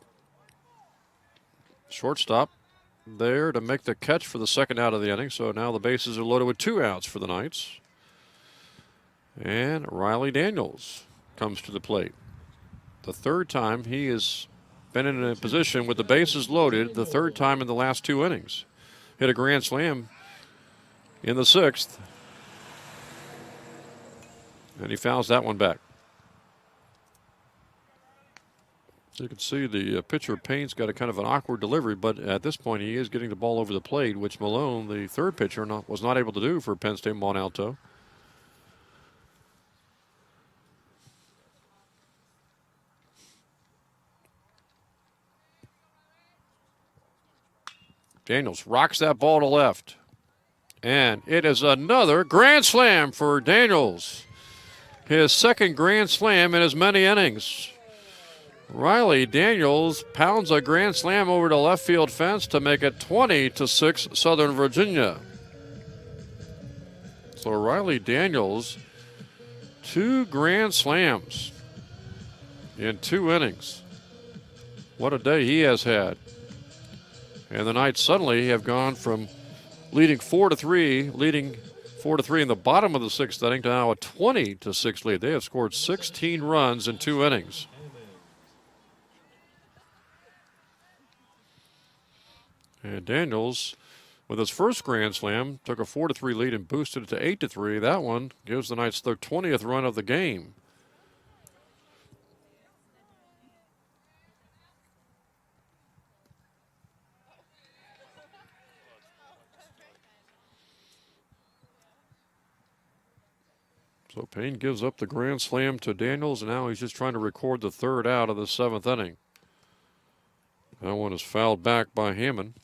Shortstop there to make the catch for the 2nd out of the inning. So now the bases are loaded with 2 outs for the Knights. And Riley Daniels comes to the plate. The 3rd time he has been in a position with the bases loaded, the 3rd time in the last 2 innings. Hit a grand slam in the 6th. And he fouls that one back. You can see the pitcher, Payne's got a kind of an awkward delivery, but at this point he is getting the ball over the plate, which Malone, the 3rd pitcher, was not able to do for Penn State Mont Alto. Daniels rocks that ball to left. And it is another grand slam for Daniels. His 2nd grand slam in as many innings. Riley Daniels pounds a grand slam over the left field fence to make it 20-6 Southern Virginia. So Riley Daniels, 2 grand slams in 2 innings. What a day he has had. And the Knights suddenly have gone from leading 4-3 in the bottom of the 6th inning to now a 20-6 lead. They have scored 16 runs in 2 innings. And Daniels, with his first grand slam, took a 4-3 lead and boosted it to 8-3. That one gives the Knights their 20th run of the game. So Payne gives up the grand slam to Daniels, and now he's just trying to record the 3rd out of the 7th inning. That one is fouled back by Hammond.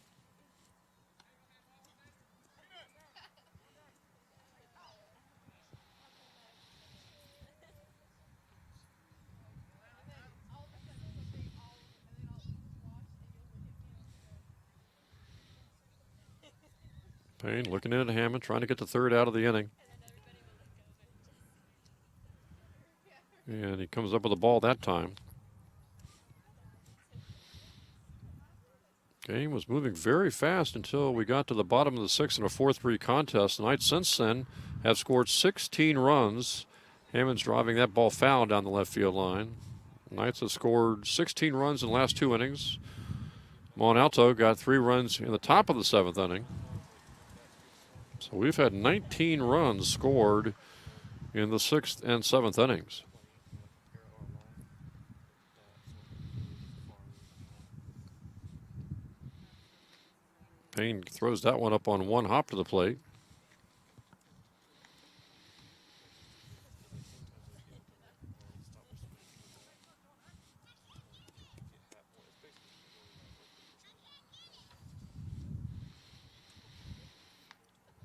Penn looking in at Hammond, trying to get the third out of the inning. And he comes up with the ball that time. Game was moving very fast until we got to the bottom of the sixth in a 4-3 contest. The Knights since then have scored 16 runs. Hammond's driving that ball foul down the left field line. The Knights have scored 16 runs in the last 2 innings. Mont Alto got 3 runs in the top of the 7th inning. So we've had 19 runs scored in the 6th and 7th innings. Penn throws that one up on 1 hop to the plate.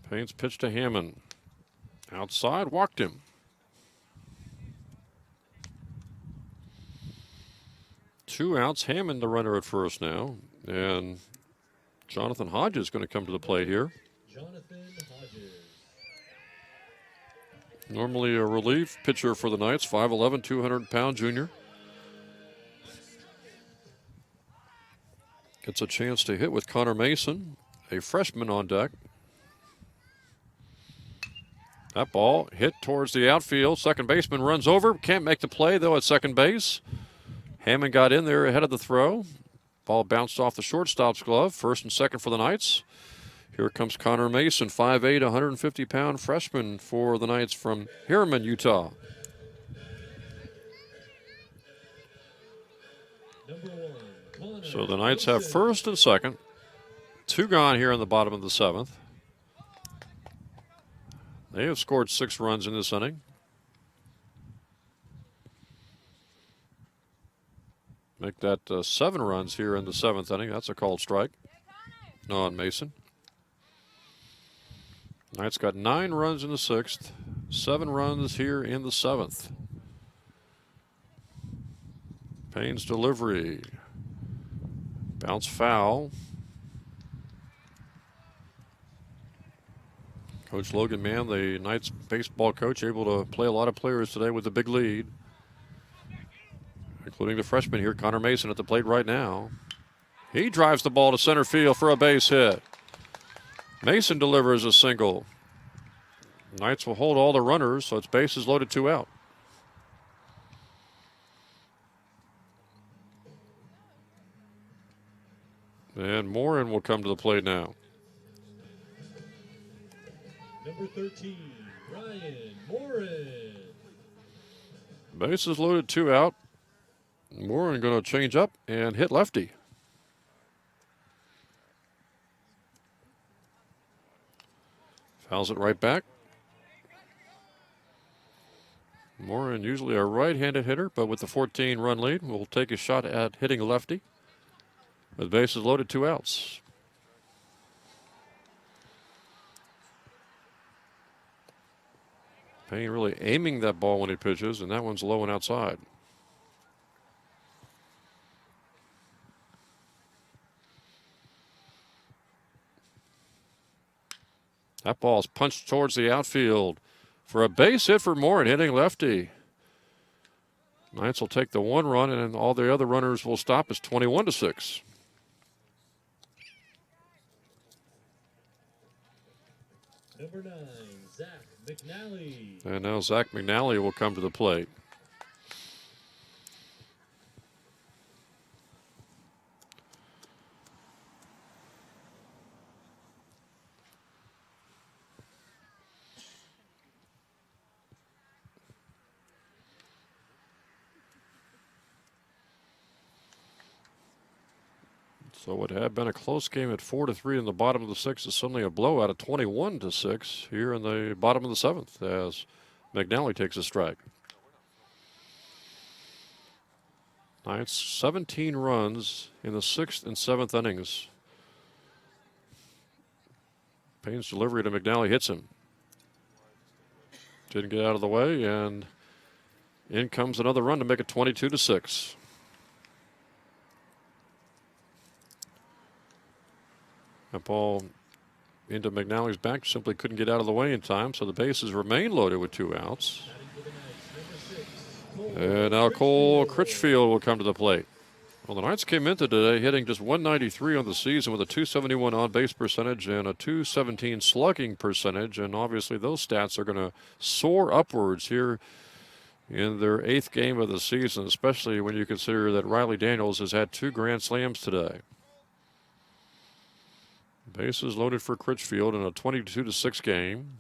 Penn's pitch to Hammond. Outside, walked him. Two outs, Hammond the runner at first now. And Jonathan Hodges is going to come to the plate here. Jonathan Hodges. Normally a relief pitcher for the Knights, 5'11", 200-pound junior. Gets a chance to hit with Connor Mason, a freshman on deck. That ball hit towards the outfield. Second baseman runs over. Can't make the play, though, at second base. Hammond got in there ahead of the throw. Ball bounced off the shortstop's glove. First and second for the Knights. Here comes Connor Mason, 5'8", 150-pound freshman for the Knights from Harriman, Utah. So the Knights have first and second. 2 gone here in the bottom of the 7th. They have scored 6 runs in this inning. Make that 7 runs here in the 7th inning. That's a called strike. No, on Mason. Knights got 9 runs in the 6th, 7 runs here in the 7th. Penn's delivery. Bounce foul. Coach Logan Mann, the Knights baseball coach, able to play a lot of players today with a big lead, including the freshman here, Connor Mason, at the plate right now. He drives the ball to center field for a base hit. Mason delivers a single. Knights will hold all the runners, so it's bases loaded, 2 out. And Morin will come to the plate now. Number 13, Ryan Morin. Bases loaded, 2 out. Morin going to change up and hit lefty. Fouls it right back. Morin, usually a right-handed hitter, but with the 14-run lead, will take a shot at hitting lefty. With bases loaded, 2 outs. Penn really aiming that ball when he pitches, and that one's low and outside. That ball's punched towards the outfield for a base hit for Morin, hitting lefty. Knights will take the 1 run, and all the other runners will stop. It's 21-6. Number 9, Zach McNally. And now Zach McNally will come to the plate. So what had been a close game at 4-3 in the bottom of the 6th is suddenly a blowout at 21-6 here in the bottom of the 7th as McNally takes a strike. Knights 17 runs in the 6th and 7th innings. Penn's delivery to McNally hits him. Didn't get out of the way, and in comes another run to make it 22-6. That ball into McNally's back, simply couldn't get out of the way in time, so the bases remain loaded with 2 outs. And now Cole Critchfield will come to the plate. Well, the Knights came into today hitting just 193 on the season with a 271 on-base percentage and a 217 slugging percentage, and obviously those stats are going to soar upwards here in their 8th game of the season, especially when you consider that Riley Daniels has had 2 grand slams today. Bases loaded for Critchfield in a 22-6 game.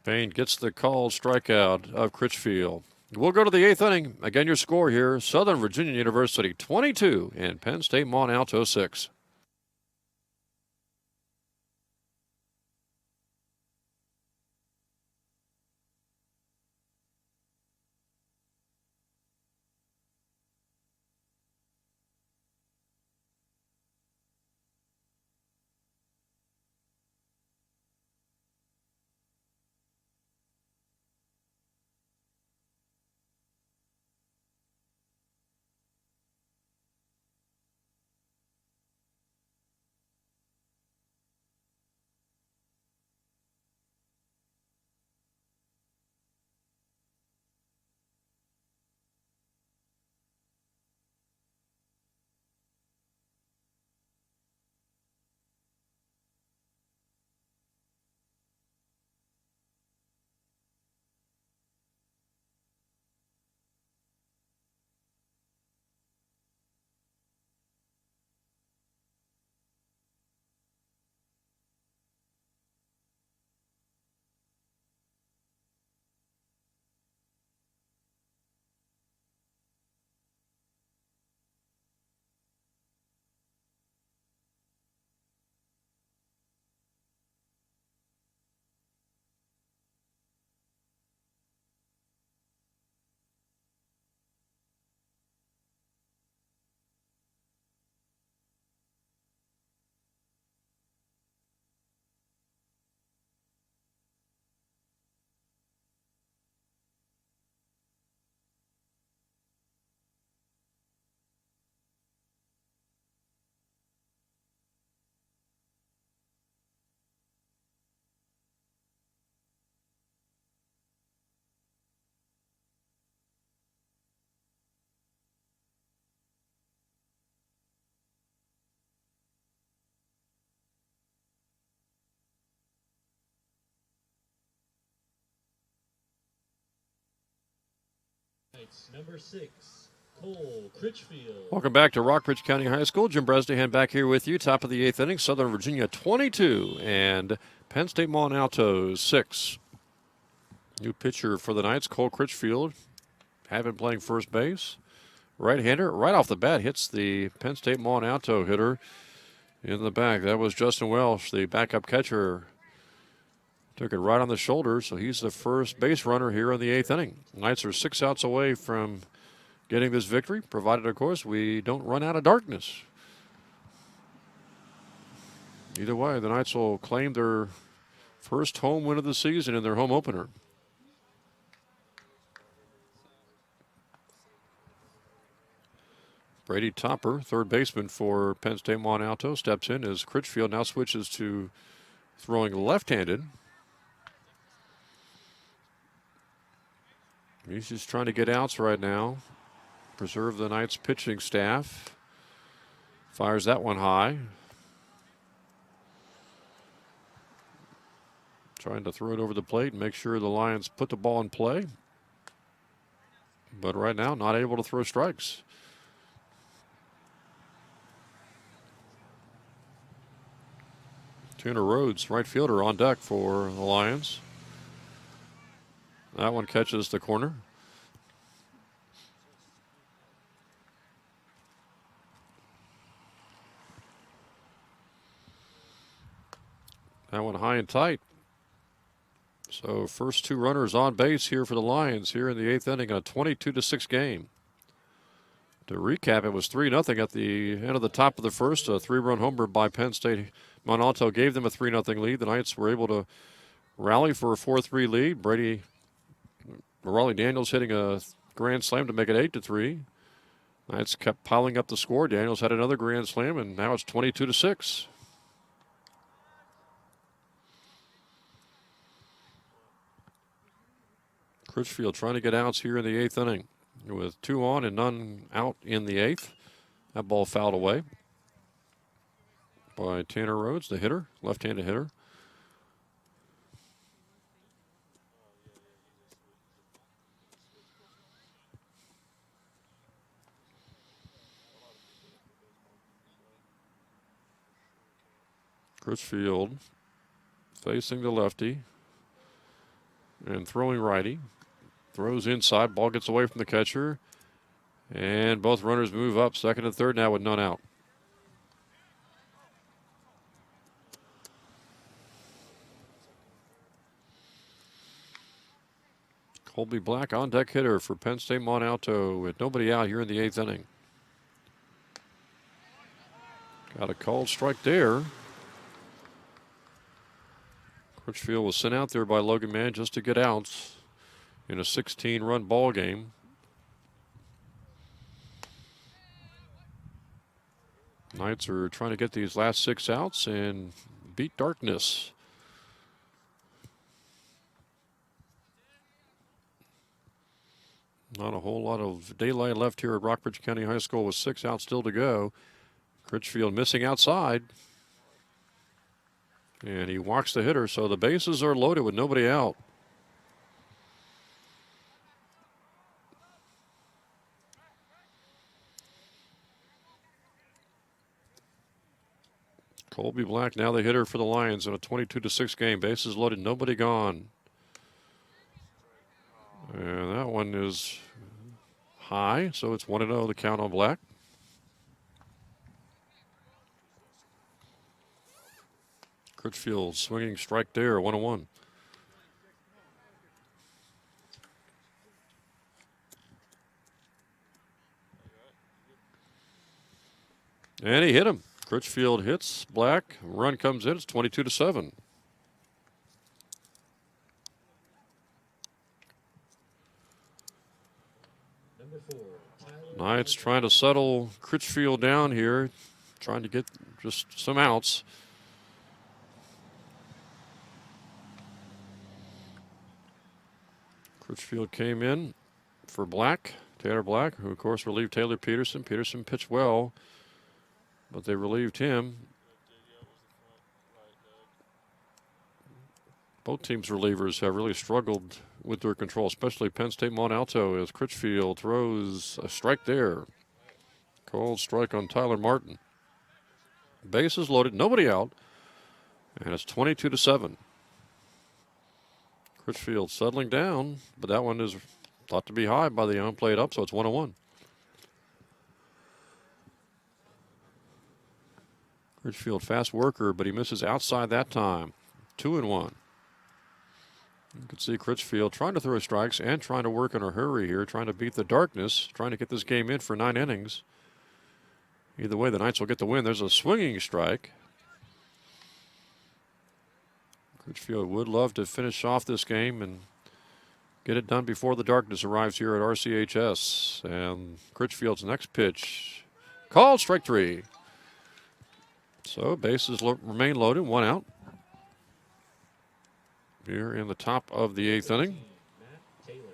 Penn gets the called strikeout of Critchfield. We'll go to the 8th inning. Again, your score here, Southern Virginia University 22 and Penn State Mont Alto 6. Number 6, Cole Critchfield. Welcome back to Rockbridge County High School. Jim Bresnahan back here with you. Top of the 8th inning, Southern Virginia 22 and Penn State Mont Alto 6. New pitcher for the Knights, Cole Critchfield, had been playing first base. Right-hander, right off the bat, hits the Penn State Mont Alto hitter in the back. That was Justin Welsh, the backup catcher. Took it right on the shoulder, so he's the first base runner here in the 8th inning. Knights are 6 outs away from getting this victory, provided, of course, we don't run out of darkness. Either way, the Knights will claim their first home win of the season in their home opener. Brady Topper, third baseman for Penn State Mont Alto, steps in as Critchfield now switches to throwing left-handed. He's just trying to get outs right now, preserve the Knights pitching staff. Fires that one high. Trying to throw it over the plate and make sure the Lions put the ball in play. But right now, not able to throw strikes. Tanner Rhodes, right fielder, on deck for the Lions. That one catches the corner. That one high and tight. So first 2 runners on base here for the Lions here in the 8th inning, a 22-6 game. To recap, it was 3-0 at the end of the top of the first. A 3-run homer by Penn State. Mont Alto gave them a 3-0 lead. The Knights were able to rally for a 4-3 lead. Raleigh Daniels hitting a grand slam to make it 8-3. Knights kept piling up the score. Daniels had another grand slam, and now it's 22-6. Critchfield trying to get outs here in the 8th inning with 2 on and none out in the 8th. That ball fouled away by Tanner Rhodes, the hitter, left-handed hitter. Critchfield facing the lefty and throwing righty. Throws inside, ball gets away from the catcher. And both runners move up, second and third now with none out. Colby Black on deck hitter for Penn State Mont Alto with nobody out here in the 8th inning. Got a called strike there. Critchfield was sent out there by Logan Mann just to get outs in a 16-run ball game. Knights are trying to get these last 6 outs and beat darkness. Not a whole lot of daylight left here at Rockbridge County High School with 6 outs still to go. Critchfield missing outside. And he walks the hitter, so the bases are loaded with nobody out. Colby Black now the hitter for the Lions in a 22-6 game. Bases loaded, nobody gone. And that one is high, so it's 1-0 the count on Black. Critchfield swinging strike there, 1-1. And he hit him. Critchfield hits Black. Run comes in. It's 22-7. Knights trying to settle Critchfield down here, trying to get just some outs. Critchfield came in for Black, Taylor Black, who of course relieved Taylor Peterson. Peterson pitched well, but they relieved him. Both teams' relievers have really struggled with their control, especially Penn State Mont Alto, as Critchfield throws a strike there. Called strike on Tyler Martin. Bases loaded, nobody out, and it's 22-7. Critchfield settling down, but that one is thought to be high by the unplayed up, so it's 1-1. Critchfield fast worker, but he misses outside that time. 2-1. You can see Critchfield trying to throw strikes and trying to work in a hurry here, trying to beat the darkness, trying to get this game in for 9 innings. Either way, the Knights will get the win. There's a swinging strike. Critchfield would love to finish off this game and get it done before the darkness arrives here at RCHS. And Critchfield's next pitch, called strike 3. So bases remain loaded, 1 out. Here in the top of the 8th inning.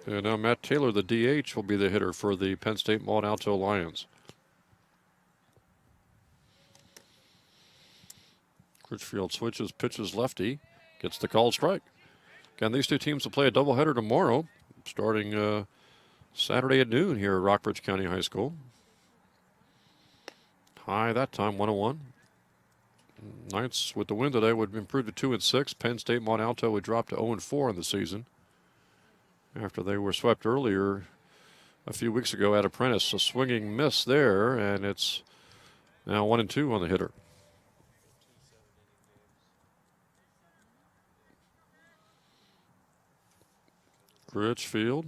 And now Matt Taylor, the DH, will be the hitter for the Penn State Mont Alto Lions. Critchfield switches, pitches lefty, gets the called strike. Again, these two teams will play a doubleheader tomorrow, starting Saturday at noon here at Rockbridge County High School. High that time, 1-1. Knights with the win today would improve to 2-6. Penn State Mont Alto would drop to 0-4 in the season after they were swept earlier a few weeks ago at Apprentice. A swinging miss there, and it's now 1-2 on the hitter. Critchfield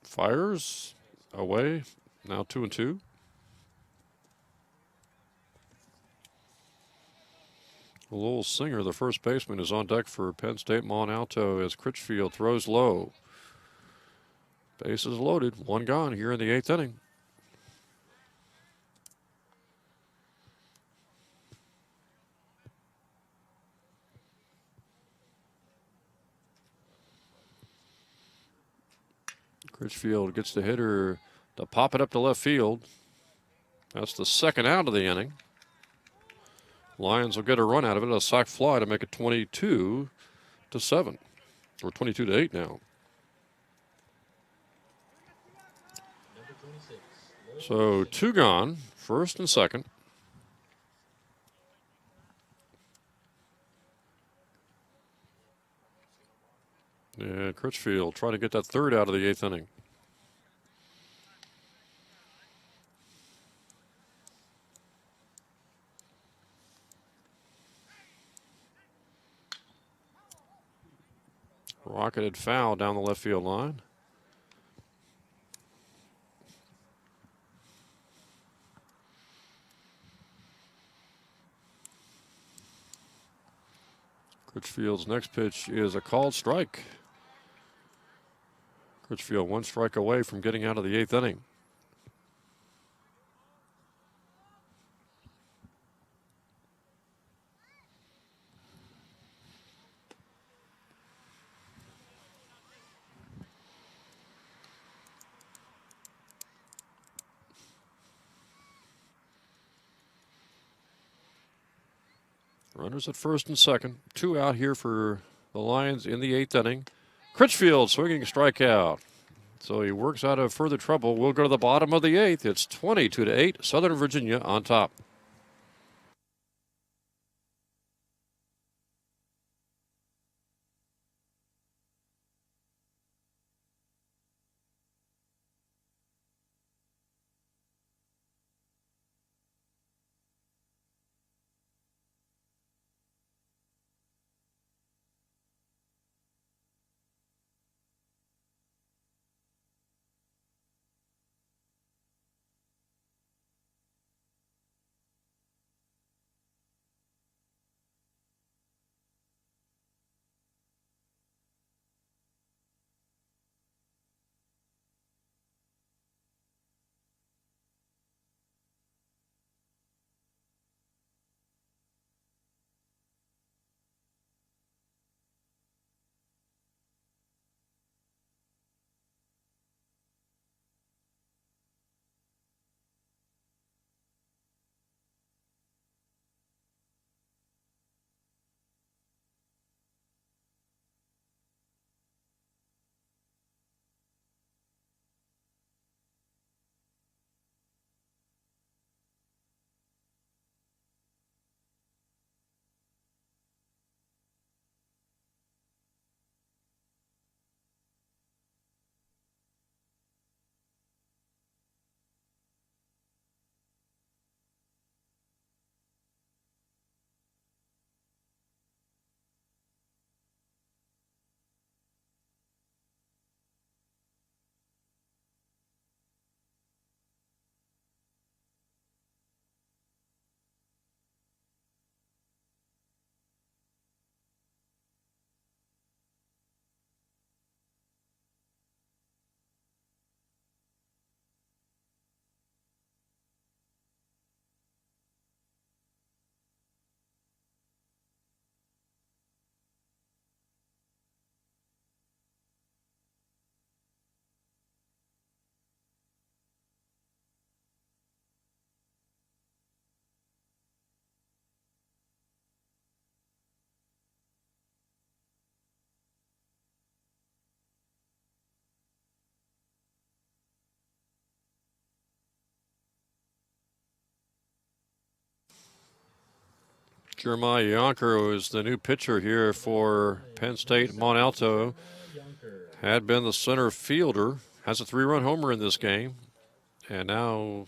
fires away, now 2-2. Lowell Singer, the first baseman, is on deck for Penn State Mont Alto as Critchfield throws low. Bases loaded, one gone here in the 8th inning. Critchfield gets the hitter to pop it up to left field. That's the second out of the inning. Lions will get a run out of it, a sac fly to make it 22-7, or 22-8 now. Number 26. So 2 gone, first and second. And Critchfield trying to get that third out of the 8th inning. Rocketed foul down the left field line. Critchfield's next pitch is a called strike. Critchfield 1 strike away from getting out of the 8th inning. Runners at first and second. 2 out here for the Lions in the 8th inning. Critchfield swinging strikeout. So he works out of further trouble. We'll go to the bottom of the 8th. It's 22-8. Southern Virginia on top. Jeremiah Yonker is the new pitcher here for Penn State Mont Alto. Had been the center fielder, has a 3-run homer in this game, and now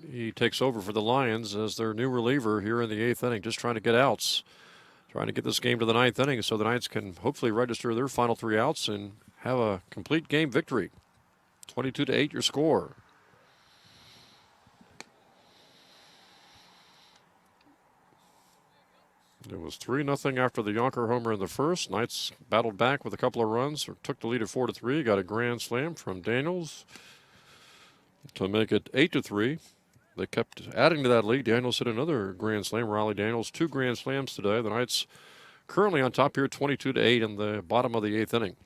he takes over for the Lions as their new reliever here in the 8th inning, just trying to get outs, trying to get this game to the 9th inning so the Knights can hopefully register their final 3 outs and have a complete game victory. 22-8 your score. It was 3-0 after the Yonker homer in the first. Knights battled back with a couple of runs, or took the lead at 4-3. Got a grand slam from Daniels to make it 8-3. They kept adding to that lead. Daniels hit another grand slam. Riley Daniels, 2 grand slams today. The Knights currently on top here, 22-8 in the bottom of the 8th inning.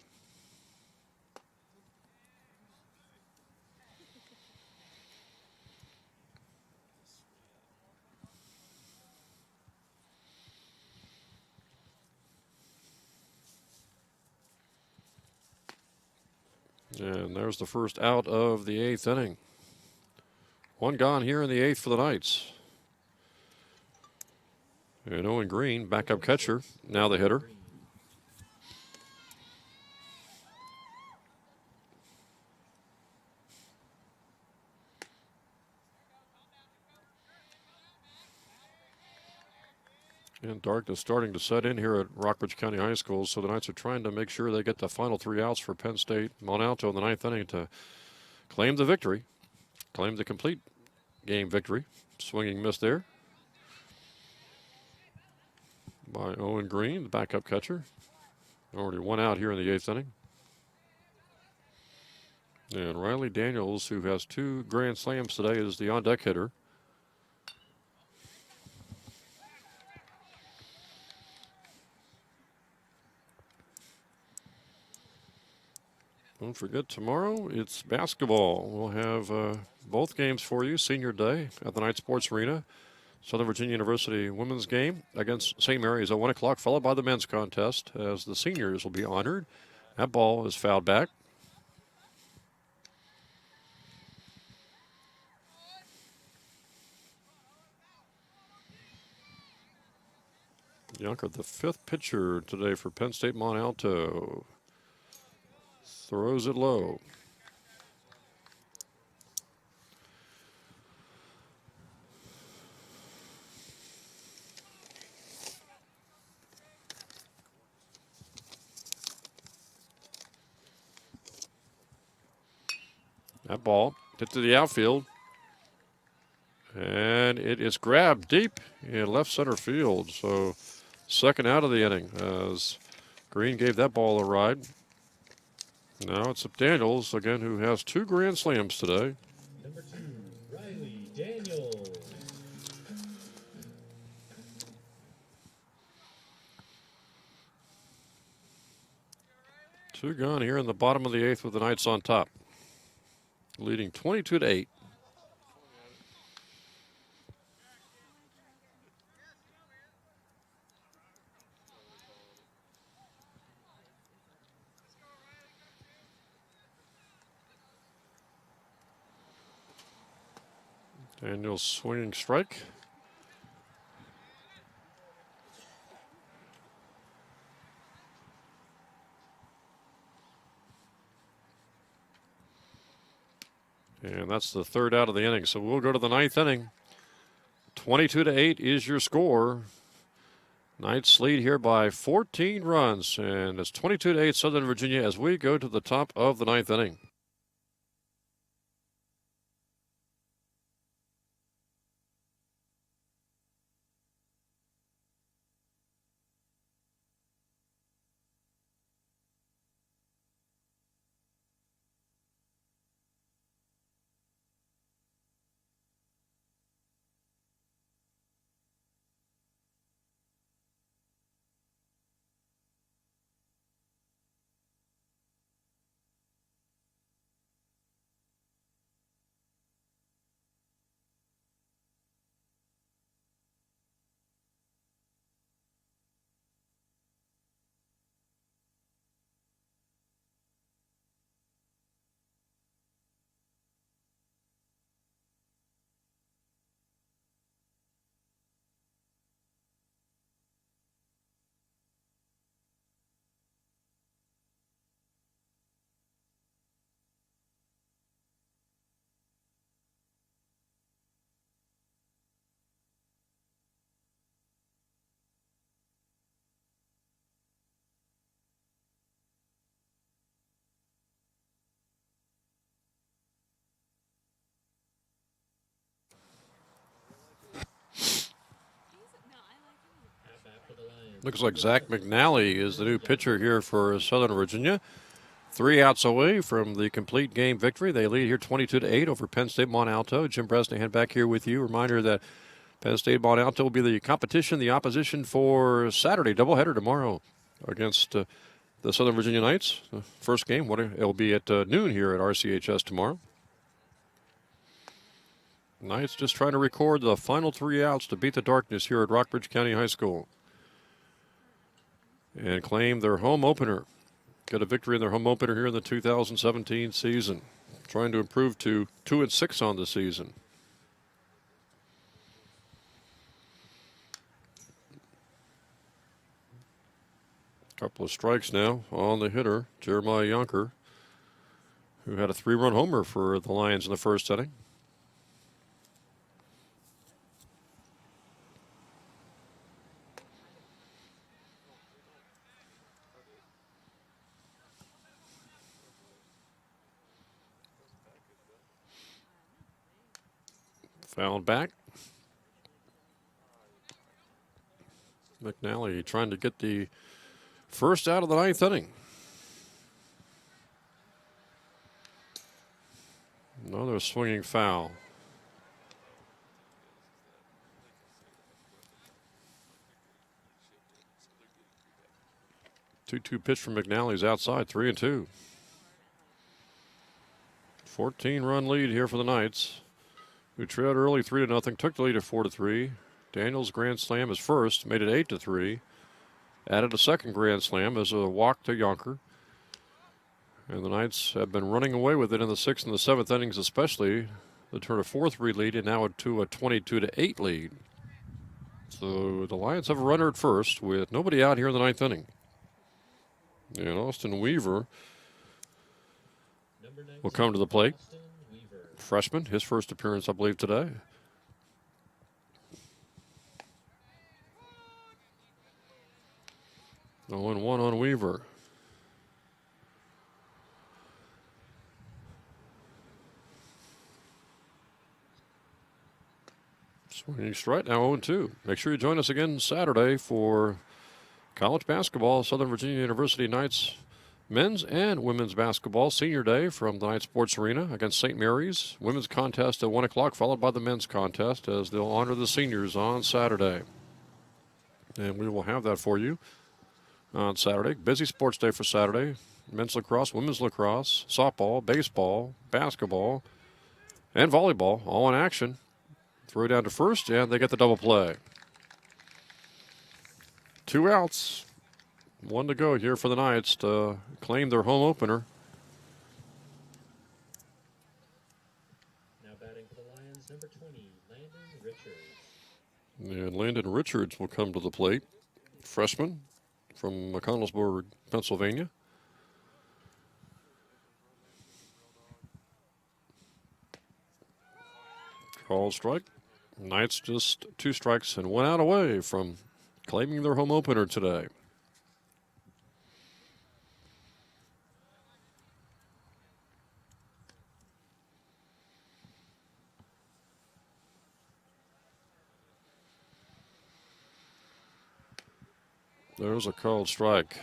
And there's the first out of the 8th inning. 1 gone here in the 8th for the Knights. And Owen Green, backup catcher, now the hitter. And darkness starting to set in here at Rockbridge County High School, so the Knights are trying to make sure they get the final 3 outs for Penn State. Mont Alto in the 9th inning to claim the victory, claim the complete game victory. Swinging miss there by Owen Green, the backup catcher. Already 1 out here in the 8th inning. And Riley Daniels, who has 2 grand slams today, is the on-deck hitter. Don't forget, tomorrow it's basketball. We'll have both games for you. Senior Day at the Knight Sports Arena. Southern Virginia University women's game against St. Mary's at 1 o'clock, followed by the men's contest as the seniors will be honored. That ball is fouled back. Yonker, the 5th pitcher today for Penn State Mont Alto. Throws it low. That ball hit to the outfield. And it is grabbed deep in left center field. So 2nd out of the inning as Green gave that ball a ride. Now it's Daniels again, who has 2 grand slams today. Number 2, Riley Daniels. Two gone here in the bottom of the 8th with the Knights on top, leading 22-8. Daniels swinging strike. And that's the 3rd out of the inning. So we'll go to the 9th inning. 22-8 is your score. Knights lead here by 14 runs. And it's 22-8 Southern Virginia as we go to the top of the 9th inning. Looks like Zach McNally is the new pitcher here for Southern Virginia. 3 outs away from the complete game victory. They lead here 22-8 over Penn State Mont Alto. Jim Bresnahan back here with you. Reminder that Penn State Mont Alto will be the competition, the opposition for Saturday, doubleheader tomorrow against the Southern Virginia Knights. The first game, it'll be at noon here at RCHS tomorrow. Knights just trying to record the final 3 outs to beat the darkness here at Rockbridge County High School and claim their home opener. Get a victory in their home opener here in the 2017 season. Trying to improve to 2-6 on the season. Couple of strikes now on the hitter, Jeremiah Yonker, who had a 3-run homer for the Lions in the first inning. Fouled back. McNally trying to get the first out of the 9th inning. Another swinging foul. 2-2 pitch from McNally's outside, 3-2. 14-run lead here for the Knights, who trailed early 3-0, took the lead at 4-3. Daniels' grand slam is first, made it 8-3. Added a second grand slam as a walk to Yonker. And the Knights have been running away with it in the 6th and the 7th innings especially. They turned a 4-3 lead and now to a 22-8 lead. So the Lions have a runner at first with nobody out here in the 9th inning. And Austin Weaver will come to the plate. Freshman, his first appearance, I believe, today. No 1-1 on Weaver. Swinging strike, now 0-2. Make sure you join us again Saturday for college basketball. Southern Virginia University Knights men's and women's basketball senior day from the Knight Sports Arena against St. Mary's. Women's contest at 1 o'clock, followed by the men's contest as they'll honor the seniors on Saturday. And we will have that for you on Saturday. Busy sports day for Saturday. Men's lacrosse, women's lacrosse, softball, baseball, basketball, and volleyball all in action. Throw down to first, and they get the double play. 2 outs. 1 to go here for the Knights to claim their home opener. Now batting for the Lions, number 20, Landon Richards. And Landon Richards will come to the plate. Freshman from McConnellsburg, Pennsylvania. Called strike. Knights just 2 strikes and 1 out away from claiming their home opener today. There's a called strike.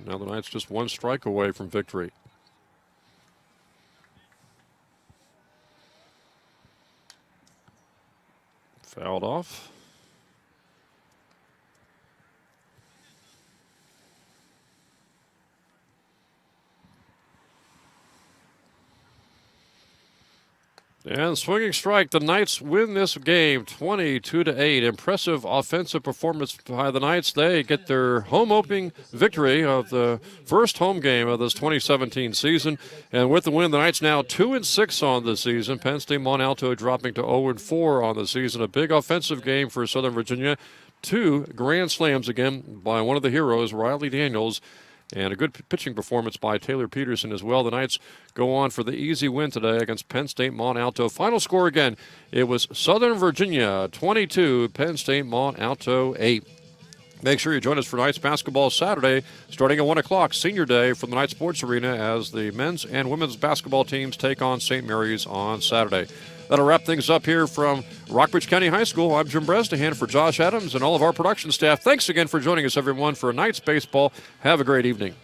Now the Knights just 1 strike away from victory. Fouled off. And swinging strike, the Knights win this game 22-8. Impressive offensive performance by the Knights. They get their home opening victory of the first home game of this 2017 season. And with the win, the Knights now 2-6 on the season. Penn State Mont Alto dropping to 0-4 on the season. A big offensive game for Southern Virginia. 2 grand slams again by one of the heroes, Riley Daniels. And a good pitching performance by Taylor Peterson as well. The Knights go on for the easy win today against Penn State Mont Alto. Final score again, it was Southern Virginia 22, Penn State Mont Alto 8. Make sure you join us for Knights basketball Saturday, starting at 1 o'clock, senior day from the Knight Sports Arena as the men's and women's basketball teams take on St. Mary's on Saturday. That'll wrap things up here from Rockbridge County High School. I'm Jim Bresnahan for Josh Adams and all of our production staff. Thanks again for joining us, everyone, for a night's baseball. Have a great evening.